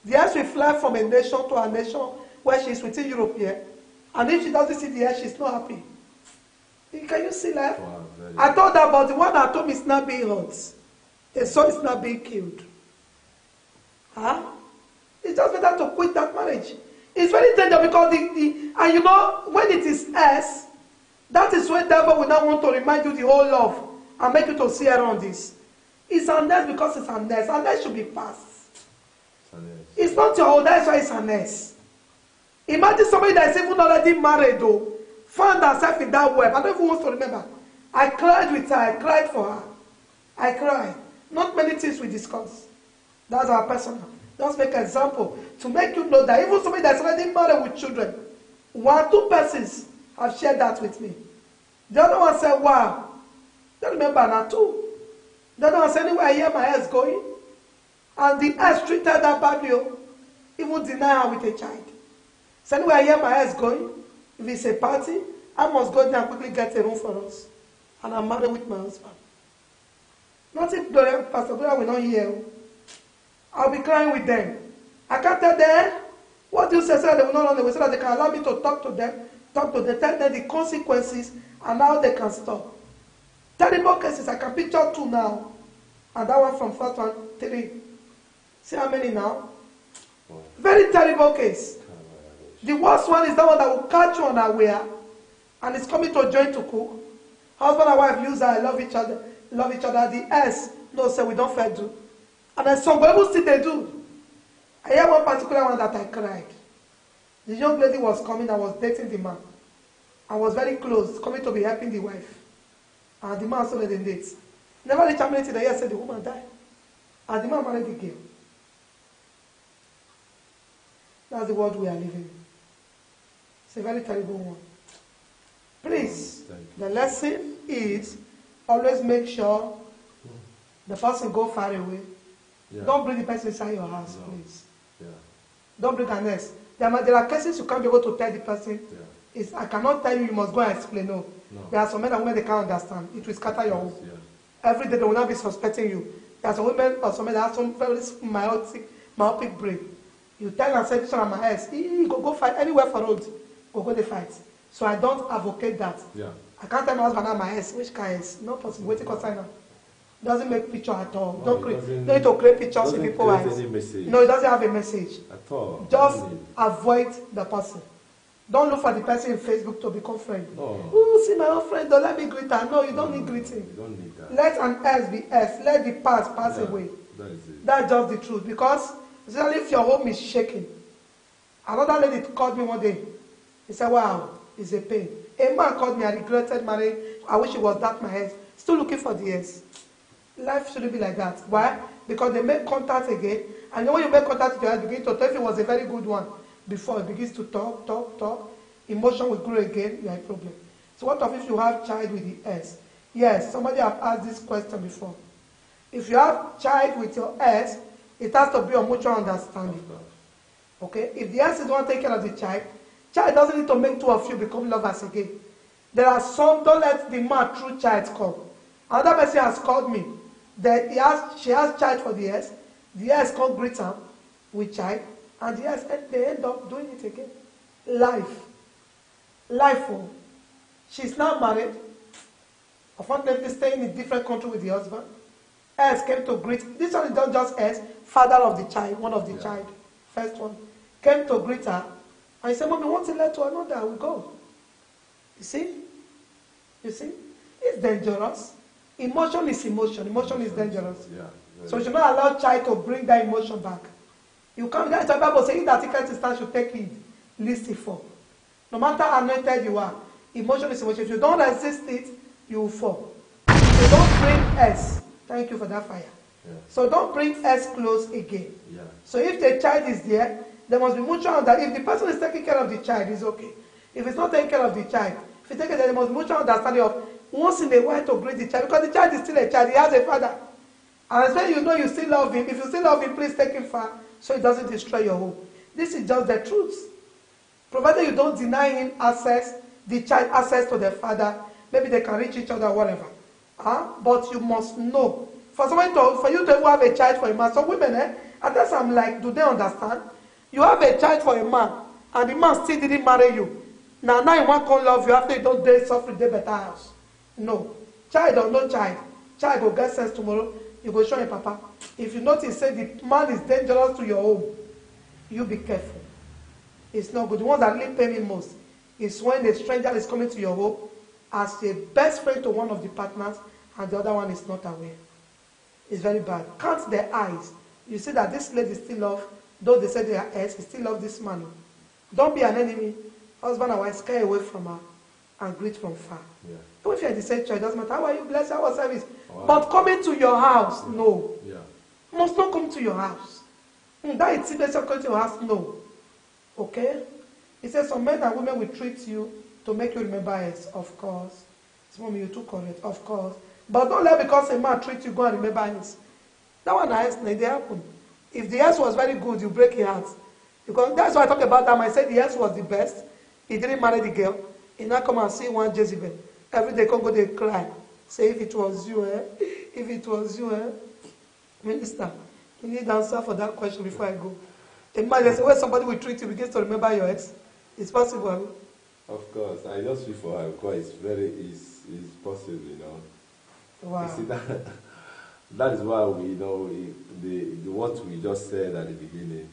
The ex will fly from a nation to a nation where she is within Europe here. And if she doesn't see the ex, she's not happy. Can you see that? Wow, I thought that, but the one at home is not being hurt. A son is not being killed. It's just better to quit that marriage. It's very dangerous because and you know, when it is ex, That is why the devil will not want to remind you the whole love and make you to see around this. It's unless because it's unless. Unless should be passed. It's not your own, that's why it's unless. Imagine somebody that is even already married though, found herself in that web. I don't even want to remember. I cried with her, I cried for her. I cried. Not many things we discuss. That's our personal. Just make an example to make you know that even somebody that's already married with children, 1, 2 persons have shared that with me. The other one said, wow. Don't remember now too. The other one said, anywhere I hear my ex going, and the ex treated her badly, even deny her with a child. So anywhere I hear my ex going, if it's a party, I must go there and quickly get a room for us. And I'm married with my husband. Not if Pastor Gloria will not hear. I'll be crying with them. I can't tell them what you say so that they will not run away, so that they can allow me to talk to them, tell them the consequences and how they can stop. Terrible cases, I can picture 2 now. And that one from first one, 3. See how many now? Very terrible case. The worst one is that one that will catch you unaware and is coming to join to cook. Husband and wife use her, love each other. The S, no, say we don't fair do. And then some people still they do. I hear one particular one that I cried. The young lady was coming and was dating the man. And was very close, coming to be helping the wife. And the man saw the dates. Never reached a minute in the year, said the woman died. And the man married the girl. That's the world we are living in. It's a very terrible one. Please, the lesson is always make sure the person go far away. Yeah. Don't bring the person inside your house, please. Yeah. Don't bring an ex. There are cases you can't be able to tell the person. Yeah. I cannot tell you, you must go and explain. No. There are some men and women they can't understand. It will scatter your home. Yeah. Every day they will not be suspecting you. There are some women or some men that have some very myopic brain. You tell them, say, this one my ex. Go fight anywhere for road. Go they fight. So I don't advocate that. Yeah. I can't tell my husband that my ex. Which kind is not possible. Waiting for sign up. Doesn't make picture at all. Don't need to create pictures in people's eyes. No, it doesn't have a message. At all. Just avoid the person. Don't look for the person in Facebook to become friend. Oh, see my old friend, don't let me greet her. No, you don't need greeting. You don't need that. Let an S be S. Let the past pass away. That is it. That's just the truth. Because especially if your home is shaking. Another lady called me one day. He said, wow, it's a pain. A man called me, I regretted marrying. I wish it was that my ex. Still looking for the ex. Life shouldn't be like that. Why? Because they make contact again. And then when you make contact with your ex, begin to tell if it was a very good one. Before it begins to talk, emotion will grow again, you have a problem. So what if you have child with the S? Yes, somebody have asked this question before. If you have child with your S, it has to be a mutual understanding. Okay? If the S is the one taking care of the child doesn't need to make 2 of you become lovers again. There are some, don't let the man through child come. Another person has called me. That she has child for the S can't greet her with child. And yes, they end up doing it again. Life. She's now married. Unfortunately, staying in a different country with the husband. S came to greet. This one is not just S, father of the child, one of the child, first one, came to greet her. And he said, Mommy, one thing led to another, I will go. You see? It's dangerous. Emotion is emotion. Emotion is dangerous. Yeah, so you should not allow child to bring that emotion back. You come, that's the Bible saying that ticket to stand should take heed, list it for. No matter how anointed you are, emotion is emotion. If you don't resist it, you will fall. So don't bring S. Thank you for that fire. Yeah. So don't bring S close again. Yeah. So if the child is there must be mutual understanding. If the person is taking care of the child, it's okay. If it's not taking care of the child, if you take care, there must be mutual understanding of once in a while to greet the child, because the child is still a child, he has a father. And when you know you still love him, if you still love him, please take him far so it doesn't destroy your home. This is just the truth. Provided you don't deny him access, the child access to their father, maybe they can reach each other, whatever. But you must know. For you to have a child for a man, some women, at times I'm like, do they understand? You have a child for a man, and the man still didn't marry you. Now you want to love you after you don't date suffering, they better house. No. Child or no child. Child will get sense tomorrow. You go show your papa. If you notice, say the man is dangerous to your home, you be careful. It's not good. The ones that really pay me most is when a stranger is coming to your home as a best friend to one of the partners and the other one is not aware. It's very bad. Count their eyes. You see that this lady still love, though they said they are ex, he still love this man. Don't be an enemy. Husband and wife, stay away from her and greet from far. Yeah. Even if you're in the same church, it doesn't matter. How are you blessed? How was service? Wow. But coming to your house, no. Yeah. Must not come to your house. That intimacy of coming to your house, no. Okay? He says some men and women will treat you to make you remember it. Of course. Mommy, you too correct. Of course. But don't let because a man treats you, go and remember it. That one they happen. If the yes was very good, you break your heart. Because that's why I talk about that. I said the yes was the best. He didn't marry the girl. He now come and see one Jezebel. Every day, come go, they cry. Say, if it was you, If it was you, Minister, you need to answer for that question before I go. Imagine, say, when somebody will treat you, begins to remember your ex. It's possible. Of course. I just feel for her because it's possible, you know. Wow. You see, that is why we know the what we just said at the beginning.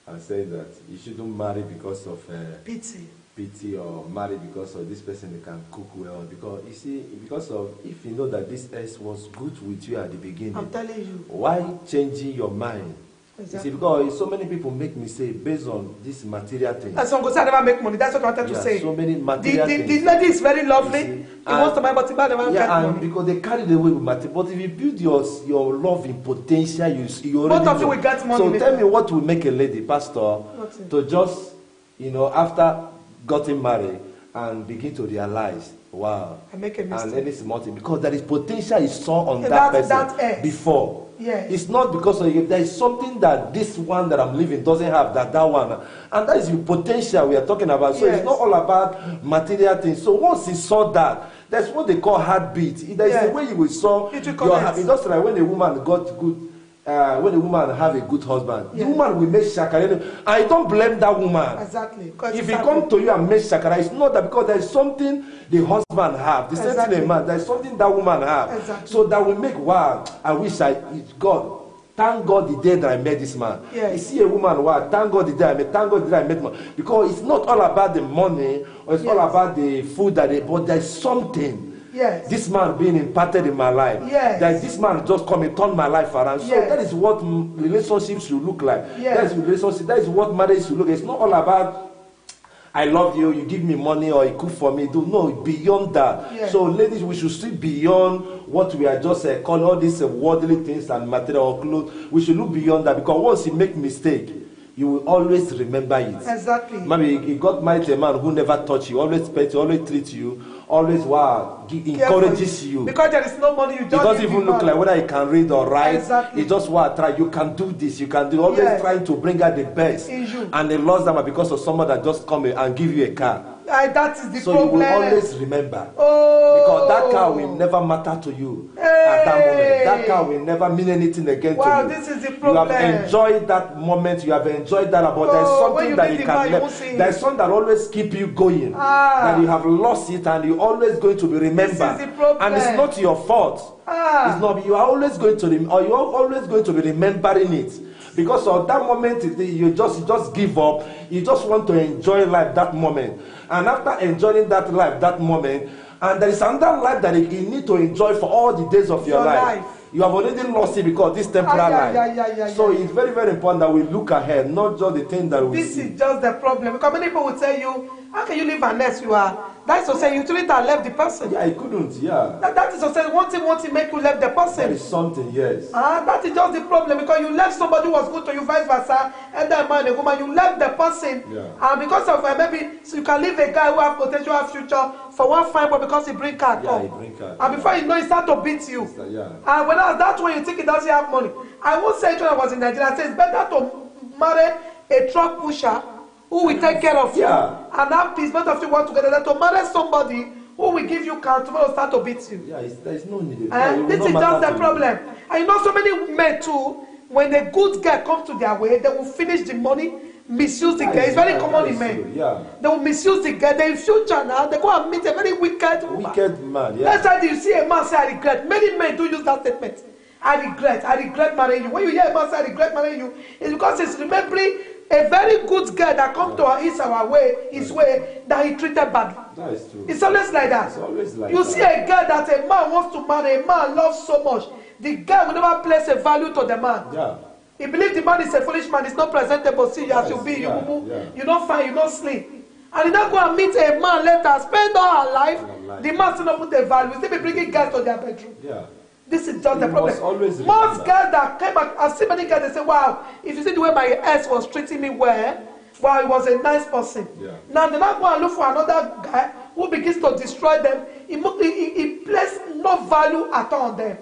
I said that you shouldn't marry because of pity or marry because of this person they can cook well. Because you see, because of if you know that this ex was good with you at the beginning, I'm telling you, why changing your mind? Exactly. You see, because so many people make mistake based on this material thing. That's what I never make money. That's what I wanted to say. So many material things. The lady is very lovely. He wants to buy, but he never get money. Because they carry the way with material. But if you build your love in potential, you already both of you will get money. So tell me what will make a lady, pastor, to just, after getting married and begin to realize, wow, I make a mistake. And any small thing, because there is potential you saw on that person before. Yes. It's not because of you. There is something that this one that I'm living doesn't have that one. And that is the potential we are talking about. So it's not all about material things. So once he saw that, that's what they call heartbeat. There is a way you will saw your heart. It's just like when a woman got good, when a woman have a good husband, the woman will make shakara. I don't blame that woman. Exactly. If he come to you and make shakara, it's not that because there is something the husband have. The same thing a man. There is something that woman have. Exactly. So that will make I wish God. Thank God the day that I met this man. Yes. You see a woman, wow, thank God the day I met. Thank God the day I met man. Because it's not all about the money or it's all about the food but there's something. Yes. This man being imparted in my life. Yes. That this man just come and turn my life around. So that is what relationships should look like. Yes. That is what marriage should look like. It's not all about I love you, you give me money or you cook for me. No, beyond that. Yes. So ladies, we should see beyond what we are just calling all these worldly things and material clothes. We should look beyond that because once you make mistake, you will always remember it. Exactly. Maybe you got married to a man who never touch you, always pet you, always treat you, always encourages you. Because there is no money, you just it doesn't even look like whether he can read or write. Exactly. It just try. You can do this, you can do. Always trying to bring out the best. In you. And they lost them because of someone that just come and give you a car. That is the problem. So you will always remember. Oh. Because that car will never matter to you at that moment. That car will never mean anything again to you. Wow, this is the problem. You have enjoyed that moment. You have enjoyed that. But there's something that you can never. There's something that always keep you going. That you have lost it and you're always going to be remembered. This is the problem. And it's not your fault. It's not. You are always going to you're always going to be remembering it. Because of that moment, you just give up. You just want to enjoy life that moment. And after enjoying that life that moment, and there is another life that you need to enjoy for all the days of your life. You have already lost it because this temporary life. So it's very, very important that we look ahead, not just the thing that we see. This is just the problem. Because many people will tell you, how can you live unless you are? That's to say you treat and left the person. Yeah, I couldn't, That is to say one thing make you left the person. There is something, yes. That is just the problem because you left somebody who was good to you, vice versa, and that man, a woman, you left the person. And because of maybe so you can leave a guy who have potential, have future for one fine, but because he bring car, he bring car. And before you know, he start to beat you. And when that's when you think he doesn't have money. I won't say when I was in Nigeria, I say it's better to marry a truck pusher who will take care of you and have peace. Both of you work together than to marry somebody who will give you car tomorrow start to beat you. There is no need. And this is just the problem. And you know so many men too, when a good guy comes to their way, they will finish the money, misuse the guy. It's very common in men. They will misuse the guy. They in future now, they go and meet a very wicked woman. Wicked man, That's why you see a man say, I regret. Many men do use that statement. I regret marrying you. When you hear a man say, I regret marrying you, it's because he's remembering a very good girl that come to his way that he treated badly. That is true. It's always like that. It's always like you that. see a girl that a man wants to marry, a man loves so much. The girl will never place a value to the man. Yeah. He believes the man is a foolish man, it's not presentable. See, as you be, you yeah, move, yeah. you don't find, you don't sleep. And you don't go and meet a man later, spend all her life, the man still not put a value, still be bringing girls to their bedroom. Yeah. This is just the problem. Most girls that came back, I've seen many girls, they say, wow, if you see the way my ex was treating me well, wow, he was a nice person. Yeah. Now they not go and look for another guy who begins to destroy them. He places no value at all on them.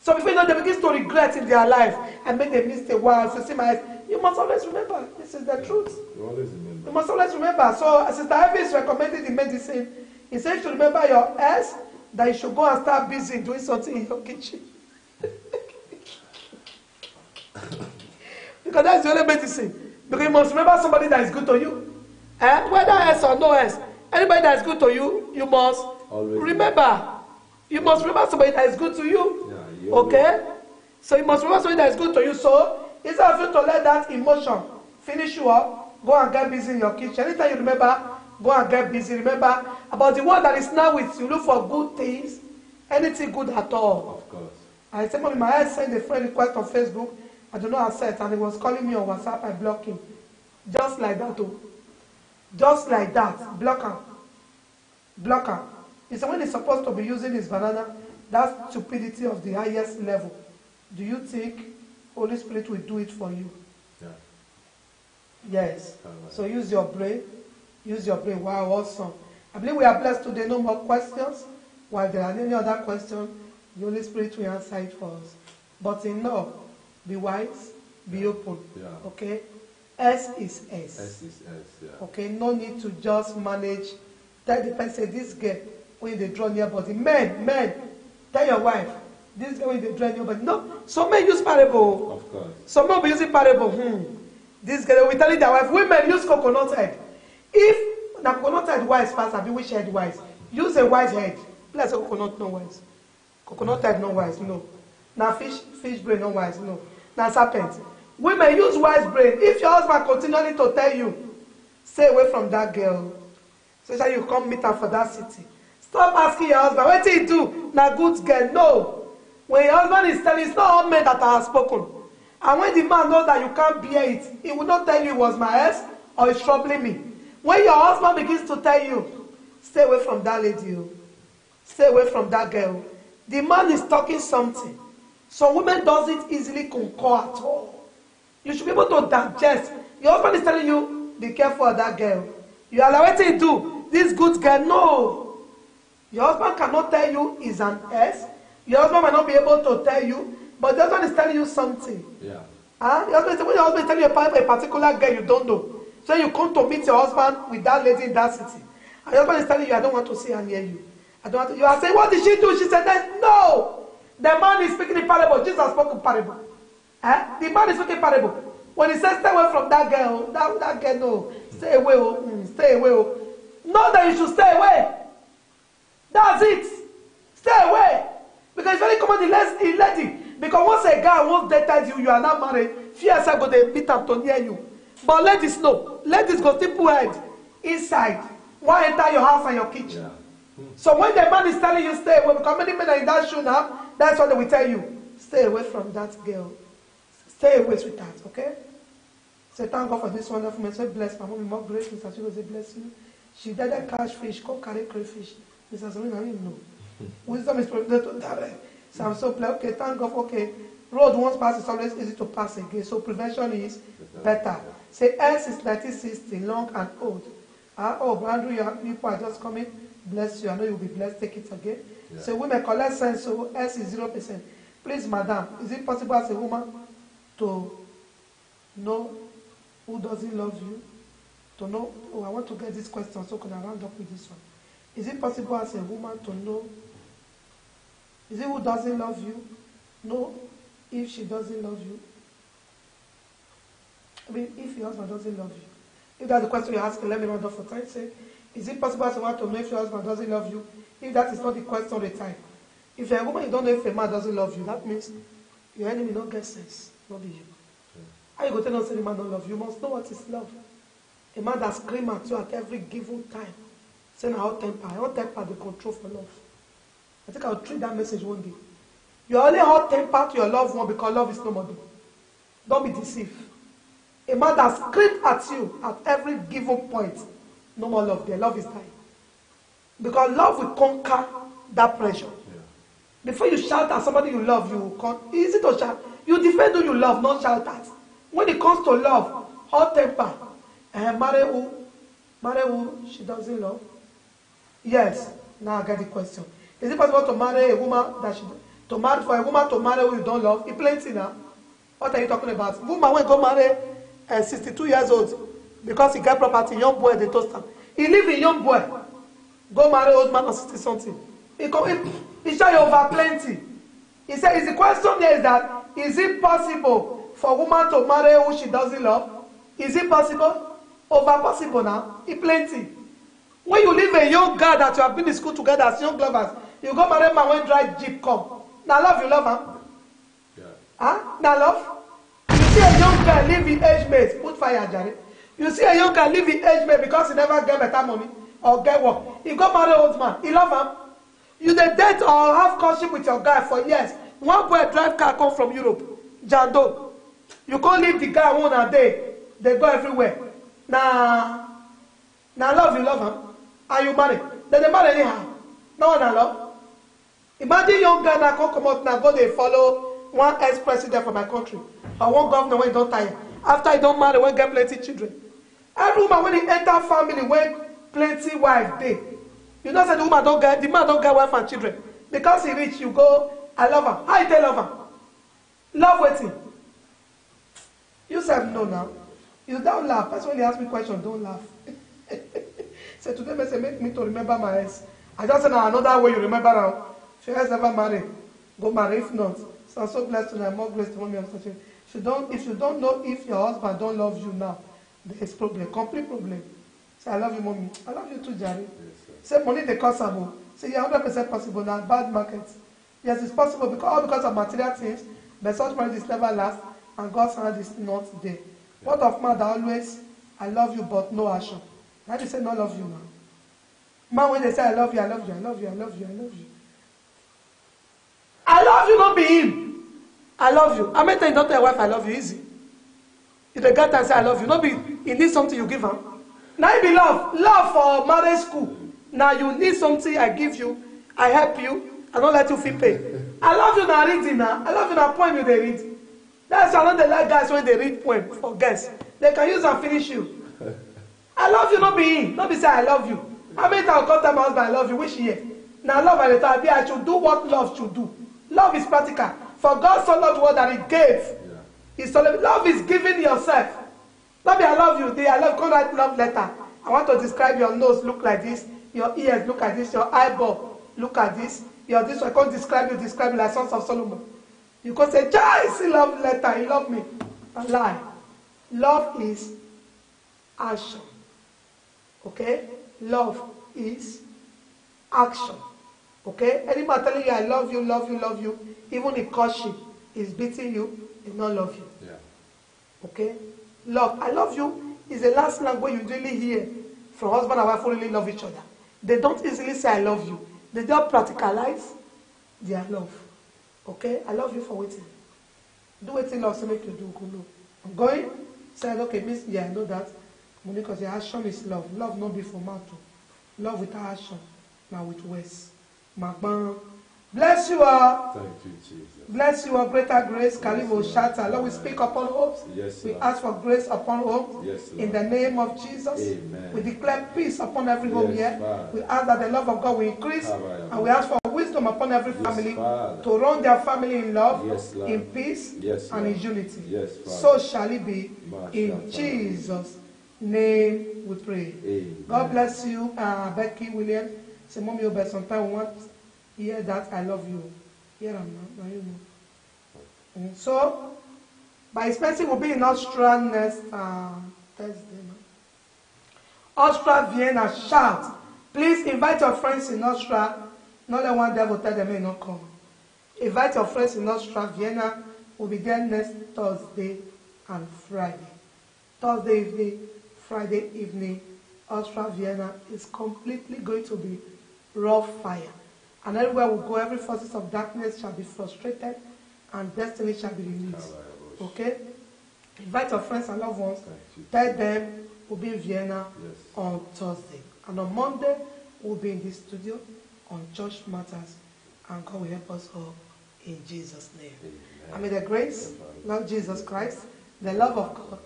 So before you know, they begin to regret in their life and make a mistake. Wow, if you see my ex, you must always remember, this is the truth. You always remember. You must always remember. So Sister Ivy is recommending the medicine. He said you should remember your ex, that you should go and start busy doing something in your kitchen. Because that's the only medicine. Because you must remember somebody that is good to you. Whether S or no S, anybody that is good to you, you must always remember. You must remember somebody that is good to you. Yeah, okay? So you must remember somebody that is good to you. So instead of you to let that emotion finish you up, go and get busy in your kitchen. Anytime you remember, go and get busy. Remember about the one that is now with you. Look for good things, anything good at all. Of course. I said, Mommy, my ex sent a friend request on Facebook. I do not accept, and he was calling me on WhatsApp. I blocked him. Just like that, oh. Just like that. Block him. Block him. He said, when he's supposed to be using his banana, that's stupidity of the highest level. Do you think Holy Spirit will do it for you? Yeah. Yes. So use your brain. Use your brain. Wow, awesome. I believe we are blessed today. No more questions. While there are any other questions, the Holy Spirit will answer it for us. But in all, be wise, be open. Yeah. Okay? S is S. S is S, yeah. Okay? No need to just manage. Tell the person, this girl, when they draw near body. Men, tell your wife, this girl, when they draw near body. No, some men use parable. Of course. Some men be using parable. This girl, we telling their wife, women use coconut head. If the coconut head wise fast, I be which head wise. Use a wise head. Let's say coconut no wise. Coconut head no wise, no. Now fish brain no wise, no. Now serpent. Women use wise brain. If your husband continually to tell you, stay away from that girl. Especially you come meet her for that city. Stop asking your husband, what did he do? Now good girl. No. When your husband is telling, it's not all men that are spoken. And when the man knows that you can't bear it, he will not tell you it was my ex or it's troubling me. When your husband begins to tell you, stay away from that lady. Stay away from that girl. The man is talking something. Some women doesn't easily concur at all. You should be able to digest. Your husband is telling you, be careful of that girl. You are like, what do you do? This good girl, no. Your husband cannot tell you he's an S. Your husband might not be able to tell you, but the husband is telling you something. Yeah. When your husband is telling you a particular girl you don't know, so you come to meet your husband with that lady in that city, and your husband is telling you, I don't want to see her near you. I don't want to. You are saying, what did she do? She said that, no. The man is speaking in parable. Jesus spoke in parable. The man is speaking parable. When he says, stay away from that girl, that girl, no. Stay away, stay away. Not that you should stay away. That's it. Stay away. Because it's very common in lady. Because once a guy once dated you, you are not married, fear is going to beat up to near you. But ladies know. Ladies go still put head inside. Why enter your house and your kitchen? Yeah. So when the man is telling you stay away, because many men are in that shoe now, that's what they will tell you. Stay away from that girl. Stay away with that, okay? Say, thank God for this wonderful message. Bless my mommy, more grace. Mr. Chigo say, bless you. She died catch fish, come carry crayfish. Mr. Solomon, I didn't know. Wisdom is prohibited to direct. So I'm so glad, okay, thank God, okay. Road once passed is always easy to pass again. So prevention is better. Say, S is 1960, long and old. Andrew, your people are just coming. Bless you. I know you'll be blessed. Take it again. Yeah. So women collect sense, so S is 0%. Please, madam, is it possible as a woman to know who doesn't love you? To know, I want to get this question, so can I round up with this one? Is it possible as a woman to know, is it who doesn't love you? Know if she doesn't love you? I mean, if your husband doesn't love you. If that's the question you're asking, let me round up for time. Say, is it possible as a woman to know if your husband doesn't love you? If that is not the question of the time. If you're a woman, you don't know if a man doesn't love you. That means your enemy don't get sense. Not be you. How you go tell us the man don't love you? You must know what is love. A man that screams at you at every given time, saying hot temper. Hot temper, the control for love. I think I'll treat that message one day. You're only hot tempered to your loved one because love is no more. Don't be deceived. A man that screams at you at every given point, no more love there. Love is dying. Because love will conquer that pressure. Yeah. Before you shout at somebody you love, easy to shout. You defend who you love, not shout at. When it comes to love, hot temper, marry who she doesn't love. Yes. Now I get the question. Is it possible to marry a woman for a woman to marry who you don't love? It's plenty now. What are you talking about? Woman when go marry 62 years old because he get property, young boy they toast him. He live in young boy. Go marry old man or 60 something. He show you over plenty. He said, is the question here is that is it possible for a woman to marry who she doesn't love? Is it possible? Over possible now. It's plenty. When you leave a young girl that you have been in school together as young lovers, you go marry a man when dry jeep come. Now love you love him. Yeah. Huh? Now love. You see a young girl live in age mate, put fire Jerry. You see a young girl live in age mate because he never get better money or get work. He go marry old man. He love him. You dey date or have courtship with your guy for years. One boy drive car come from Europe, Jando. You can't leave the guy one a day. They go everywhere. Now love you love him. And you marry. Then they marry anyhow. No one love. Imagine young guy now come out now go they follow one ex-president from my country or one governor when he don't tire. After he don't marry, when get plenty children. Every woman when he enter family when plenty wife dey. You know say the man don't get wife and children. Because he rich, you go, I love her. How you tell love her? Love waiting. You said no now. You don't laugh. That's when you ask me question, don't laugh. So today make me to remember my ex. I just said another way you remember now. If your ex ever marry, go marry. If not, so I'm so blessed tonight. More grace to mommy and such. If you don't know if your husband don't love you now, there is problem, complete problem. Say I love you, mommy. I love you too, Jerry. Yes, say money they cost able. Say yeah, 100% possible. Now bad market. Yes, it's possible because of material things, but such marriage is never last, and God's hand is not there. Yeah. What of man that always I love you but no action? Now they say no love you now. Man when they say I love you, I love you, I love you, I love you, I love you. I love you, not be him. I love you. I mean, you don't tell your wife I love you easy. If the guy time say I love you, not be he needs something you give him. Now it be love. Love for marriage school. Now you need something I give you, I help you, I don't let you feel pain. I love you now reading now. I love you now poem you they read. That's why I don't like guys when they read poem for guests. They can use and finish you. I love you, not be him. Not be say I love you. How many times I come to my husband I love you, which year? Now love at the time I should do what love should do. Love is practical. For God so loved the world that he gave. Yeah. Love is giving yourself. Not be I love you. I love come write love letter. I want to describe your nose look like this, your ears look like this, your eyeball look like this, your this I can't describe you like Sons of Solomon. You can say, Jai, see love letter, he love me. A lie. Love is action. Okay? Love is action. Okay? Any man telling you I love you, love you, love you, even if courtship is beating you, he not love you. Yeah. Okay? Love. I love you is the last language you really hear from husband and wife who really love each other. They don't easily say I love you. They don't practicalize their love. Okay? I love you for waiting. Do waiting love so make you do good. I'm going. Say, okay, miss, yeah, I know that. Because your action is love. Love not be for mouth. Love without action. Now with words. Bless you all. Thank you, Jesus. Bless you all. Greater grace. Kalibo Shata. Lord, we speak upon hopes. Yes, we ask for grace upon hope. Yes, in the name of Jesus. Amen. We declare peace upon every home here. Father. We ask that the love of God will increase. And we ask for wisdom upon every family to run their family in love, in peace, and in unity. Yes, so shall it be. In Jesus' name we pray. Amen. God bless you, Becky Williams. Say, Mommy, you sometimes we want to hear that I love you. Hear them now, you know. So, by His mercy, we'll be in Austria next Thursday. Austria, Vienna, shout. Please invite your friends in Austria. Not let one devil tell them may not come. Invite your friends in Austria, Vienna. We'll be there next Thursday and Friday. Thursday evening, Friday evening, Austria Vienna is completely going to be raw fire. And everywhere we go, every forces of darkness shall be frustrated and destiny shall be released. Okay? Invite your friends and loved ones. Tell them we'll be in Vienna on Thursday. And on Monday, we'll be in the studio on Church Matters. And God will help us all in Jesus' name. Amen. And may the grace, Lord Jesus Christ, the love of God,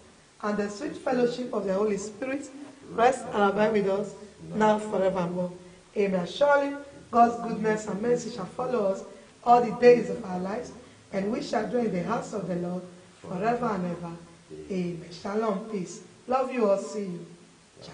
and the sweet fellowship of the Holy Spirit rest and abide with us now forevermore. Amen. Surely God's goodness and mercy shall follow us all the days of our lives, and we shall dwell in the house of the Lord forever and ever. Amen. Shalom, peace. Love you all. See you. Ciao.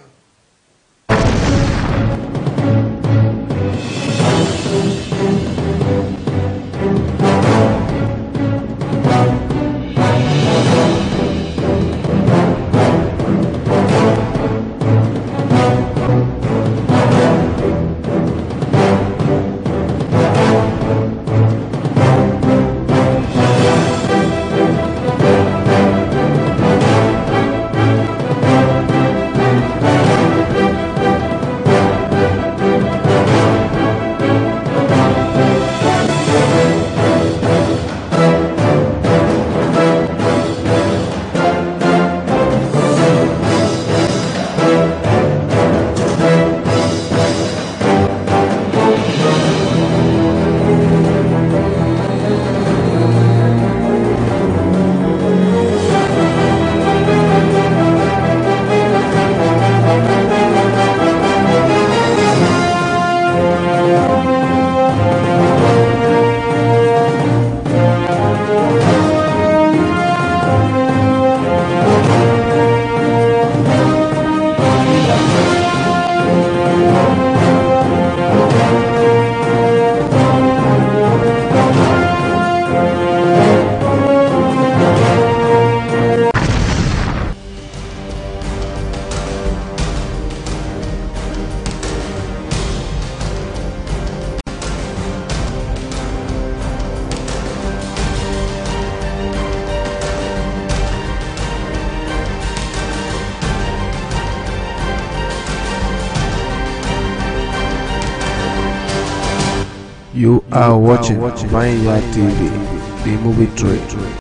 You are watching Vineyard TV, the movie trade.